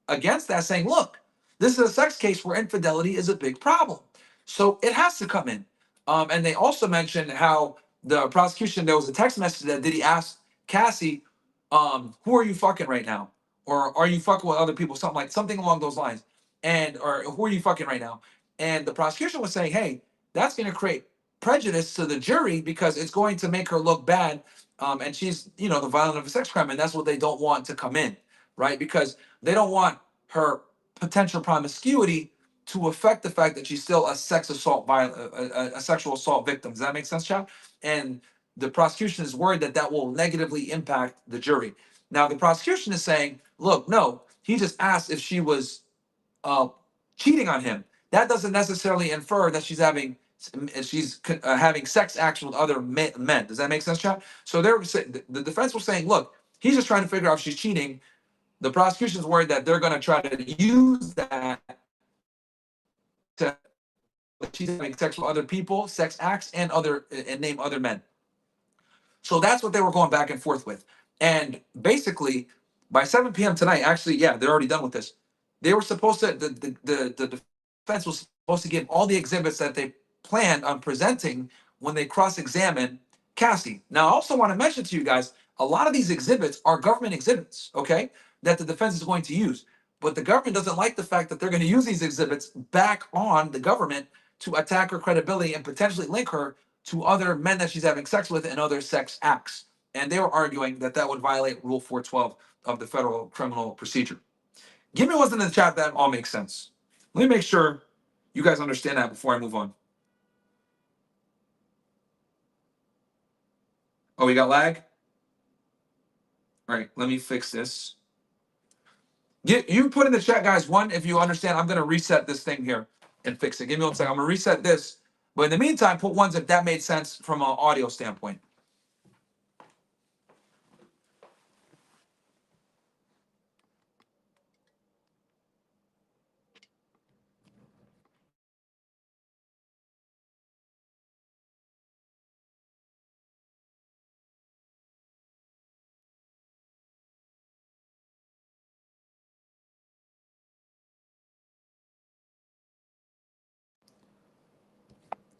against that, saying, look, this is a sex case where infidelity is a big problem. So it has to come in. And they also mentioned how the prosecution, there was a text message that Diddy asked Cassie, who are you fucking right now? Or are you fucking with other people? Something along those lines. And or who are you fucking right now? And the prosecution was saying, hey, that's going to create prejudice to the jury because it's going to make her look bad. And she's, the violent of a sex crime. And that's what they don't want to come in, right? Because they don't want her potential promiscuity to affect the fact that she's still a sex assault a sexual assault victim. Does that make sense, Chad? And the prosecution is worried that that will negatively impact the jury. Now, the prosecution is saying, look, no, he just asked if she was uh, cheating on him. That doesn't necessarily infer that she's having sex acts with other men. Does that make sense, Chad? So the defense was saying, look, he's just trying to figure out if she's cheating. The prosecution's worried that they're going to try to use that to she's having sex with other people, sex acts, and name other men. So that's what they were going back and forth with. And basically, by 7 p.m. tonight, actually, yeah, they're already done with this. They were supposed to the defense was supposed to give all the exhibits that they planned on presenting when they cross-examine Cassie. Now, I also want to mention to you guys, a lot of these exhibits are government exhibits, okay, that the defense is going to use. But the government doesn't like the fact that they're going to use these exhibits back on the government to attack her credibility and potentially link her to other men that she's having sex with and other sex acts. And they were arguing that that would violate Rule 412 of the Federal Criminal Procedure. Give me what's in the chat that all makes sense. Let me make sure you guys understand that before I move on. Oh, we got lag? All right, let me fix this. You put in the chat, guys, one, if you understand, I'm going to reset this thing here and fix it. Give me one second. I'm going to reset this. But in the meantime, put ones if that made sense from an audio standpoint.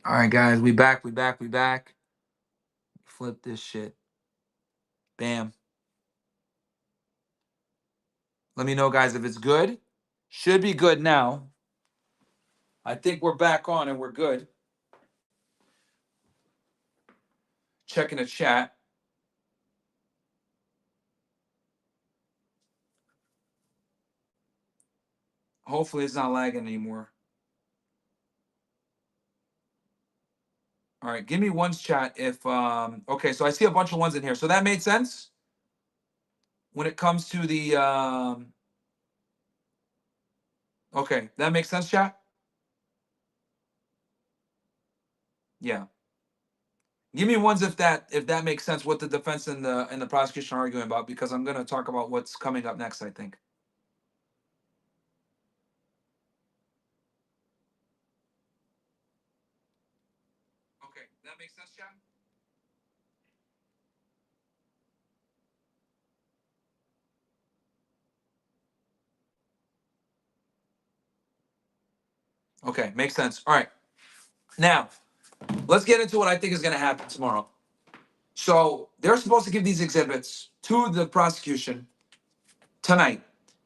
All right, guys, we back. Flip this shit. Bam. Let me know, guys, if it's good. Should be good now. I think we're back on and we're good. Checking the chat. Hopefully it's not lagging anymore. All right, give me one's chat if okay, so I see a bunch of ones in here. So that made sense when it comes to the okay, that makes sense, chat? Yeah. Give me ones if that makes sense what the defense and the prosecution are arguing about, because I'm gonna talk about what's coming up next, I think. Okay, that makes sense, chat? Okay, makes sense. All right. Now, let's get into what I think is going to happen tomorrow. So they're supposed to give these exhibits to the prosecution tonight,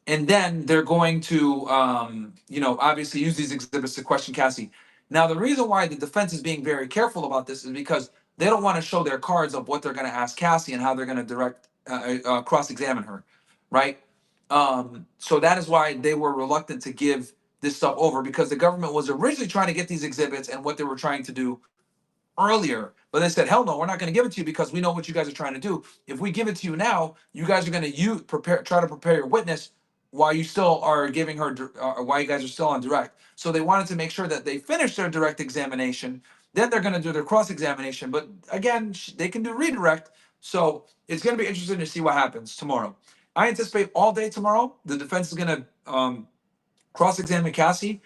and then they're going to, obviously use these exhibits to question Cassie. Now, the reason why the defense is being very careful about this is because they don't want to show their cards of what they're going to ask Cassie and how they're going to cross-examine her, right? So that is why they were reluctant to give this stuff over, because the government was originally trying to get these exhibits, and what they were trying to do earlier, but they said, hell no, we're not going to give it to you because we know what you guys are trying to do. If we give it to you now, you guys are going to try to prepare your witness while you still are giving her while you guys are still on direct. So they wanted to make sure that they finish their direct examination, then they're going to do their cross examination. But again, they can do redirect. So it's going to be interesting to see what happens tomorrow. I anticipate all day tomorrow the defense is going to cross examine Cassie.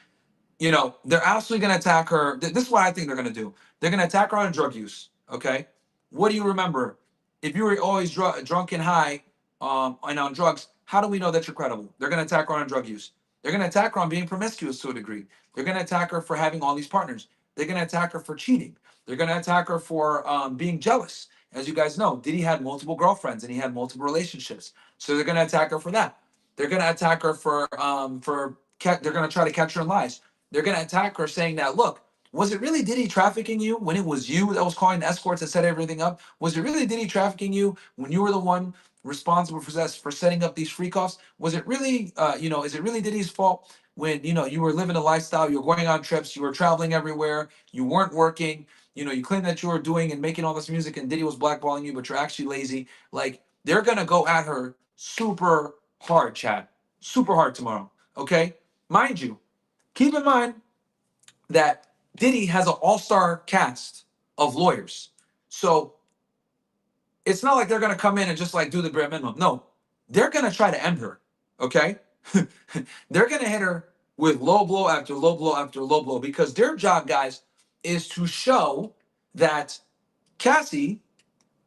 They're absolutely going to attack her. This is what I think they're going to do. They're going to attack her on drug use. Okay. What do you remember? If you were always drunk and high and on drugs, how do we know that you're credible? They're going to attack her on drug use. They're going to attack her on being promiscuous to a degree. They're going to attack her for having all these partners. They're going to attack her for cheating. They're going to attack her for being jealous. As you guys know, Diddy had multiple girlfriends and he had multiple relationships. So they're going to attack her for that. They're going to attack her for they're going to try to catch her in lies. They're going to attack her saying that, look, was it really Diddy trafficking you when it was you that was calling the escorts and set everything up? Was it really Diddy trafficking you when you were the one responsible for setting up these freak offs? Was it really, is it really Diddy's fault when, you were living a lifestyle, you were going on trips, you were traveling everywhere, you weren't working, you claim that you were doing and making all this music and Diddy was blackballing you, but you're actually lazy. Like, they're going to go at her super hard, Chad. Super hard tomorrow, okay? Mind you, keep in mind that Diddy has an all-star cast of lawyers. So it's not like they're going to come in and just like do the bare minimum. No, they're going to try to end her. Okay, they're gonna hit her with low blow after low blow after low blow because their job, guys, is to show that Cassie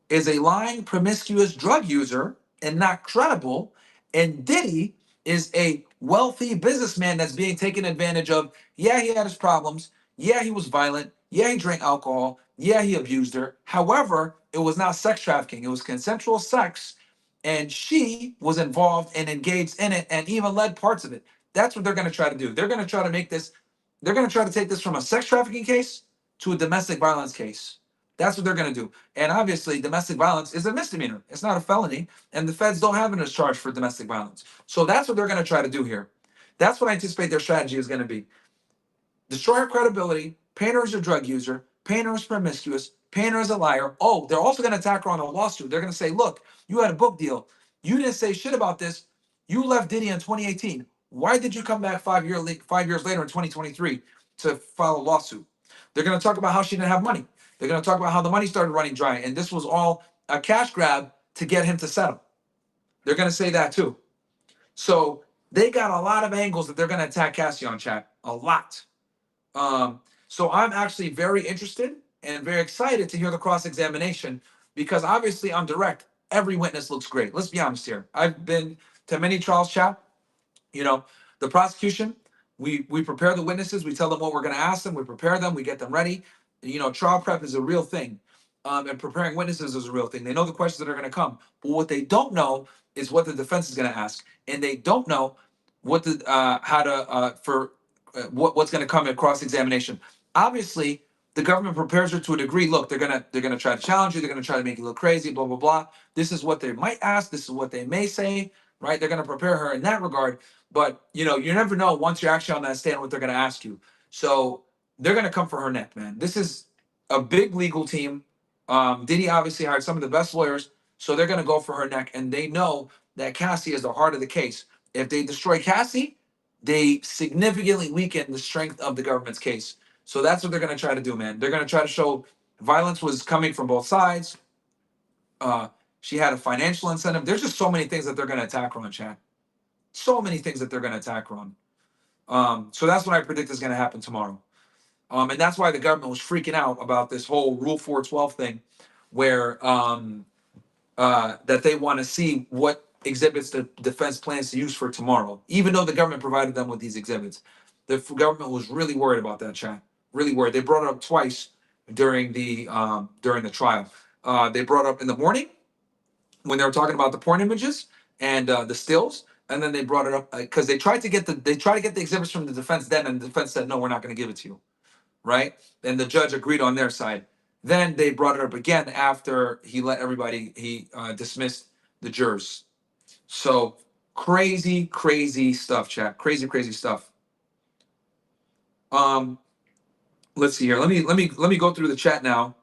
is a lying, promiscuous drug user and not credible, and Diddy is a wealthy businessman that's being taken advantage of. Yeah, he had his problems. Yeah, he was violent. Yeah, he drank alcohol. Yeah, he abused her. However, it was not sex trafficking. It was consensual sex, and she was involved and engaged in it and even led parts of it. That's what they're going to try to do. They're going to try to make this, they're going to try to take this from a sex trafficking case to a domestic violence case. That's what they're going to do. And obviously, domestic violence is a misdemeanor. It's not a felony. And the feds don't have a charge for domestic violence. So that's what they're going to try to do here. That's what I anticipate their strategy is going to be. Destroy her credibility, paint her as a drug user, paint her as promiscuous, paint her as a liar. Oh, they're also going to attack her on a lawsuit. They're going to say, look, you had a book deal. You didn't say shit about this. You left Diddy in 2018. Why did you come back 5 years later in 2023 to file a lawsuit? They're going to talk about how she didn't have money. They're going to talk about how the money started running dry. And this was all a cash grab to get him to settle. They're going to say that too. So they got a lot of angles that they're going to attack Cassie on, chat. A lot. So I'm actually very interested and very excited to hear the cross-examination because obviously I'm direct. Every witness looks great. Let's be honest here. I've been to many trials, chat. You know, the prosecution, we prepare the witnesses, we tell them what we're going to ask them, we prepare them, we get them ready. You know, trial prep is a real thing. And preparing witnesses is a real thing. They know the questions that are going to come, but what they don't know is what the defense is going to ask, and they don't know what the how to for what's going to come in cross examination. Obviously, the government prepares her to a degree. Look, they're gonna try to challenge you. They're gonna try to make you look crazy. Blah blah blah. This is what they might ask. This is what they may say. Right? They're gonna prepare her in that regard. But you know, you never know once you're actually on that stand what they're gonna ask you. So they're gonna come for her neck, man. This is a big legal team. Diddy obviously hired some of the best lawyers, so they're gonna go for her neck, and they know that Cassie is the heart of the case. If they destroy Cassie, they significantly weaken the strength of the government's case. So that's what they're gonna try to do, man. They're gonna try to show violence was coming from both sides. She had a financial incentive. There's just so many things that they're gonna attack her on, chat. So many things that they're gonna attack her on. So that's what I predict is gonna happen tomorrow. And that's why the government was freaking out about this whole Rule 412 thing, where that they want to see what exhibits the defense plans to use for tomorrow, even though the government provided them with these exhibits. The government was really worried about that, chat. Really worried. They brought it up twice during the trial. They brought it up in the morning when they were talking about the porn images and the stills, and then they brought it up because they tried to get the exhibits from the defense then, and the defense said no, we're not going to give it to you, right? And the judge agreed on their side. Then they brought it up again after he dismissed the jurors. So crazy, crazy stuff, chat. Crazy, crazy stuff. Um, let's see here. Let me go through the chat now.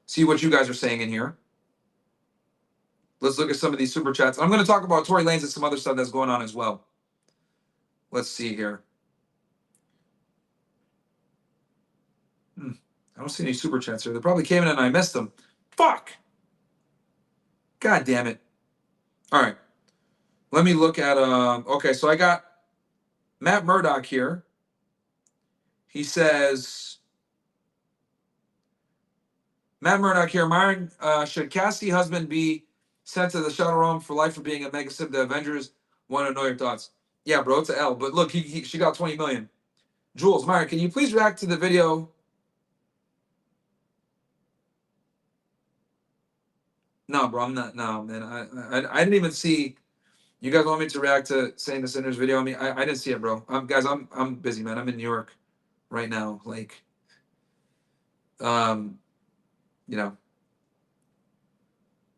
See what you guys are saying in here. Let's look at some of these super chats. I'm going to talk about Tory Lanez and some other stuff that's going on as well. Let's see here. I don't see any super chats here. They probably came in and I missed them. Fuck. God damn it. All right. Let me look at okay, so I got Matt Murdoch here. He says Matt Murdoch here, Myron, should Cassie husband be sent to the shuttle room for life for being a mega sib? The Avengers want to know your thoughts. Yeah, bro, it's an L. But look, she got 20 million. Jules, Myron, can you please react to the video? No, bro, I'm not. No, man, I didn't even see. You guys want me to react to saying the Sinner's video? I mean, I didn't see it, bro. Guys, I'm busy, man. I'm in New York right now. Like, um, you know,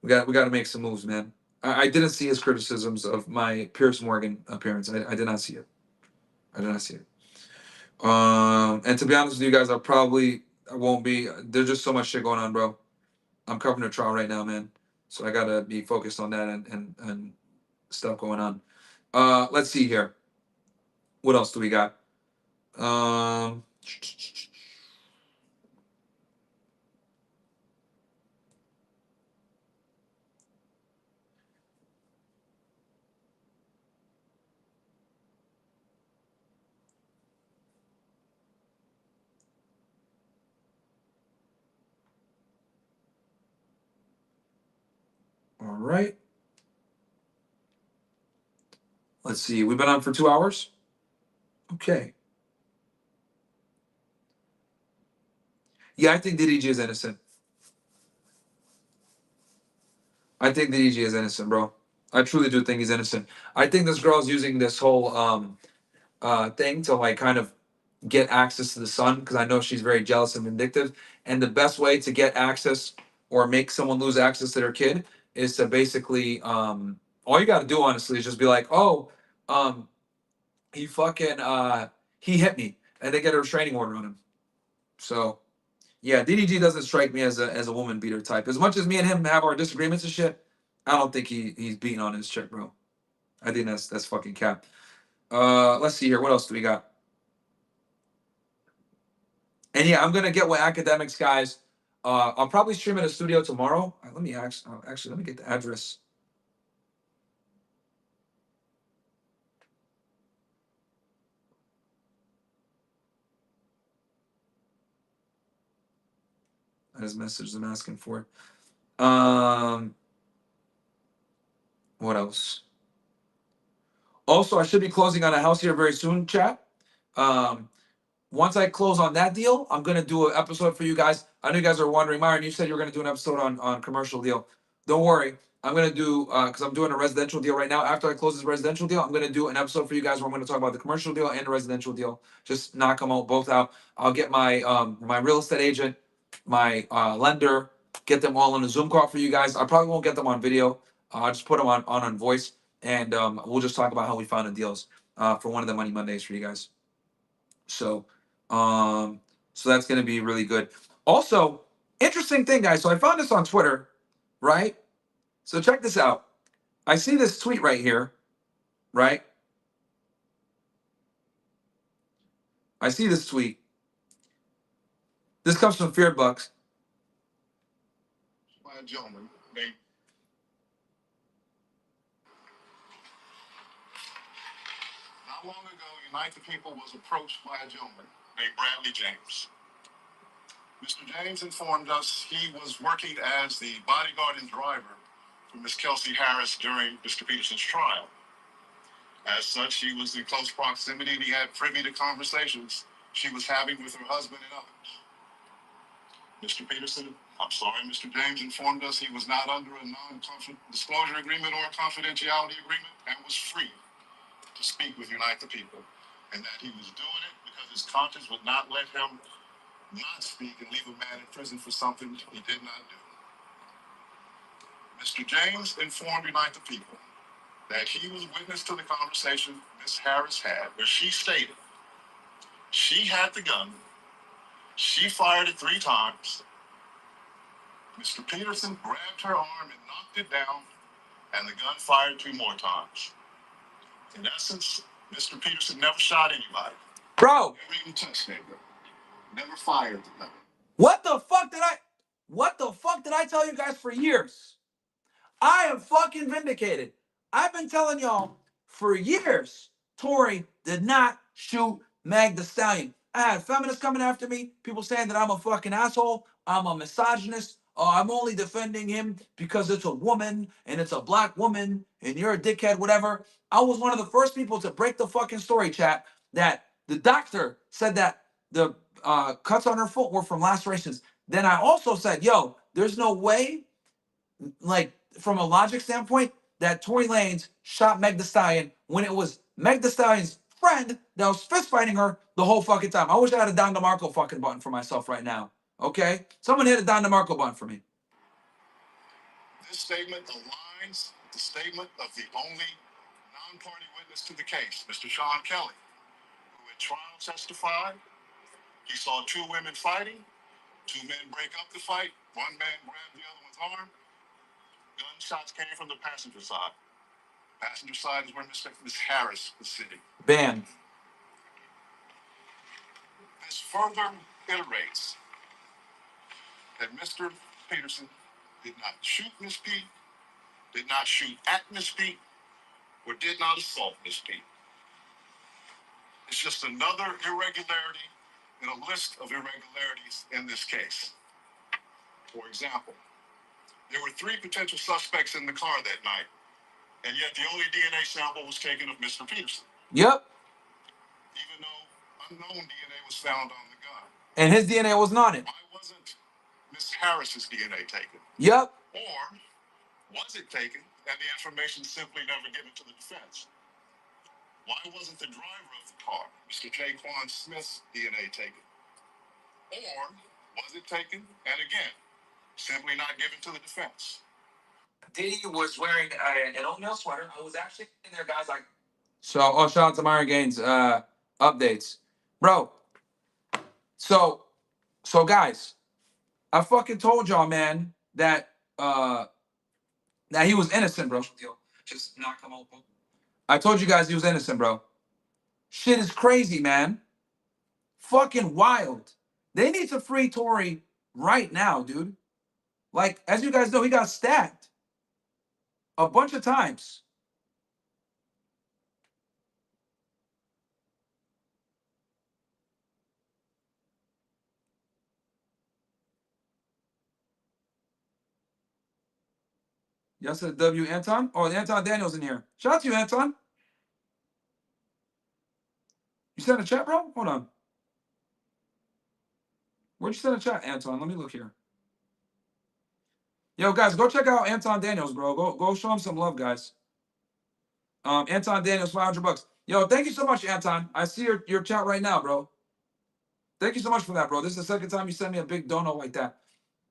we got to make some moves, man. I didn't see his criticisms of my Pierce Morgan appearance. I did not see it. I did not see it. And to be honest with you guys, I won't be. There's just so much shit going on, bro. I'm covering a trial right now, man. So I gotta be focused on that and stuff going on. Let's see here. What else do we got? Um, right. Let's see. We've been on for 2 hours. Okay. Yeah, I think DDG is innocent. I think DDG is innocent, bro. I truly do think he's innocent. I think this girl's using this whole thing to like kind of get access to the son because I know she's very jealous and vindictive. And the best way to get access or make someone lose access to their kid is to basically all you got to do honestly is just be like, oh, um, he fucking he hit me, and they get a restraining order on him. So yeah, DDG doesn't strike me as a woman beater type. As much as me and him have our disagreements and shit, I don't think he's beating on his chick, bro. I think that's fucking cap. Let's see here. What else do we got? And yeah, I'm gonna get with Akademiks, guys. I'll probably stream in a studio tomorrow. Let me actually let me get the address. I just messaged them asking for it. What else? Also, I should be closing on a house here very soon, chat. Um, Once I close on that deal, I'm gonna do an episode for you guys. I know you guys are wondering, Myron, you said you were gonna do an episode on commercial deal. Don't worry, I'm gonna do because I'm doing a residential deal right now. After I close this residential deal, I'm gonna do an episode for you guys where I'm gonna talk about the commercial deal and the residential deal. Just knock them out both out. I'll get my my real estate agent, my lender, get them all on a Zoom call for you guys. I probably won't get them on video. I'll just put them on voice, and we'll just talk about how we found the deals for one of the Money Mondays for you guys. So, um, so that's gonna be really good. Also, interesting thing, guys. So I found this on Twitter, right? So check this out. I see this tweet right here, right? I see this tweet. This comes from Feared Bucks. By a gentleman named. Not long ago, Unite the People was approached by a gentleman named Bradley James. Mr. James informed us he was working as the bodyguard and driver for Miss Kelsey Harris during Mr. Peterson's trial. As such, he was in close proximity and he had privy to conversations she was having with her husband and others. Mr. Peterson, I'm sorry, Mr. James informed us he was not under a non-disclosure agreement or a confidentiality agreement and was free to speak with Unite the People, and that he was doing it because his conscience would not let him not speak and leave a man in prison for something he did not do. Mr. James informed Unite the People that he was witness to the conversation Ms. Harris had, where she stated she had the gun, she fired it 3 times, Mr. Peterson grabbed her arm and knocked it down, and the gun fired 2 more times. In essence, Mr. Peterson never shot anybody. Bro! Never even touched that gun. Never fired the gun. What the fuck did I tell you guys for years? I am fucking vindicated. I've been telling y'all for years, Tory did not shoot Meg Thee Stallion. I had feminists coming after me, people saying that I'm a fucking asshole, I'm a misogynist, I'm only defending him because it's a woman and it's a black woman and you're a dickhead, whatever. I was one of the first people to break the fucking story, chat, that the doctor said that the cuts on her foot were from lacerations. Then I also said, yo, there's no way, like, from a logic standpoint, that Tory Lanez shot Meg Thee Stallion when it was Meg Thee Stallion's friend that was fist fighting her the whole fucking time. I wish I had a Don DeMarco fucking button for myself right now. Okay? Someone hit a Don DeMarco button for me. This statement aligns with the statement of the only non-party witness to the case, Mr. Sean Kelly, who at trial testified he saw 2 women fighting, 2 men break up the fight, 1 man grabbed the other one's arm. Gunshots came from the passenger side. Passenger side is where Miss Harris was sitting. Bam. This further iterates that Mr. Peterson did not shoot Miss P, did not shoot at Miss P, or did not assault Miss P. It's just another irregularity in a list of irregularities in this case. For example, There were 3 potential suspects in the car that night, and yet the only DNA sample was taken of Mr. Peterson. Yep. Even though unknown DNA was found on the gun. And his DNA wasn't on it. Why wasn't Miss Harris's DNA taken? Yep. Or was it taken and the information simply never given to the defense? Why wasn't the driver of the car, Mr. Jaquan Smith's DNA taken? Or was it taken and again, simply not given to the defense? Diddy was wearing an oatmeal sweater. I was actually in there, guys. So, shout out to Myron Gaines updates, bro. So, guys, I fucking told y'all, man, that he was innocent, bro. Just not come over. I told you guys he was innocent, bro. Shit is crazy, man. Fucking wild. They need to free Tory right now, dude. Like, as you guys know, he got stabbed a bunch of times. Yes, W. Anton? Oh, Anton Daniels in here. Shout out to you, Anton. You sent a chat, bro? Hold on. Where'd you send a chat, Anton? Let me look here. Yo, guys, go check out Anton Daniels, bro. Go show him some love, guys. Anton Daniels, $500. Yo, thank you so much, Anton. I see your chat right now, bro. Thank you so much for that, bro. This is the second time you sent me a big dono like that.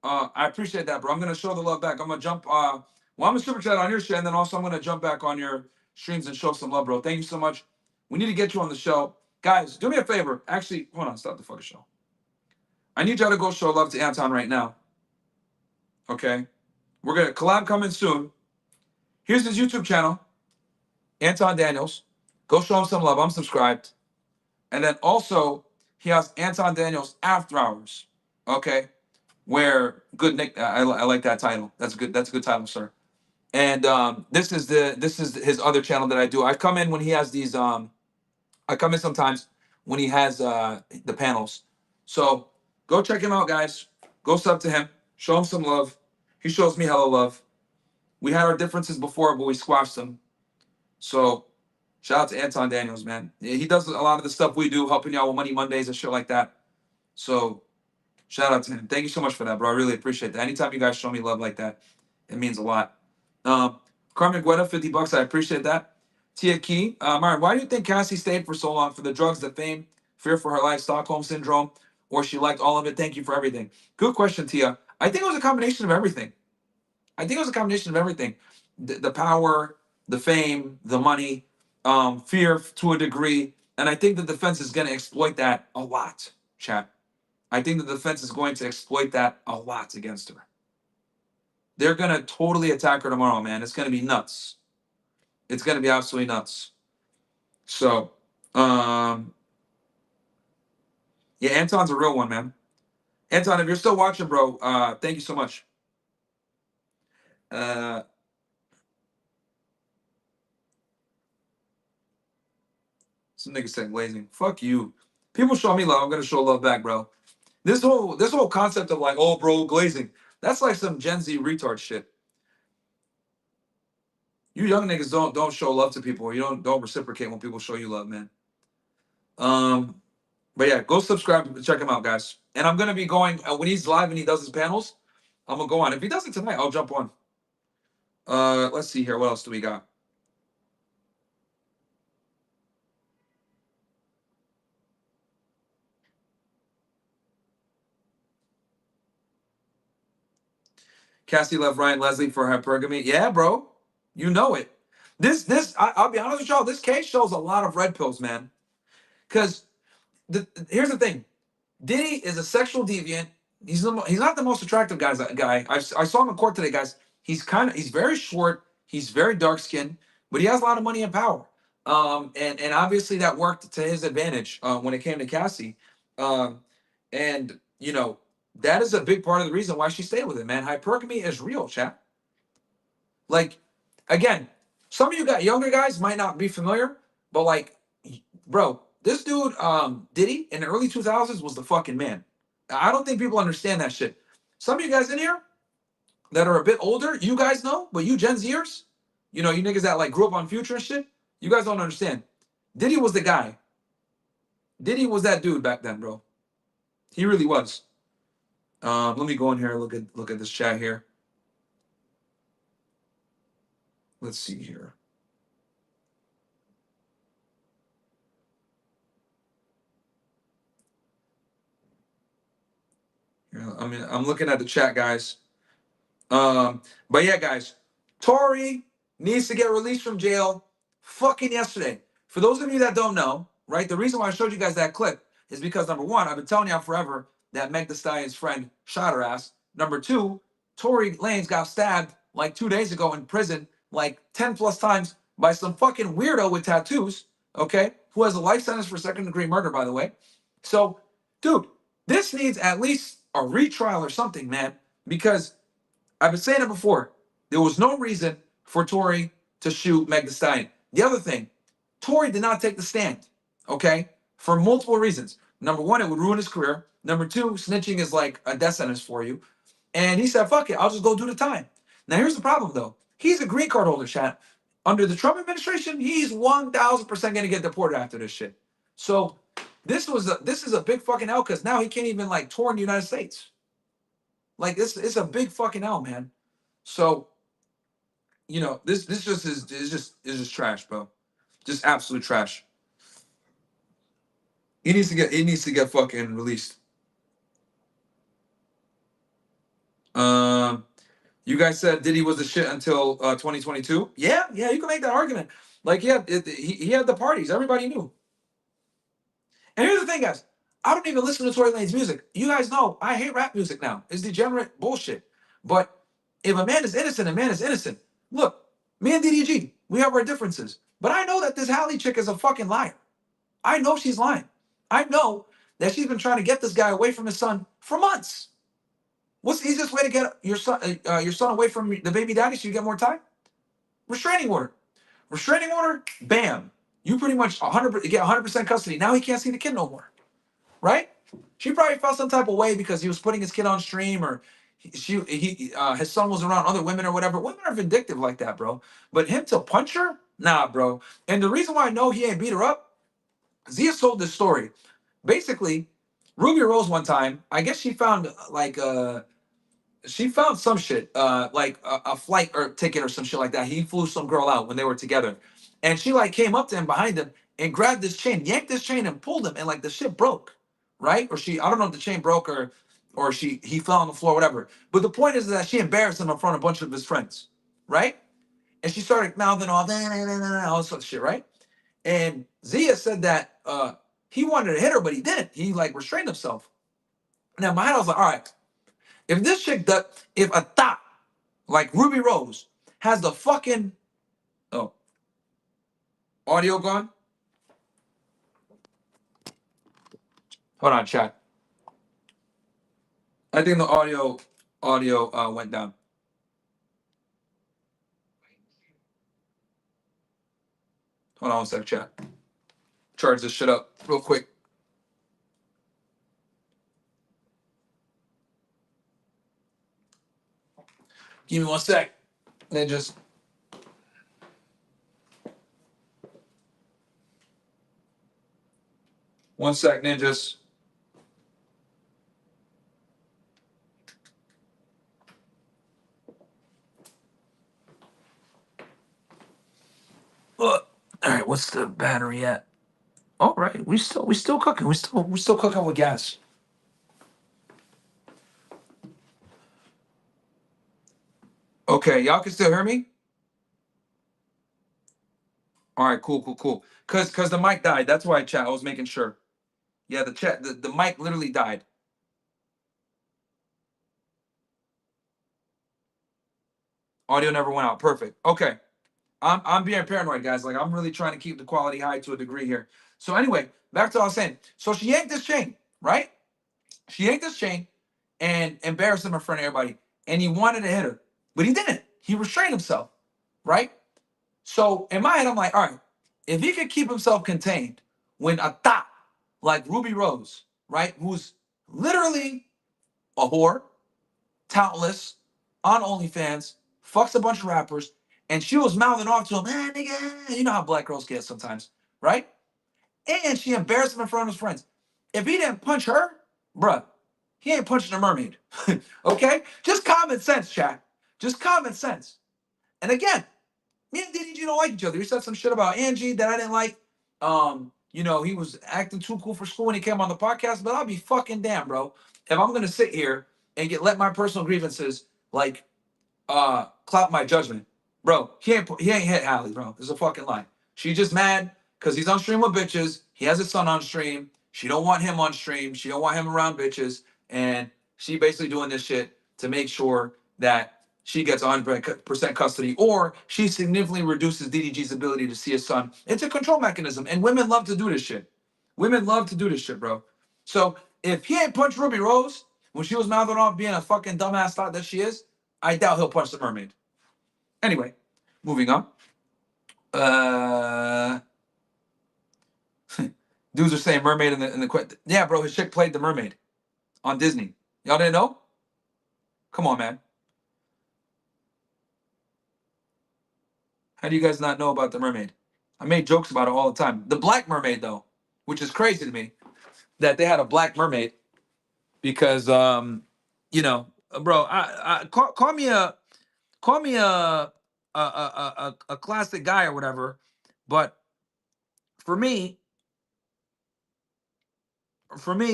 I appreciate that, bro. I'm gonna show the love back. I'm gonna jump. Well, I'm gonna super chat on your shit, and then also I'm gonna jump back on your streams and show some love, bro. Thank you so much. We need to get you on the show, guys. Do me a favor. Actually, hold on. Stop the fucking show. I need y'all to go show love to Anton right now. Okay, we're gonna collab coming soon. Here's his YouTube channel, Anton Daniels. Go show him some love. I'm subscribed, and then also he has Anton Daniels After Hours. Okay. Where good Nick, I like that title. That's good. That's a good title, sir. And this is his other channel that I do. I come in when he has these. I come in sometimes when he has the panels. So go check him out, guys. Go sub to him. Show him some love. He shows me hella love. We had our differences before, but we squashed them. So shout out to Anton Daniels, man. He does a lot of the stuff we do, helping y'all with Money Mondays and shit like that. So shout out to him. Thank you so much for that, bro. I really appreciate that. Anytime you guys show me love like that, it means a lot. Carmen Guetta, $50. I appreciate that. Tia Key, Myron, why do you think Cassie stayed for so long? For the drugs, the fame, fear for her life, Stockholm syndrome, or she liked all of it? Thank you for everything. Good question, Tia. I think it was a combination of everything. The power, the fame, the money, fear to a degree, and I think the defense is going to exploit that a lot, chat. I think the defense is going to exploit that a lot against her. They're going to totally attack her tomorrow, man. It's going to be nuts. It's going to be absolutely nuts. So, yeah, Anton's a real one, man. Anton, if you're still watching, bro, thank you so much. Some niggas say glazing. Fuck you. People show me love. I'm going to show love back, bro. This whole concept of like, oh, bro, glazing. That's like some Gen Z retard shit. You young niggas don't show love to people. You don't reciprocate when people show you love, man. But yeah, go subscribe and check him out, guys. And I'm gonna be going when he's live and he does his panels. I'm gonna go on. If he does it tonight, I'll jump on. Let's see here. What else do we got? Cassie left Ryan Leslie for hypergamy. Yeah, bro. You know it. I'll be honest with y'all. This case shows a lot of red pills, man. Because here's the thing. Diddy is a sexual deviant. He's not the most attractive guy. I saw him in court today, guys. He's very short. He's very dark skinned, but he has a lot of money and power. And obviously that worked to his advantage when it came to Cassie. And you know that is a big part of the reason why she stayed with him, man. Hypergamy is real, chat. Like, again, some of you younger guys might not be familiar, but like, bro, this dude, Diddy, in the early 2000s was the fucking man. I don't think people understand that shit. Some of you guys in here, that are a bit older, you guys know, but you Gen Zers, you know, you niggas that like grew up on Future and shit, you guys don't understand. Diddy was the guy. Diddy was that dude back then, bro. He really was. Let me go in here and look at this chat here. Let's see here. I mean, I'm looking at the chat, guys. But yeah, guys, Tory needs to get released from jail fucking yesterday. For those of you that don't know, right, the reason why I showed you guys that clip is because number one, I've been telling y'all forever that Meg Thee Stallion's friend shot her ass. Number two, Tory Lanez got stabbed like 2 days ago in prison, like 10 plus times by some fucking weirdo with tattoos, okay, who has a life sentence for second degree murder, by the way. So, dude, this needs at least a retrial or something, man, because I've been saying it before. There was no reason for Tory to shoot Meg Thee Stallion. The other thing, Tory did not take the stand, okay, for multiple reasons. Number one, it would ruin his career. Number two, snitching is like a death sentence for you. And he said, fuck it, I'll just go do the time. Now, here's the problem, though. He's a green card holder, chat. Under the Trump administration, he's 1,000% going to get deported after this shit. So this is a big fucking L because now he can't even like tour in the United States. Like this, it's a big fucking L, man. So, you know, this just is just trash, bro. Just absolute trash. He needs to get fucking released. You guys said Diddy was the shit until 2022. Yeah, you can make that argument. Like, yeah, he had the parties. Everybody knew. And here's the thing, guys. I don't even listen to Tory Lanez music. You guys know I hate rap music now. It's degenerate bullshit. But if a man is innocent, a man is innocent. Look, me and DDG, we have our differences. But I know that this Halle chick is a fucking liar. I know she's lying. I know that she's been trying to get this guy away from his son for months. What's the easiest way to get your son away from the baby daddy so you get more time? Restraining order. Restraining order, bam. You pretty much get 100% custody. Now he can't see the kid no more, right? She probably felt some type of way because he was putting his kid on stream, or his son was around other women or whatever. Women are vindictive like that, bro. But him to punch her, nah, bro. And the reason why I know he ain't beat her up, Zia told this story. Basically, Ruby Rose one time, I guess she found some shit, like a flight or ticket or some shit like that. He flew some girl out when they were together, and she like came up to him behind him and grabbed this chain, yanked this chain, and pulled him, and like the shit broke, right? Or I don't know if the chain broke or he fell on the floor, whatever. But the point is that she embarrassed him in front of a bunch of his friends, right? And she started mouthing all this sort of shit, right? And Zia said that he wanted to hit her, but he didn't. He like restrained himself. Now my head, I was like, all right. If this chick does, if a thot like Ruby Rose has the fucking audio gone. Hold on, chat. I think the audio went down. Hold on one sec, chat. Charge this shit up real quick. Give me 1 sec. Then just. One sec, ninjas. All right, what's the battery at? All right, we still cooking. We still cooking with gas. Okay, y'all can still hear me? All right, cool. Cause the mic died. That's why I was making sure. Yeah, the mic literally died. Audio never went out. Perfect. Okay. I'm being paranoid, guys. Like I'm really trying to keep the quality high to a degree here. So anyway, back to what I was saying. So she yanked this chain, right? She yanked this chain and embarrassed him in front of everybody. And he wanted to hit her, but he didn't. He restrained himself, right? So in my head, I'm like, all right, if he could keep himself contained when a thot like Ruby Rose, right, who's literally a whore, talentless, on OnlyFans, fucks a bunch of rappers, and she was mouthing off to him, man, nigga. You know how black girls get sometimes, right? And she embarrassed him in front of his friends. If he didn't punch her, bruh, he ain't punching a mermaid. Okay? Just common sense, chat. Just common sense. And again, me and Diddy don't like each other. He said some shit about Angie that I didn't like. He was acting too cool for school when he came on the podcast, but I'll be fucking damn, bro. If I'm gonna sit here and let my personal grievances like clout my judgment. Bro, he ain't hit Halle, bro. It's a fucking lie. She just mad because he's on stream with bitches. He has his son on stream. She don't want him on stream. She don't want him around bitches. And she basically doing this shit to make sure that she gets 100% custody, or she significantly reduces DDG's ability to see his son. It's a control mechanism, and women love to do this shit. Women love to do this shit, bro. So if he ain't punched Ruby Rose when she was mouthing off being a fucking dumbass thought that she is, I doubt he'll punch the mermaid. Anyway, moving on. Dudes are saying mermaid in the yeah, bro. His chick played the mermaid on Disney. Y'all didn't know? Come on, man. How do you guys not know about the mermaid? I made jokes about it all the time. The black mermaid, though, which is crazy to me, that they had a black mermaid because, bro, call me a classic guy or whatever, but for me,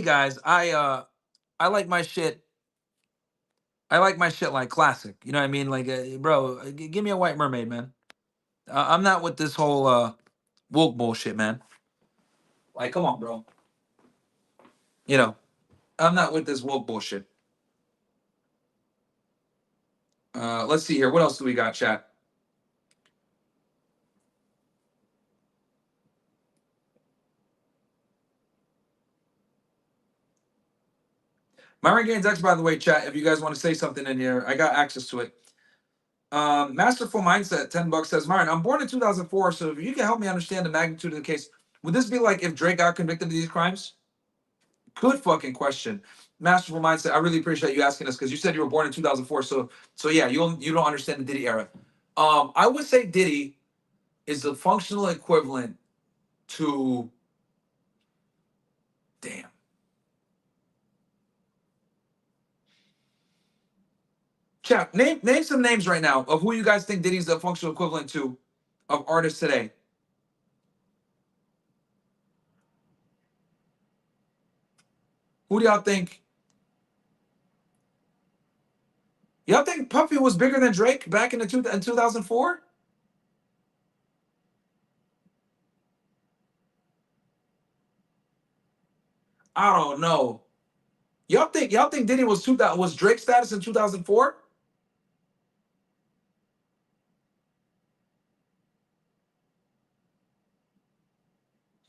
guys, I like my shit. I like my shit like classic. You know what I mean? Like, bro, give me a white mermaid, man. I'm not with this whole woke bullshit, man. Like, come on, bro. I'm not with this woke bullshit. Let's see here. What else do we got, chat? Myron Gaines X, by the way, chat. If you guys want to say something in here, I got access to it. Masterful Mindset, $10 says, Myron, I'm born in 2004, so if you can help me understand the magnitude of the case, would this be like if Drake got convicted of these crimes? Good fucking question. Masterful Mindset, I really appreciate you asking this because you said you were born in 2004. So yeah, you don't understand the Diddy era. I would say Diddy is the functional equivalent to, damn. Chat, name some names right now of who you guys think Diddy's the functional equivalent to of artists today. Who do y'all think? Y'all think Puffy was bigger than Drake back in 2004? I don't know. Y'all think Diddy was Drake status in 2004?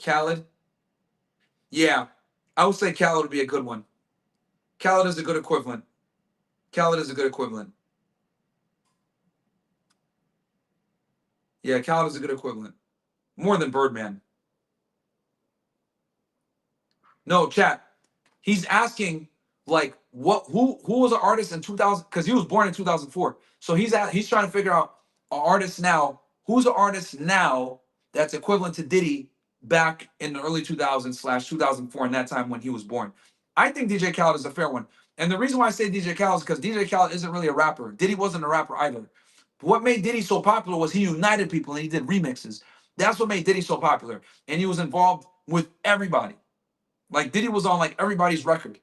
Khaled? Yeah. I would say Khaled would be a good one. Khaled is a good equivalent. Khaled is a good equivalent. Yeah, Khaled is a good equivalent. More than Birdman. No, chat. He's asking like who was an artist in 2000 because he was born in 2004. So he's trying to figure out an artist now. Who's an artist now that's equivalent to Diddy back in the early 2000s / 2004 in that time when he was born? I think DJ Khaled is a fair one. And the reason why I say DJ Khaled is because DJ Khaled isn't really a rapper. Diddy wasn't a rapper either. What made Diddy so popular was he united people and he did remixes. That's what made Diddy so popular. And he was involved with everybody. Like Diddy was on like everybody's record,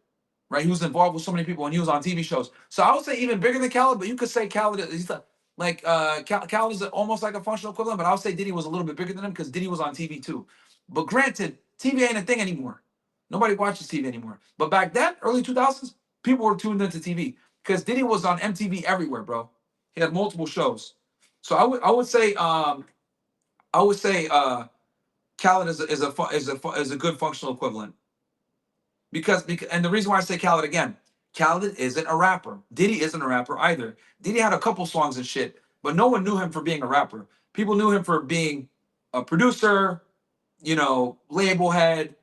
right? He was involved with so many people and he was on TV shows. So I would say even bigger than Khaled, but you could say Khaled Khaled is almost like a functional equivalent, but I would say Diddy was a little bit bigger than him because Diddy was on TV too. But granted, TV ain't a thing anymore. Nobody watches TV anymore. But back then, early 2000s, people were tuned into TV because Diddy was on MTV everywhere, bro. He had multiple shows. So I would say Khaled is a good functional equivalent. Because and the reason why I say Khaled again, Khaled isn't a rapper. Diddy isn't a rapper either. Diddy had a couple songs and shit, but no one knew him for being a rapper. People knew him for being a producer, label head,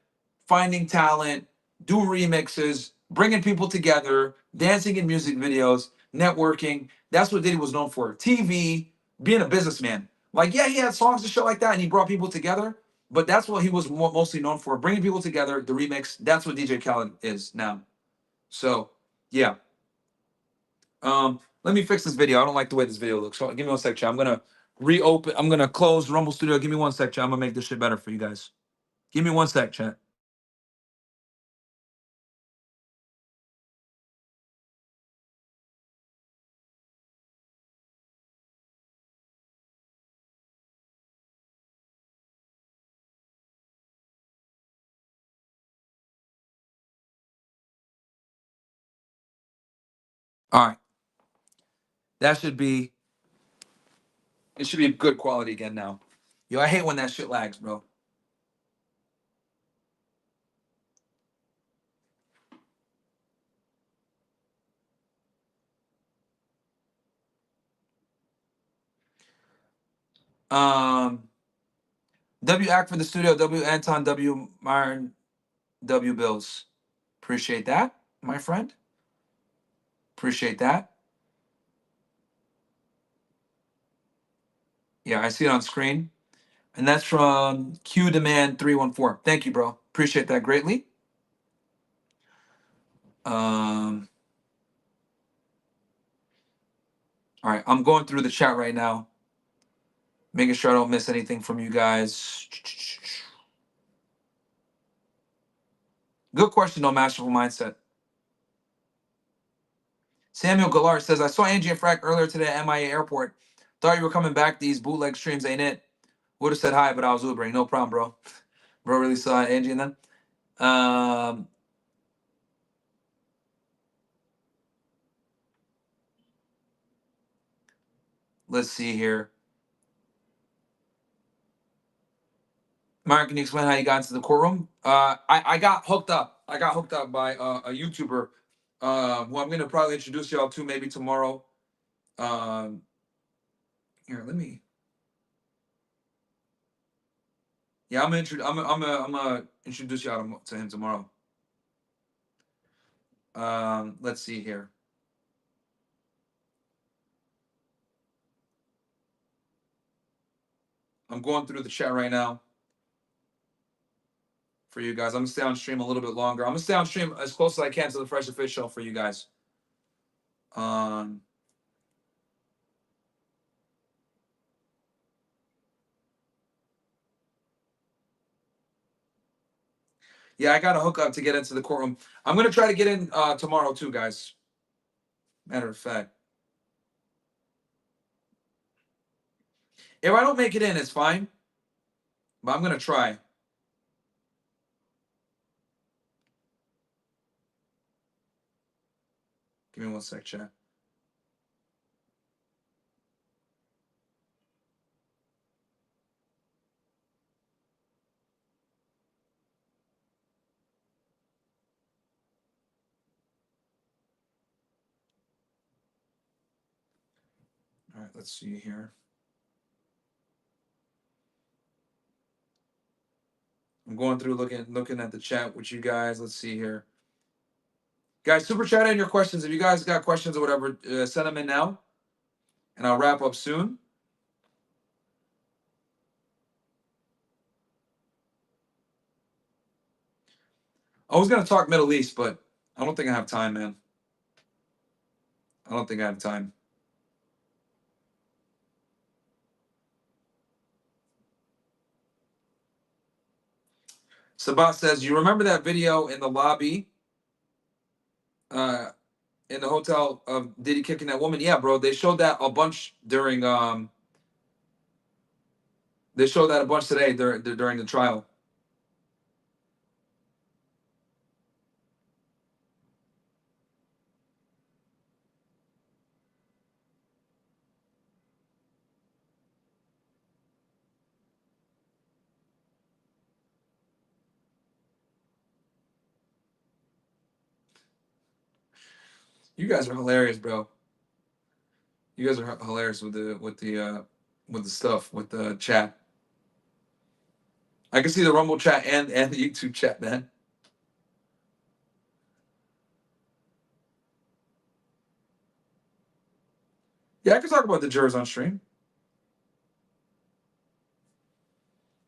finding talent, do remixes, bringing people together, dancing in music videos, networking. That's what Diddy was known for. TV, being a businessman. Like, yeah, he had songs and shit like that, and he brought people together. But that's what he was mostly known for, bringing people together. The remix. That's what DJ Khaled is now. So, yeah. Let me fix this video. I don't like the way this video looks. So give me one sec, chat. I'm gonna reopen. I'm gonna close Rumble Studio. Give me one sec, chat. I'm gonna make this shit better for you guys. Give me one sec, chat. All right. That should be. It should be good quality again now. Yo, I hate when that shit lags, bro. Um, W Act for the studio. W Anton. W Myron. W Bills. Appreciate that, my friend. Appreciate that. Yeah, I see it on screen. And that's from Q Demand 314. Thank you, bro. Appreciate that greatly. All right, I'm going through the chat right now, making sure I don't miss anything from you guys. Good question, though, Masterful Mindset. Samuel Galar says, I saw Angie and Frack earlier today at MIA Airport. Thought you were coming back. These bootleg streams ain't it. Would have said hi, but I was Ubering. No problem, bro. Bro really saw Angie and them. Let's see here. Myron, can you explain how you got into the courtroom? I got hooked up. I got hooked up by a YouTuber who I'm going to probably introduce y'all to maybe tomorrow. Here, let me. Yeah, I'm gonna introduce y'all to him tomorrow. Let's see here. I'm going through the chat right now for you guys. I'm gonna stay on stream a little bit longer. I'm gonna stay on stream as close as I can to the Fresh Fit Show for you guys. Yeah, I got to hook up to get into the courtroom. I'm gonna try to get in tomorrow too, guys. Matter of fact, if I don't make it in, it's fine. But I'm gonna try. Give me one sec, chat. All right, let's see here. I'm going through looking at the chat with you guys. Let's see here. Guys, super chat in your questions. If you guys got questions or whatever, send them in now. And I'll wrap up soon. I was going to talk Middle East, but I don't think I have time, man. I don't think I have time. Sabat says, you remember that video in the lobby in the hotel of Diddy kicking that woman? Yeah, bro. They showed that a bunch during they showed that a bunch today during the trial. You guys are hilarious, bro. You guys are hilarious with the stuff with the chat. I can see the Rumble chat and the YouTube chat, man. Yeah, I can talk about the jurors on stream.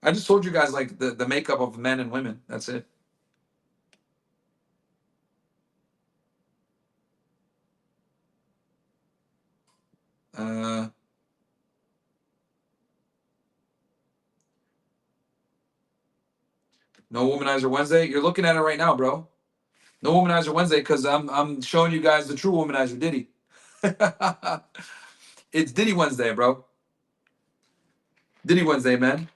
I just told you guys like the makeup of men and women. That's it. No Womanizer Wednesday. You're looking at it right now, bro. No Womanizer Wednesday because I'm showing you guys the true Womanizer, Diddy. It's Diddy Wednesday, bro. Diddy Wednesday, man.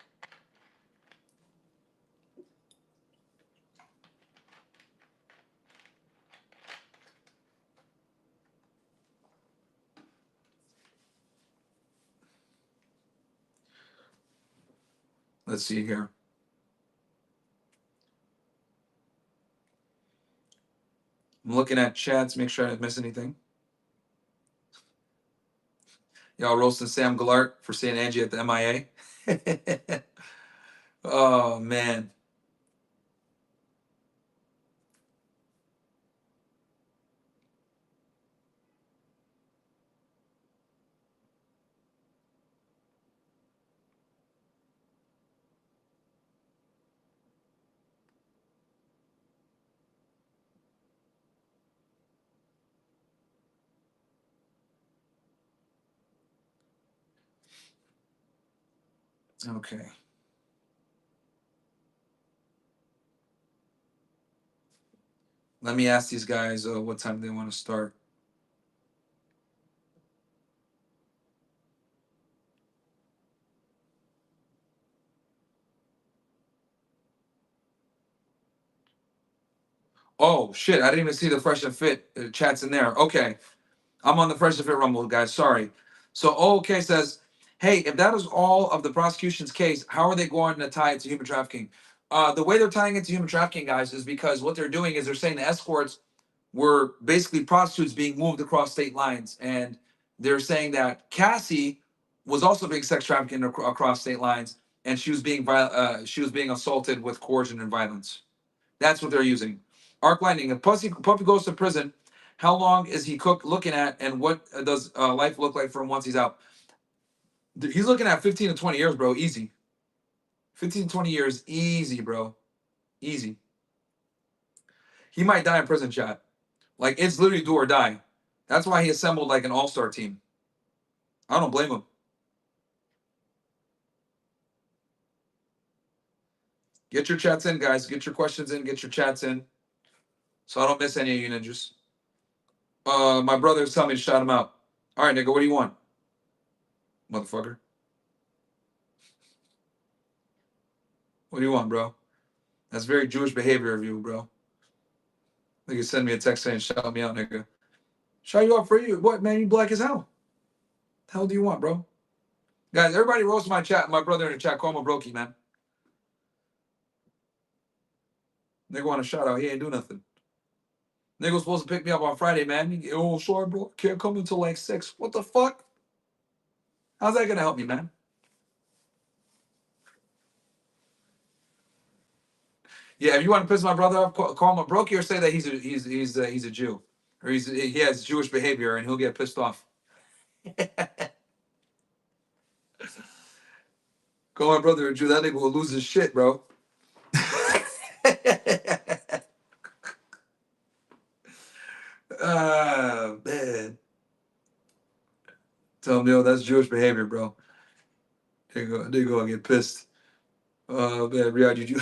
Let's see here. I'm looking at chats, make sure I didn't miss anything. Y'all roasting Sam Gallart for seeing Angie at the MIA. Oh man. Okay. Let me ask these guys what time they want to start. Oh shit! I didn't even see the Fresh and Fit chats in there. Okay, I'm on the Fresh and Fit Rumble, guys. Sorry. So OK says, "Hey, if that is all of the prosecution's case, how are they going to tie it to human trafficking?" The way they're tying it to human trafficking, guys, is because what they're doing is they're saying the escorts were basically prostitutes being moved across state lines, and they're saying that Cassie was also being sex trafficked across state lines, and she was being assaulted with coercion and violence. That's what they're using. Arc Lightning. If Puppy goes to prison, how long is he looking at, and what does life look like for him once he's out? He's looking at 15 to 20 years, bro. Easy. 15 to 20 years, easy, bro. Easy. He might die in prison, chat. Like, it's literally do or die. That's why he assembled like an all-star team. I don't blame him. Get your chats in, guys. Get your questions in. Get your chats in. So I don't miss any of you ninjas. My brother's telling me to shout him out. All right, nigga, what do you want? Motherfucker. What do you want, bro? That's very Jewish behavior of you, bro. Nigga send me a text saying, shout me out, nigga. Shout you out for you. What, man? You black as hell. The hell do you want, bro? Guys, everybody roast my chat. My brother in the chat, call him a brokey, man. Nigga want a shout out. He ain't do nothing. Nigga was supposed to pick me up on Friday, man. Oh, sorry, bro. Can't come until like 6. What the fuck? How's that gonna help me, man? Yeah, if you want to piss my brother off, call him a brokey or say that he's a Jew, or he has Jewish behavior and he'll get pissed off. Call my brother a Jew. That nigga will lose his shit, bro. Ah, man. Tell him, yo, that's Jewish behavior, bro. They go get pissed. Oh, man, Riyadh, you Jew.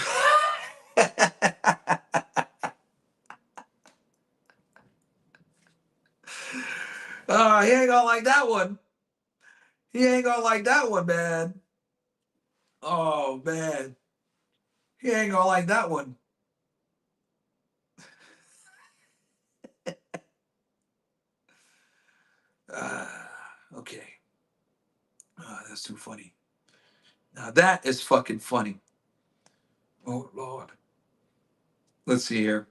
He ain't gonna like that one. He ain't gonna like that one, man. Oh, man. He ain't gonna like that one. Okay. That's too funny. Now that is fucking funny. Oh, Lord. Let's see here.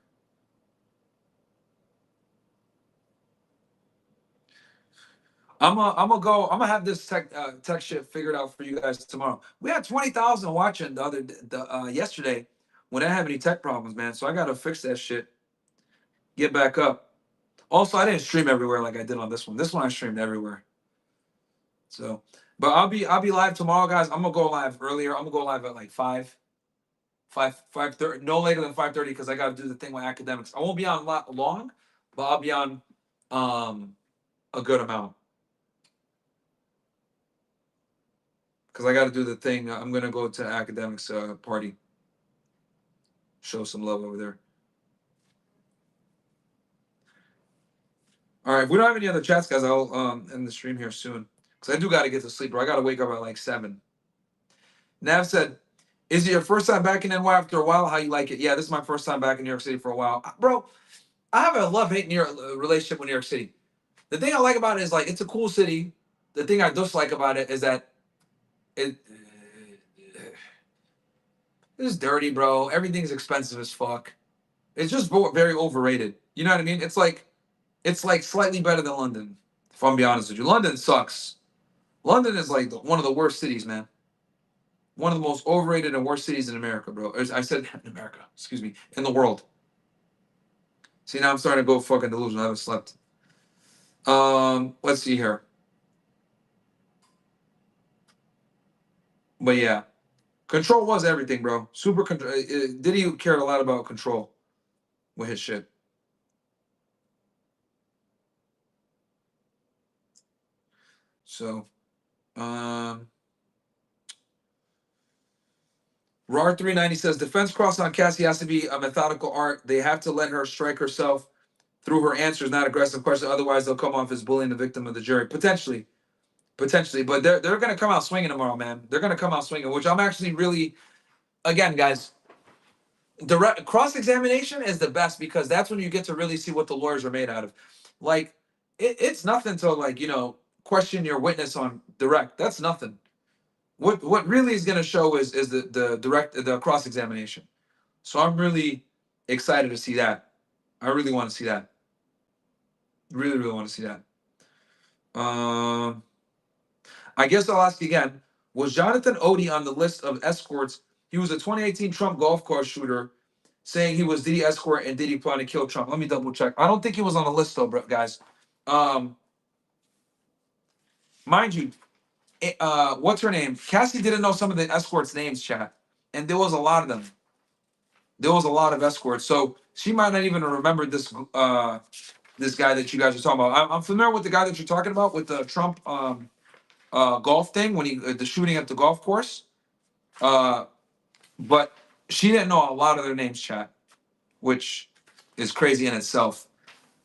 I'm gonna have this tech shit figured out for you guys tomorrow. We had 20,000 watching yesterday when I didn't have any tech problems, man. So I gotta fix that shit. Get back up. Also, I didn't stream everywhere like I did on this one. This one I streamed everywhere. So, but I'll be live tomorrow, guys. I'm gonna go live earlier. I'm gonna go live at like 5:30, no later than 5:30, because I got to do the thing with academics. I won't be on long, but I'll be on a good amount because I got to do the thing. I'm gonna go to academics party, show some love over there. All right, if we don't have any other chats, guys, I'll end the stream here soon because I do got to get to sleep, bro. I got to wake up at like 7. Nav said, "Is it your first time back in NY after a while? How you like it?" Yeah, this is my first time back in New York City for a while, bro. I have a love-hate relationship with New York City. The thing I like about it is like it's a cool city. The thing I dislike about it is that it it's dirty, bro. Everything's expensive as fuck. It's just very overrated. You know what I mean? It's like slightly better than London. If I'm being honest with you, London sucks. London is like one of the worst cities, man. One of the most overrated and worst cities in America, bro. I said in America, excuse me, in the world. See, now I'm starting to go fucking delusional. I haven't slept. Let's see here. But yeah, Control was everything, bro. Super Control. Diddy cared a lot about Control with his shit. So, RAR390 says defense cross on Cassie has to be a methodical art. They have to let her strike herself through her answers, not aggressive questions. Otherwise, they'll come off as bullying the victim of the jury. Potentially, but they're gonna come out swinging tomorrow, man. They're gonna come out swinging, which I'm actually really, again, guys. Direct cross examination is the best because that's when you get to really see what the lawyers are made out of. Like, it's nothing to like question your witness on direct. That's nothing. What really is gonna show is the cross examination. So I'm really excited to see that. I really want to see that. Really, really want to see that. I guess I'll ask again. Was Jonathan Odie on the list of escorts? He was a 2018 Trump golf course shooter, saying he was Diddy escort and Diddy planning to kill Trump. Let me double check. I don't think he was on the list though, guys. Mind you, what's her name? Cassie didn't know some of the escorts' names, chat, and there was a lot of them. There was a lot of escorts, so she might not even remember this this guy that you guys are talking about. I'm familiar with the guy that you're talking about with the Trump golf thing when he the shooting at the golf course. But she didn't know a lot of their names, chat, which is crazy in itself.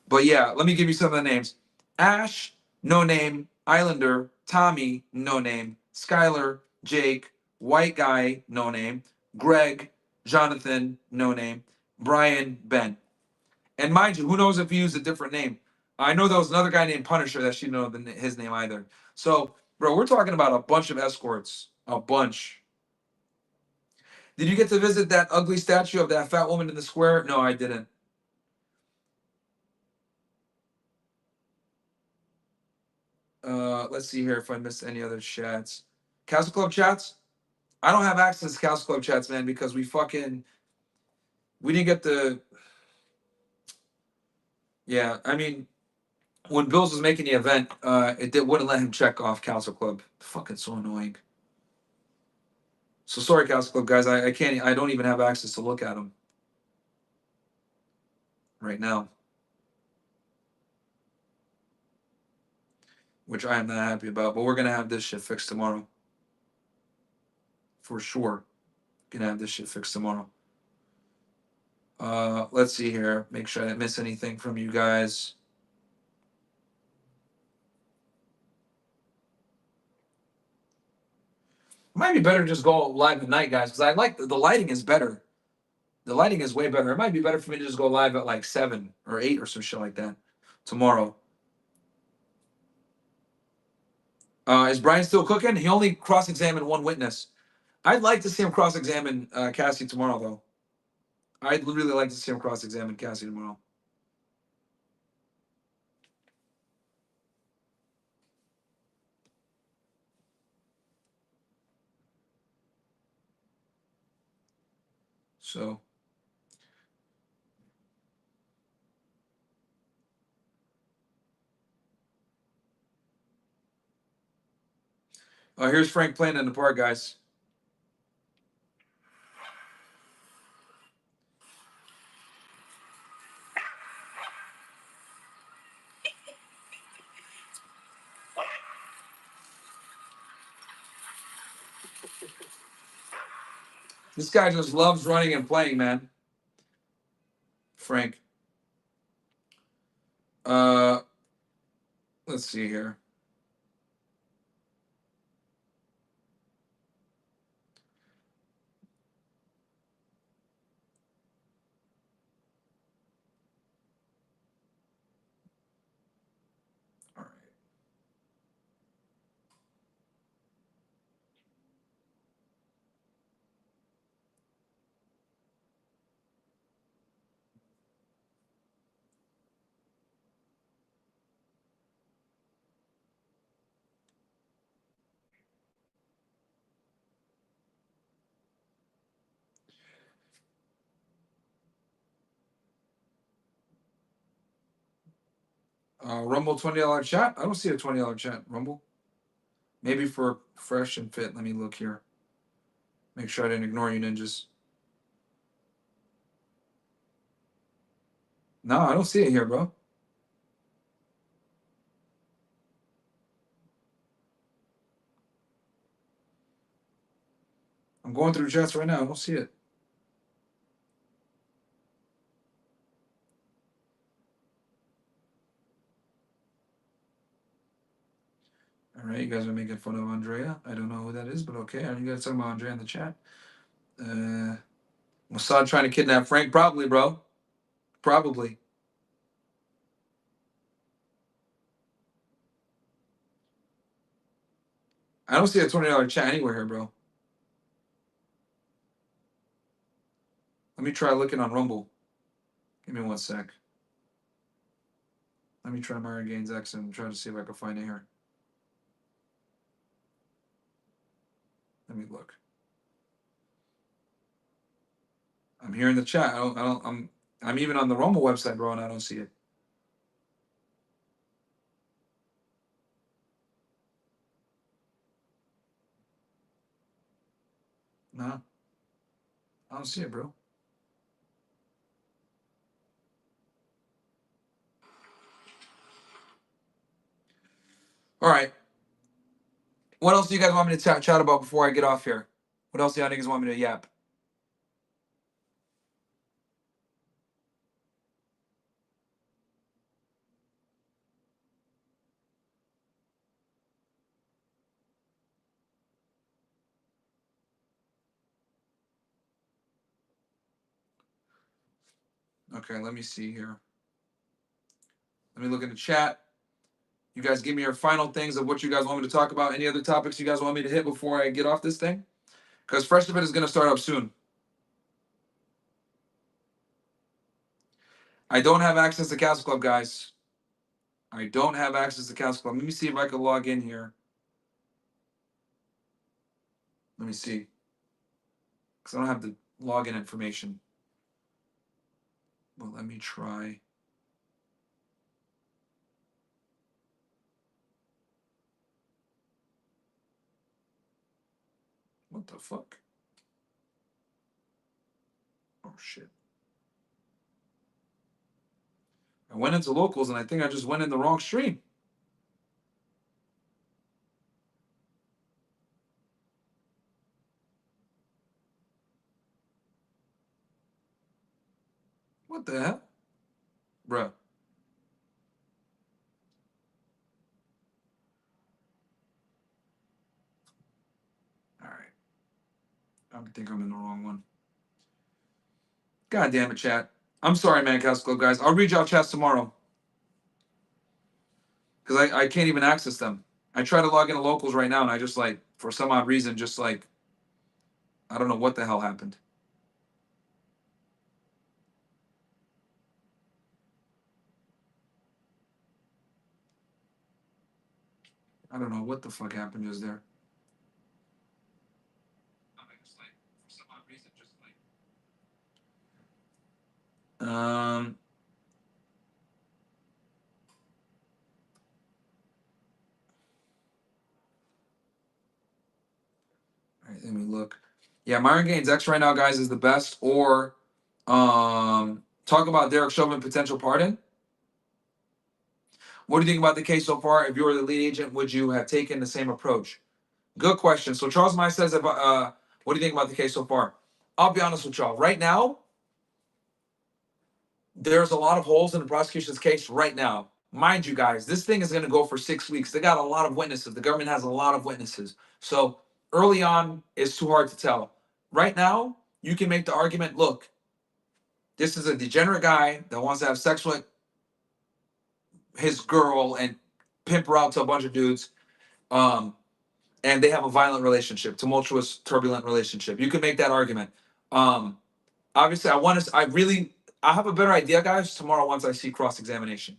But yeah, let me give you some of the names. Ash, no name. Islander, Tommy, no name. Skylar, Jake, White Guy, no name. Greg, Jonathan, no name. Brian, Ben. And mind you, who knows if he used a different name? I know there was another guy named Punisher that she didn't know his name either. So, bro, we're talking about a bunch of escorts. A bunch. Did you get to visit that ugly statue of that fat woman in the square? No, I didn't. Let's see here if I missed any other chats. Castle Club chats? I don't have access to Castle Club chats, man, because we didn't get the. Yeah, I mean, when Bills was making the event, wouldn't let him check off Castle Club. Fucking so annoying. So sorry, Castle Club guys. I can't. I don't even have access to look at them right now, which I am not happy about. But we're gonna have this shit fixed tomorrow, for sure. Gonna have this shit fixed tomorrow. Let's see here. Make sure I didn't miss anything from you guys. Might be better to just go live at night, guys, because I like the lighting is better. The lighting is way better. It might be better for me to just go live at like 7 or 8 or some shit like that tomorrow. Is Brian still cooking? He only cross-examined one witness. I'd like to see him cross-examine Cassie tomorrow, though. I'd really like to see him cross-examine Cassie tomorrow. So, Here's Frank playing in the park, guys. This guy just loves running and playing, man. Frank. Let's see here. All right. Rumble $20 chat. I don't see a $20 chat. Rumble. Maybe for fresh and fit. Let me look here. Make sure I didn't ignore you, ninjas. No, I don't see it here, bro. I'm going through chats right now. I don't see it. All right, you guys are making fun of Andrea. I don't know who that is, but okay. You guys talking about Andrea in the chat? Mossad trying to kidnap Frank? Probably, bro. Probably. I don't see a $20 chat anywhere here, bro. Let me try looking on Rumble. Give me 1 sec. Let me try Myron Gaines X and try to see if I can find it here. Let me look. I'm here in the chat. I'm even on the Rumble website, bro, and I don't see it. No. I don't see it, bro. All right. What else do you guys want me to chat about before I get off here? What else do y'all niggas want me to yap? Okay, let me see here. Let me look in the chat. You guys give me your final things of what you guys want me to talk about. Any other topics you guys want me to hit before I get off this thing? Because Fresh Fit is going to start up soon. I don't have access to Castle Club, guys. I don't have access to Castle Club. Let me see if I can log in here. Let me see. Because I don't have the login information. Well, let me try. What the fuck? Oh, shit. I went into locals and I think I just went in the wrong stream. What the hell? Bruh. All right. I think I'm in the wrong one. God damn it, chat. I'm sorry, man, Castle Club, guys. I'll read y'all chats tomorrow. Because I can't even access them. I try to log into locals right now and I just like, for some odd reason, just like, I don't know what the hell happened. I don't know what the fuck happened just there. Um, right, let me look. Yeah, Myron Gaines X right now, guys, is the best. Or talk about Derek Chauvin potential pardon. What do you think about the case so far? If you were the lead agent, would you have taken the same approach? Good question. So Charles May says, what do you think about the case so far? I'll be honest with y'all. Right now, there's a lot of holes in the prosecution's case right now. Mind you, guys, this thing is going to go for 6 weeks. They got a lot of witnesses. The government has a lot of witnesses. So early on, it's too hard to tell. Right now, you can make the argument, look, this is a degenerate guy that wants to have sex with his girl and pimp her out to a bunch of dudes. And they have a violent relationship, tumultuous, turbulent relationship. You can make that argument. Obviously, I have a better idea, guys, tomorrow once I see cross-examination.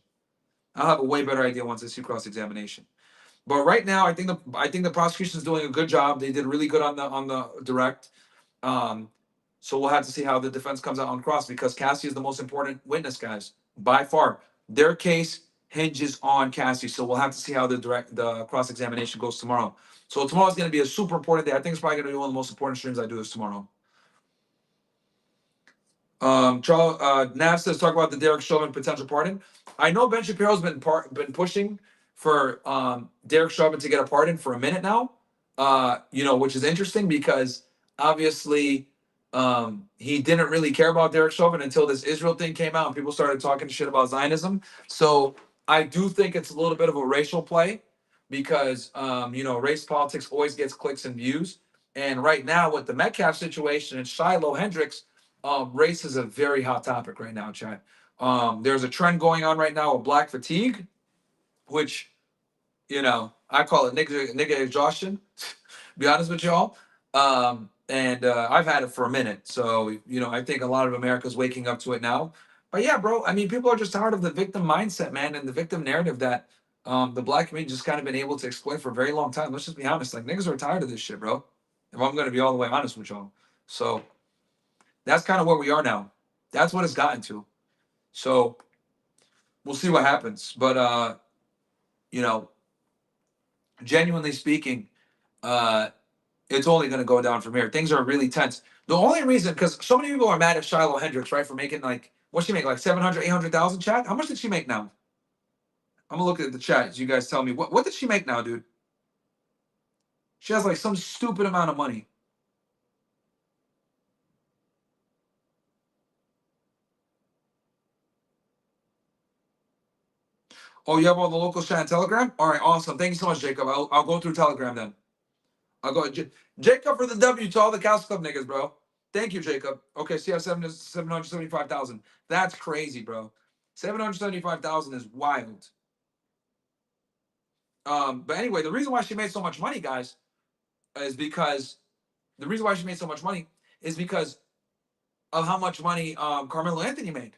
I'll have a way better idea once I see cross-examination. But right now, I think the prosecution is doing a good job. They did really good on the direct. So we'll have to see how the defense comes out on cross, because Cassie is the most important witness, guys, by far. Their case hinges on Cassie, so we'll have to see how the cross-examination goes tomorrow. So tomorrow's going to be a super important day. I think it's probably going to be one of the most important streams I do is tomorrow. Charles Nav says, talk about the Derek Chauvin potential pardon. I know Ben Shapiro's been pushing for Derek Chauvin to get a pardon for a minute now. Which is interesting because obviously he didn't really care about Derek Chauvin until this Israel thing came out and people started talking shit about Zionism. So I do think it's a little bit of a racial play because race politics always gets clicks and views. And right now with the Metcalf situation and Shiloh Hendricks, race is a very hot topic right now, Chad. There's a trend going on right now with black fatigue, which, I call it nigga exhaustion, be honest with y'all. And I've had it for a minute. So, I think a lot of America's waking up to it now. But yeah, bro, I mean, people are just tired of the victim mindset, man, and the victim narrative that the black community just kind of been able to exploit for a very long time. Let's just be honest. Like, niggas are tired of this shit, bro. If I'm going to be all the way honest with y'all. So that's kind of where we are now. That's what it's gotten to. So we'll see what happens. But, genuinely speaking, it's only going to go down from here. Things are really tense. The only reason, because so many people are mad at Shiloh Hendricks, right, for making what's she make, like 700, 800,000, chat? How much did she make now? I'm going to look at the chat as you guys tell me. What did she make now, dude? She has like some stupid amount of money. Oh, you have all the local chat and Telegram? All right, awesome. Thank you so much, Jacob. I'll go through Telegram then. I'll go. Jacob for the W to all the Couch Club niggas, bro. Thank you, Jacob. Okay, so you have 775,000. That's crazy, bro. 775,000 is wild. But anyway, the reason why she made so much money, guys, is because of how much money Carmelo Anthony made.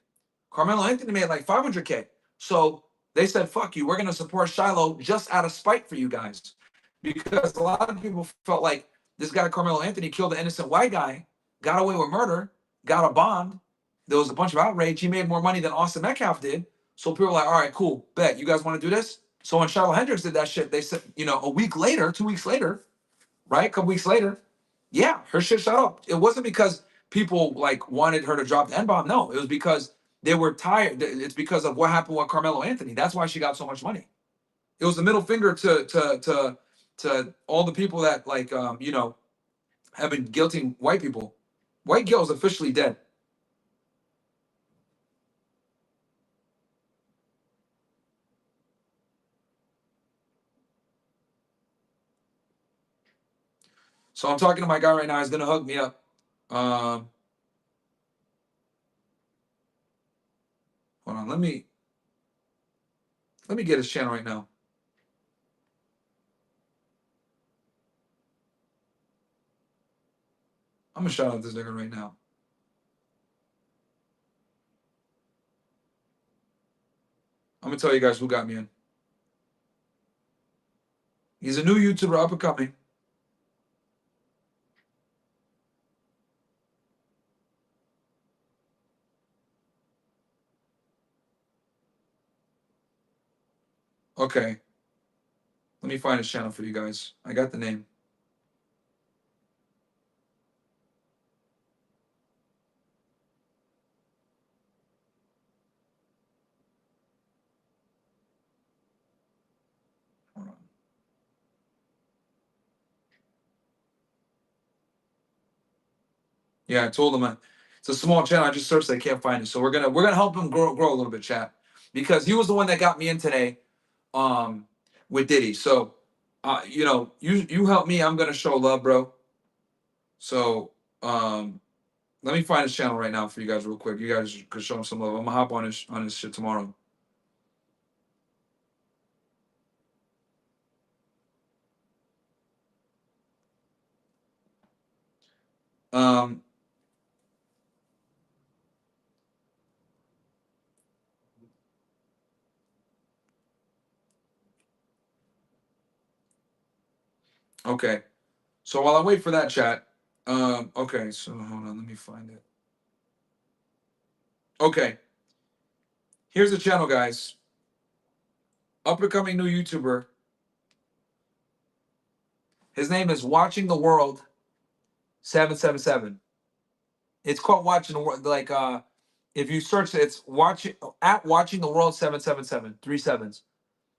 Carmelo Anthony made like 500K. So they said, fuck you, we're going to support Shiloh just out of spite for you guys. Because a lot of people felt like this guy, Carmelo Anthony, killed an innocent white guy, got away with murder, got a bond. There was a bunch of outrage. He made more money than Austin Metcalf did. So people were like, all right, cool, bet. You guys want to do this? So when Shiloh Hendricks did that shit, they said, a week later, 2 weeks later, right? A couple weeks later, yeah, her shit shut up. It wasn't because people like wanted her to drop the N-bomb. No, it was because they were tired. It's because of what happened with Carmelo Anthony. That's why she got so much money. It was the middle finger to all the people that have been guilting white people. White guilt is officially dead. So I'm talking to my guy right now. He's gonna hook me up. Hold on. Let me get his channel right now. I'm gonna shout out this nigga right now. I'm gonna tell you guys who got me in. He's a new YouTuber, up and coming. Okay. Let me find his channel for you guys. I got the name. Yeah, I told him it's a small channel. I just searched it, I can't find it. So we're gonna help him grow a little bit, chat, because he was the one that got me in today, with Diddy. So, you know, you help me, I'm gonna show love, bro. So, let me find his channel right now for you guys real quick. You guys could show him some love. I'm gonna hop on his shit tomorrow. Um, okay. So while I wait for that chat, okay, so hold on, let me find it. Okay, here's the channel, guys. Up and coming new YouTuber. His name is Watching the World 777. It's called Watching the World. Like, if you search it, it's Watching the World 777, 3 sevens.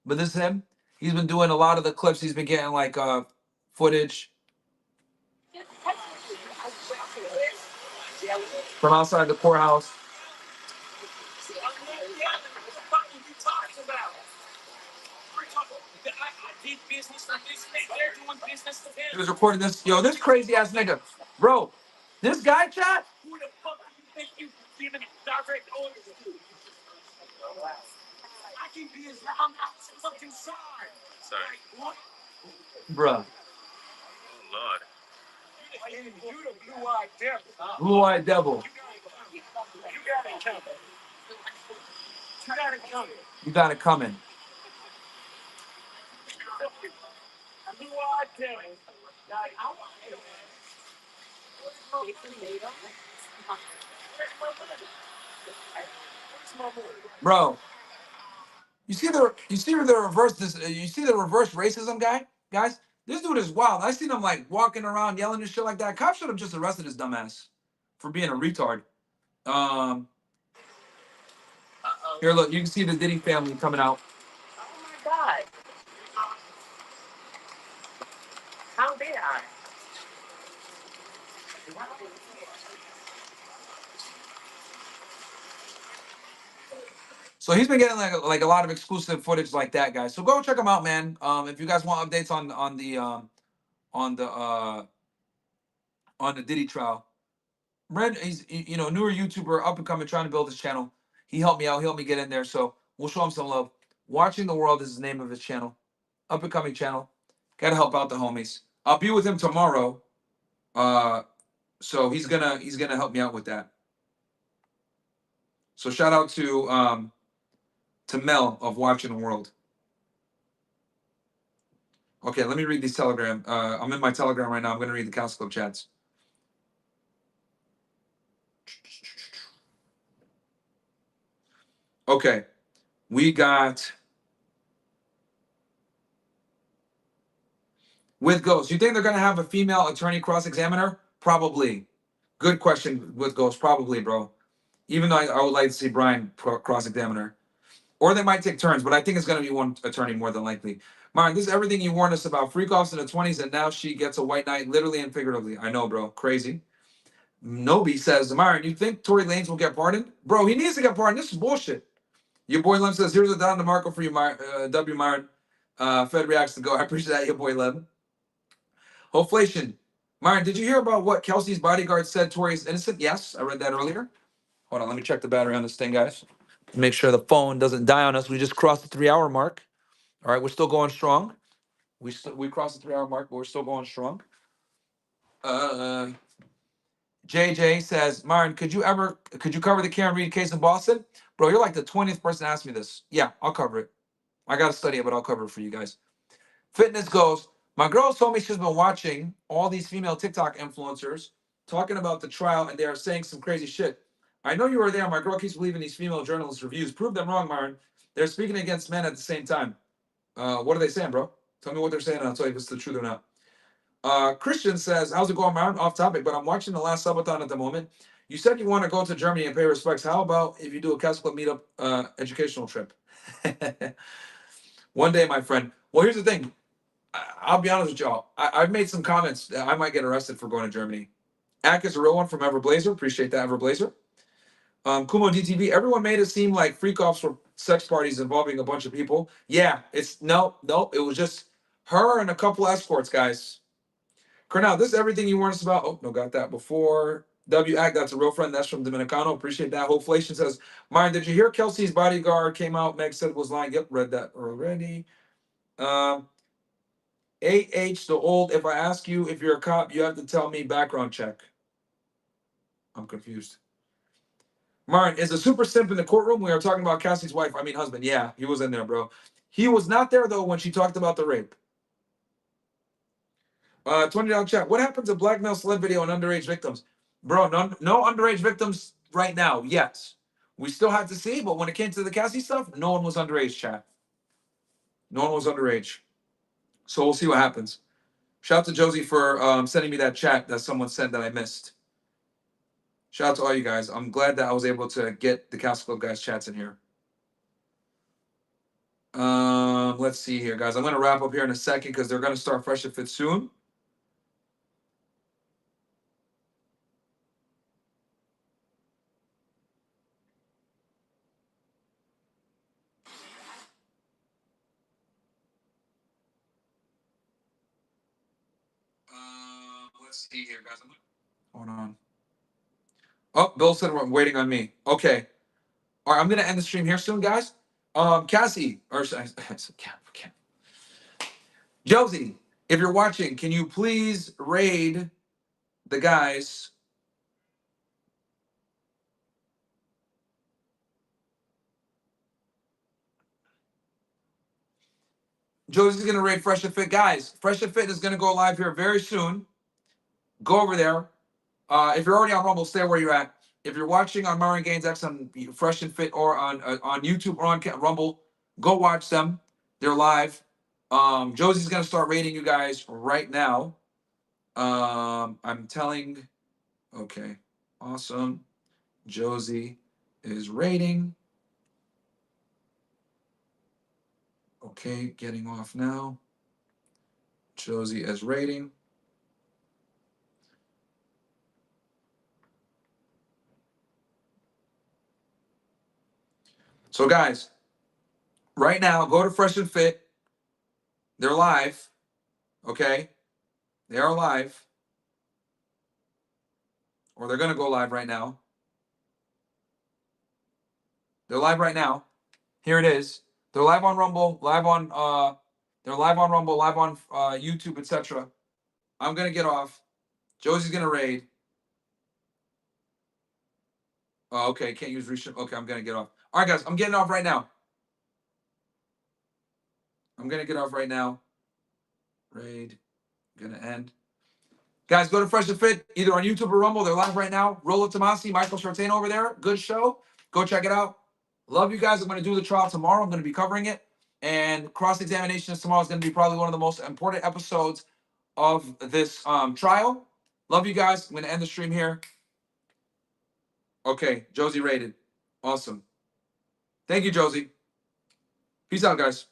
But this is him. He's been doing a lot of the clips. He's been getting like footage from outside the courthouse. He was recording this. Yo, this crazy ass nigga. Bro, this guy, chat. Bruh. Lord. Blue-eyed devil. You got it coming. Bro, you see the reverse you see the reverse racism guy? Guys, this dude is wild. I seen him like walking around yelling and shit like that. Cops should have just arrested his dumbass for being a retard. Um Here, look, you can see the Diddy family coming out. Oh my God. How dare I? So he's been getting like a lot of exclusive footage like that, guys. So go check him out, man. If you guys want updates on the uh on the Diddy trial. Red, he's you know, newer YouTuber, up and coming, trying to build his channel. He helped me out, he helped me get in there. So we'll show him some love. Watching the World is the name of his channel. Up and coming channel. Gotta help out the homies. I'll be with him tomorrow. So he's gonna help me out with that. So shout out to Mel of Watching the World. Okay, let me read these Telegram. I'm in my Telegram right now. I'm going to read the Council Club chats. Okay, we got with Ghost. You think they're going to have a female attorney cross-examiner? Probably. Good question with Ghost. Probably, bro. Even though I would like to see Brian cross-examiner. Or they might take turns, but I think it's going to be one attorney more than likely. Myron, this is everything you warned us about. Freak-offs in the 20s, and now she gets a white knight, literally and figuratively. I know, bro. Crazy. Nobi says, Myron, you think Tory Lanez will get pardoned? Bro, he needs to get pardoned. This is bullshit. Your boy Lem says, here's a Don DeMarco for you, W. Myron. Fed reacts to go. I appreciate that, your boy Lem. Hoflation. Myron, did you hear about what Kelsey's bodyguard said Tory is innocent? Yes, I read that earlier. Hold on, let me check the battery on this thing, guys. Make sure the phone doesn't die on us. We just crossed the 3-hour mark. All right, we're still going strong. We crossed the 3-hour mark, but we're still going strong. JJ says, Myron, could you cover the Karen Reed case in Boston? Bro, you're like the 20th person to ask me this. Yeah, I'll cover it. I got to study it, but I'll cover it for you guys. Fitness goes, my girl told me she's been watching all these female TikTok influencers talking about the trial, and they are saying some crazy shit. I know you were there. My girl keeps believing these female journalists' reviews. Prove them wrong, Myron. They're speaking against men at the same time. What are they saying, bro? Tell me what they're saying, and I'll tell you if it's the truth or not. Christian says, how's it going, Myron? Off topic, but I'm watching the last subathon at the moment. You said you want to go to Germany and pay respects. How about if you do a Castle Club meetup educational trip? One day, my friend. Well, here's the thing. I'll be honest with y'all. I've made some comments that I might get arrested for going to Germany. Ak is a real one from Everblazer. Appreciate that, Everblazer. Kumo DTV, everyone made it seem like freak offs were sex parties involving a bunch of people. Yeah, it's no, it was just her and a couple escorts, guys. Cornell, this is everything you warned us about. Oh, no, got that before. W Act, that's a real friend. That's from Dominicano. Appreciate that. Hopeflation says, Myron, did you hear Kelsey's bodyguard came out? Meg said was lying. Yep, read that already. AH, the old, if I ask you if you're a cop, you have to tell me background check. I'm confused. Myron, is a super simp in the courtroom? We are talking about Cassie's wife. I mean, husband. Yeah, he was in there, bro. He was not there, though, when she talked about the rape. $20 chat. What happens to blackmail celeb video and underage victims? Bro, no underage victims right now. Yes. We still have to see, but when it came to the Cassie stuff, no one was underage, chat. No one was underage. So we'll see what happens. Shout out to Josie for sending me that chat that someone sent that I missed. Shout out to all you guys. I'm glad that I was able to get the Castle Club guys chats in here. Let's see here, guys. I'm going to wrap up here in a second because they're going to start Fresh and Fit soon. Let's see here, guys. Hold on. Oh, Bill said we're waiting on me. Okay. All right, I'm going to end the stream here soon, guys. Cassie, or I said Cam. Josie, if you're watching, can you please raid the guys? Josie's going to raid Fresh and Fit. Guys, Fresh and Fit is going to go live here very soon. Go over there. If you're already on Rumble, stay where you're at. If you're watching on Myron Gaines X on Fresh and Fit or on YouTube or on Rumble, go watch them. They're live. Josie's going to start raiding you guys right now. I'm telling. Okay. Awesome. Josie is raiding. Okay, getting off now. Josie is raiding. So, guys, right now, go to Fresh and Fit. They're live. Okay? They are live. Or they're going to go live right now. They're live right now. Here it is. They're live on Rumble, live on YouTube, etc. I'm going to get off. Josie's going to raid. Oh, okay, can't use reshoot. Okay, I'm going to get off. All right, guys, I'm getting off right now. I'm going to get off right now. Raid. Going to end. Guys, go to Fresh and Fit, either on YouTube or Rumble. They're live right now. Rolo Tomasi, Michael Sartain over there. Good show. Go check it out. Love you guys. I'm going to do the trial tomorrow. I'm going to be covering it. And cross-examination tomorrow is going to be probably one of the most important episodes of this trial. Love you guys. I'm going to end the stream here. Okay, Josie rated. Awesome. Thank you, Josie. Peace out, guys.